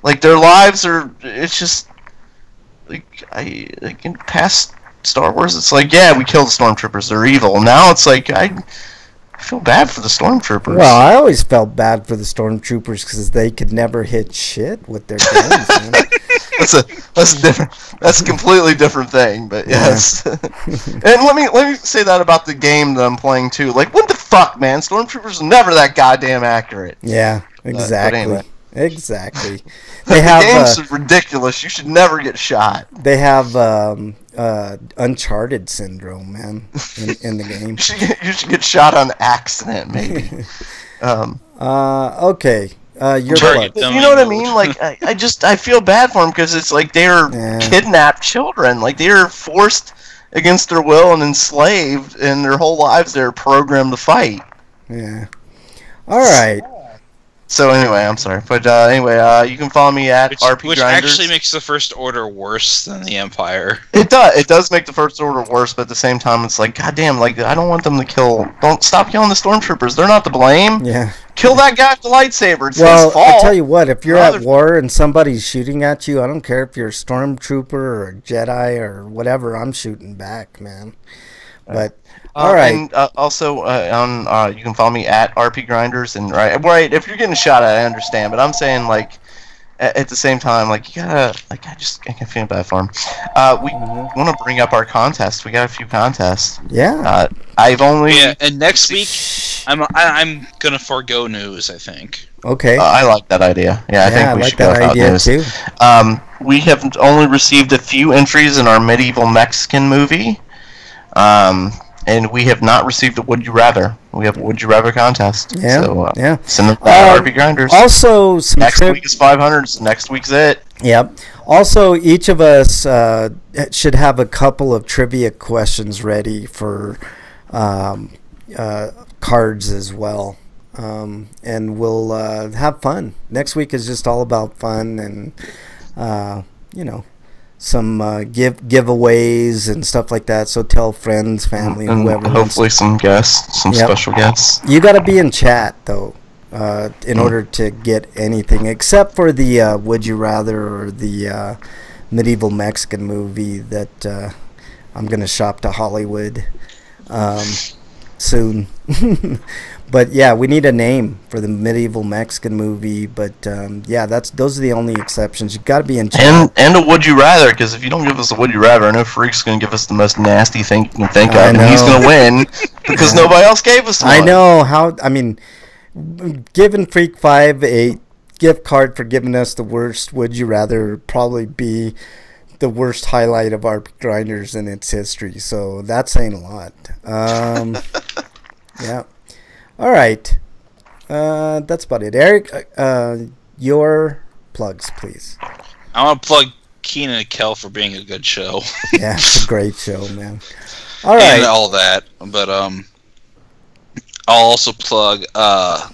Speaker 3: Like, their lives are. It's just like in past Star Wars, it's like, yeah, we killed the Stormtroopers, they're evil. Now it's like I feel bad for the Stormtroopers.
Speaker 2: Well, I always felt bad for the Stormtroopers because they could never hit shit with their guns. Man.
Speaker 3: That's different. That's a completely different thing. But yes, and let me say that about the game that I'm playing too. Like, what the fuck, man? Stormtroopers are never that goddamn accurate.
Speaker 2: Yeah, exactly.
Speaker 3: Anyway.
Speaker 2: Exactly. They have
Speaker 3: the game's ridiculous. You should never get shot.
Speaker 2: They have Uncharted syndrome, man, in the game.
Speaker 3: You should get shot on accident, maybe.
Speaker 2: Okay. Your plug.
Speaker 3: You know what I mean? Like, I feel bad for them because it's like they're kidnapped children. Like, they're forced against their will and enslaved, and their whole lives they're programmed to fight.
Speaker 2: Yeah. All right.
Speaker 3: So anyway, I'm sorry, but anyway, you can follow me at RPGrinders.
Speaker 1: Which actually makes the First Order worse than the Empire.
Speaker 3: It does. It does make the First Order worse, but at the same time, it's like, goddamn, like, I don't want them to kill. Don't stop killing the Stormtroopers. They're not to blame.
Speaker 2: Yeah.
Speaker 3: Kill that guy with the lightsaber. It's
Speaker 2: well,
Speaker 3: his fault.
Speaker 2: I tell you what, if you're at war and somebody's shooting at you, I don't care if you're a Stormtrooper or a Jedi or whatever. I'm shooting back, man. But. All right.
Speaker 3: And also, on you can follow me at RPGrinders, and right. If you're getting shot at, I understand, but I'm saying, like, at the same time, like, you gotta, like, I can feel bad for him. We want to bring up our contest. We got a few contests.
Speaker 2: Yeah.
Speaker 1: And next week, I'm gonna forego news. I think.
Speaker 2: Okay.
Speaker 3: I like that idea. Yeah, I think we should go without news.
Speaker 2: Too.
Speaker 3: We have only received a few entries in our medieval Mexican movie. And we have not received a Would You Rather. We have a Would You Rather contest.
Speaker 2: Yeah,
Speaker 3: so, send them to RPGrinders.
Speaker 2: Also,
Speaker 3: next week is 500. So next week's it.
Speaker 2: Yep. Also, each of us should have a couple of trivia questions ready for cards as well. And we'll have fun. Next week is just all about fun and, some giveaways and stuff like that. So tell friends, family, and whoever.
Speaker 3: Hopefully some guests, special guests.
Speaker 2: You got to be in chat though, in order to get anything except for the Would You Rather or the medieval Mexican movie that I'm gonna shop to Hollywood soon. But yeah, we need a name for the medieval Mexican movie. But those are the only exceptions. You got to be in chat.
Speaker 3: And a Would You Rather, because if you don't give us a Would You Rather, I know Freak's going to give us the most nasty thing you can think of, and he's going to win because nobody else gave us one.
Speaker 2: I know how. I mean, giving Freak 5 a gift card for giving us the worst Would You Rather would probably be the worst highlight of our grinders in its history. So that's saying a lot. Yeah. All right. That's about it. Eric, your plugs, please.
Speaker 1: I want to plug Keenan and Kel for being a good show.
Speaker 2: Yeah, it's a great show, man. All right.
Speaker 1: And all that. But I'll also plug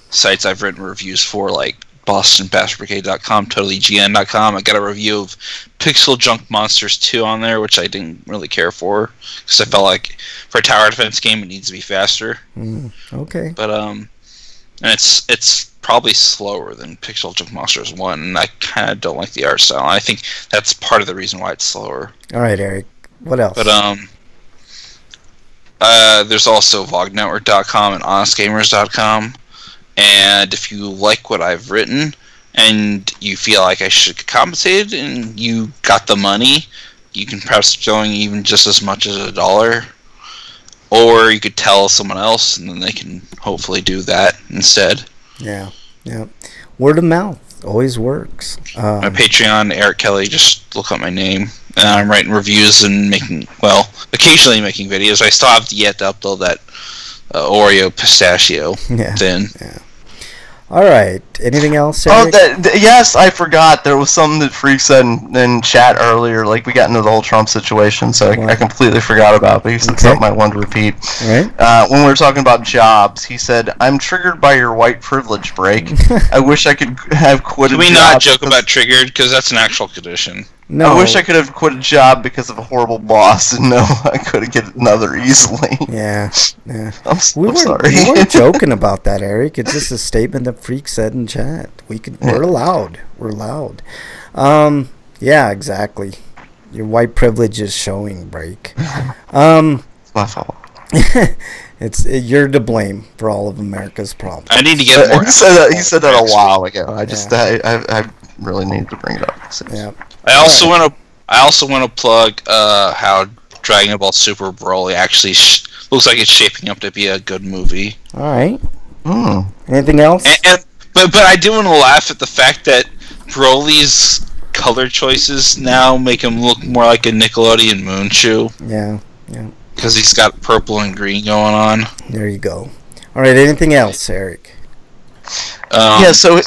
Speaker 1: sites I've written reviews for, like BostonBashBrigade.com, TotallyGN.com. I got a review of Pixel Junk Monsters 2 on there, which I didn't really care for because I felt like for a tower defense game it needs to be faster.
Speaker 2: Okay.
Speaker 1: But and it's probably slower than Pixel Junk Monsters 1, and I kind of don't like the art style. I think that's part of the reason why it's slower.
Speaker 2: All right, Eric. What else?
Speaker 1: But there's also VogNetwork.com and HonestGamers.com. And if you like what I've written and you feel like I should get compensated and you got the money, you can perhaps join even just as much as $1. Or you could tell someone else and then they can hopefully do that instead.
Speaker 2: Yeah. Word of mouth always works.
Speaker 1: My Patreon, Eric Kelly, just look up my name. I'm writing reviews and occasionally making videos. I still have yet to upload that Oreo pistachio thing.
Speaker 2: Yeah. All right. Anything else,
Speaker 3: Eric?
Speaker 2: Yes,
Speaker 3: I forgot. There was something that Freak said in chat earlier. Like, we got into the whole Trump situation, so I completely forgot about it. But he said something I wanted to repeat.
Speaker 2: Right.
Speaker 3: When we were talking about jobs, he said, "I'm triggered by your white privilege break. I wish I could have quit a job."
Speaker 1: Can we not joke about triggered? Because that's an actual condition.
Speaker 2: No.
Speaker 3: I wish I could have quit a job because of a horrible boss and know I could get another easily.
Speaker 2: Yeah.
Speaker 3: I'm sorry.
Speaker 2: We weren't joking about that, Eric. It's just a statement that Freak said in chat. We're allowed. We're allowed. Yeah, exactly. Your white privilege is showing, Break.
Speaker 3: It's my fault.
Speaker 2: You're to blame for all of America's problems.
Speaker 1: I need to get more.
Speaker 3: He said that a while ago. I really need to bring it up.
Speaker 2: Yeah.
Speaker 1: I also want to plug how Dragon Ball Super Broly actually looks like it's shaping up to be a good movie.
Speaker 2: All right. Anything else?
Speaker 1: But I do want to laugh at the fact that Broly's color choices now make him look more like a Nickelodeon Moonshoe.
Speaker 2: Yeah.
Speaker 1: Because he's got purple and green going on.
Speaker 2: There you go. All right. Anything else, Eric?
Speaker 3: So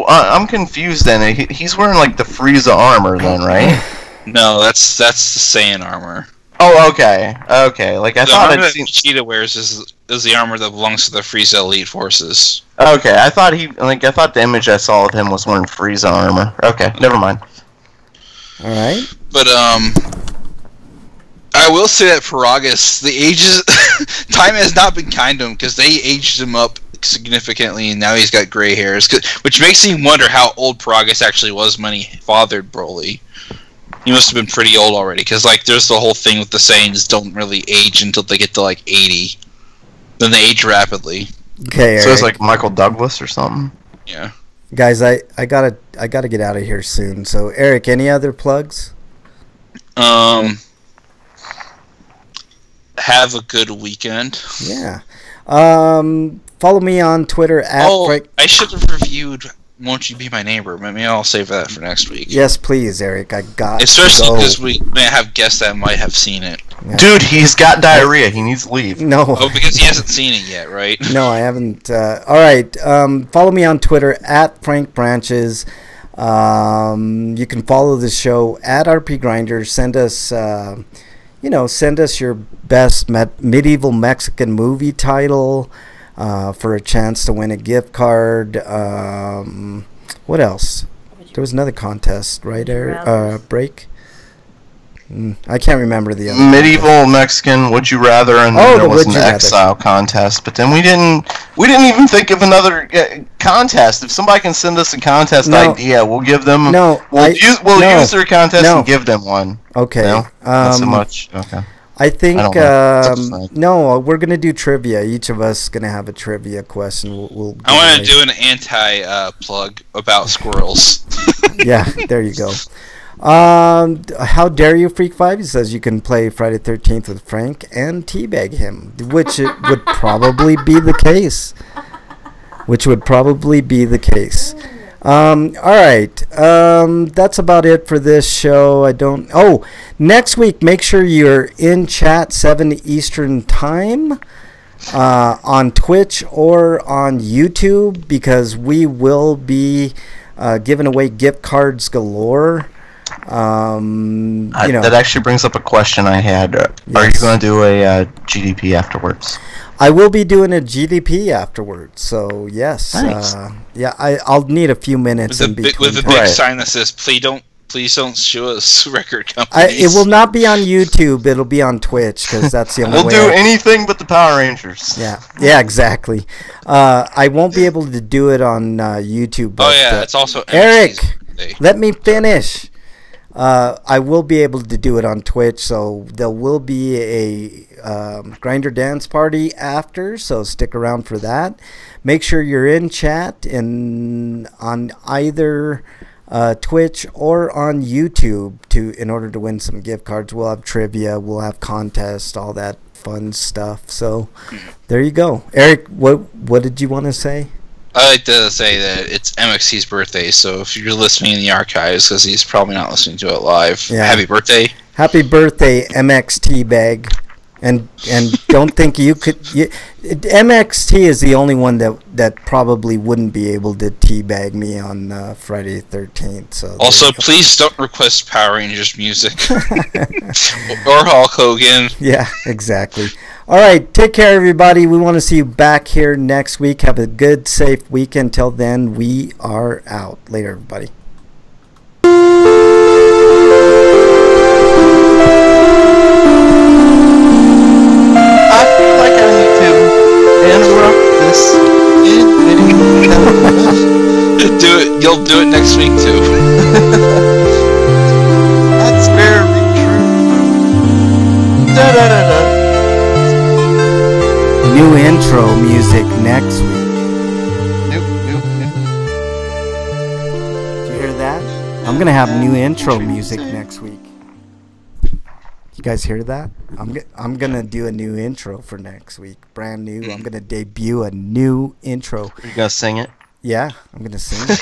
Speaker 3: I'm confused then. He's wearing like the Frieza armor then, right?
Speaker 1: No, that's the Saiyan armor.
Speaker 3: Oh, okay. Like I thought I'd seen.
Speaker 1: Cheetah wears is the armor that belongs to the Frieza Elite Forces.
Speaker 3: Okay, I thought the image I saw of him was wearing Frieza armor. Okay, never mind.
Speaker 2: All right.
Speaker 1: But I will say that Paragus, the ages, time has not been kind to him because they aged him up significantly, and now he's got gray hairs, which makes me wonder how old Paragus actually was when he fathered Broly. He must have been pretty old already, because there's the whole thing with the Saiyans don't really age until they get to 80. Then they age rapidly.
Speaker 2: Okay,
Speaker 3: so it's like Michael Douglas or something.
Speaker 1: Yeah.
Speaker 2: Guys, I gotta get out of here soon. So Eric, any other plugs?
Speaker 1: Have a good weekend.
Speaker 2: Yeah. Follow me on Twitter at.
Speaker 1: I should have reviewed Won't You Be My Neighbor? Maybe I'll save that for next week.
Speaker 2: Yes, please, Eric.
Speaker 1: Especially because we may have guests that might have seen it.
Speaker 3: Yeah. Dude, he's got diarrhea. He needs to leave.
Speaker 2: No.
Speaker 1: Oh, because he hasn't seen it yet, right?
Speaker 2: No, I haven't. All right. Follow me on Twitter at Frank Branches. You can follow the show at RPGrinders. Send us your best medieval Mexican movie title. For a chance to win a gift card. What else? There was another contest, right, Eric? Break? I can't remember the other.
Speaker 3: Medieval contest. Mexican, Would You Rather, and then there was an Exile contest. But then we didn't even think of another contest. If somebody can send us a contest idea, we'll give them. We'll use their contest and give them one.
Speaker 2: Okay.
Speaker 3: No? Not so much. Okay.
Speaker 2: I think no, we're gonna do trivia. Each of us is gonna have a trivia question.
Speaker 1: I want to do an anti-plug about squirrels.
Speaker 2: Yeah, there you go. How dare you, Freak 5? He says you can play Friday 13th with Frank and teabag him, which it would probably be the case. All right. That's about it for this show. Next week, make sure you're in chat 7 Eastern time on Twitch or on YouTube, because we will be giving away gift cards galore.
Speaker 3: That actually brings up a question I had.
Speaker 2: Yes.
Speaker 3: Are you going to do a GDP afterwards?
Speaker 2: I will be doing a GDP afterwards, so yes.
Speaker 3: Nice.
Speaker 2: I'll need a few minutes in between.
Speaker 1: With a big sign that says, please don't show us record companies.
Speaker 2: It will not be on YouTube. It'll be on Twitch, because that's the only way.
Speaker 3: We'll do anything but the Power Rangers.
Speaker 2: Yeah, exactly. I won't be able to do it on YouTube. But,
Speaker 1: it's also
Speaker 2: Eric. Let me finish. I will be able to do it on Twitch, so there will be a Grinder Dance Party after, so stick around for that. Make sure you're in chat on either Twitch or on YouTube in order to win some gift cards. We'll have trivia, we'll have contests, all that fun stuff. So there you go. Eric, what did you want to say?
Speaker 1: I like to say that it's MXT's birthday, so if you're listening in the archives, because he's probably not listening to it live, happy birthday.
Speaker 2: Happy birthday, MXT bag. And don't think you could... MXT is the only one that probably wouldn't be able to teabag me on Friday the 13th. So
Speaker 1: also, please don't request Power Rangers music. Or Hulk Hogan.
Speaker 2: Yeah, exactly. All right, take care, everybody. We want to see you back here next week. Have a good, safe weekend. Till then, we are out. Later, everybody.
Speaker 3: I feel like I need to interrupt this
Speaker 1: Do it. You'll do it next week too.
Speaker 3: That's very true. Da da da da.
Speaker 2: New intro music next week.
Speaker 3: Nope.
Speaker 2: Did you hear that? I'm gonna have new intro music next week. You guys hear that? I'm gonna do a new intro for next week, brand new. I'm gonna debut a new intro.
Speaker 3: You gonna sing it?
Speaker 2: Yeah, I'm gonna sing it.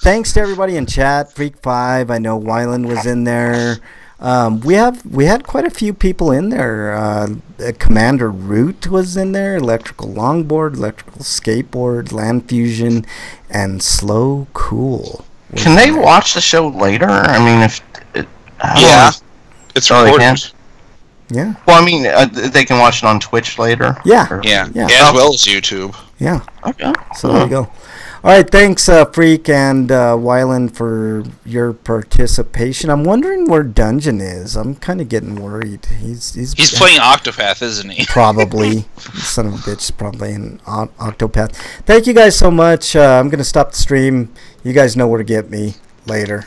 Speaker 2: Thanks to everybody in chat. Freak 5, I know Wyland was in there. We had quite a few people in there. Commander Root was in there. Electrical Longboard, Electrical Skateboard, Land Fusion, and Slow Cool.
Speaker 3: Can they watch the show later? I mean, if
Speaker 1: it's
Speaker 3: recorded.
Speaker 2: Yeah.
Speaker 3: Well, I mean, they can watch it on Twitch later.
Speaker 2: Yeah.
Speaker 1: As well as YouTube.
Speaker 2: Yeah.
Speaker 3: Okay.
Speaker 2: So there you go. All right, thanks, Freak and Wyland, for your participation. I'm wondering where Dungeon is. I'm kind of getting worried. He's
Speaker 1: playing Octopath, isn't he?
Speaker 2: Probably. Son of a bitch is probably in Octopath. Thank you guys so much. I'm going to stop the stream. You guys know where to get me later.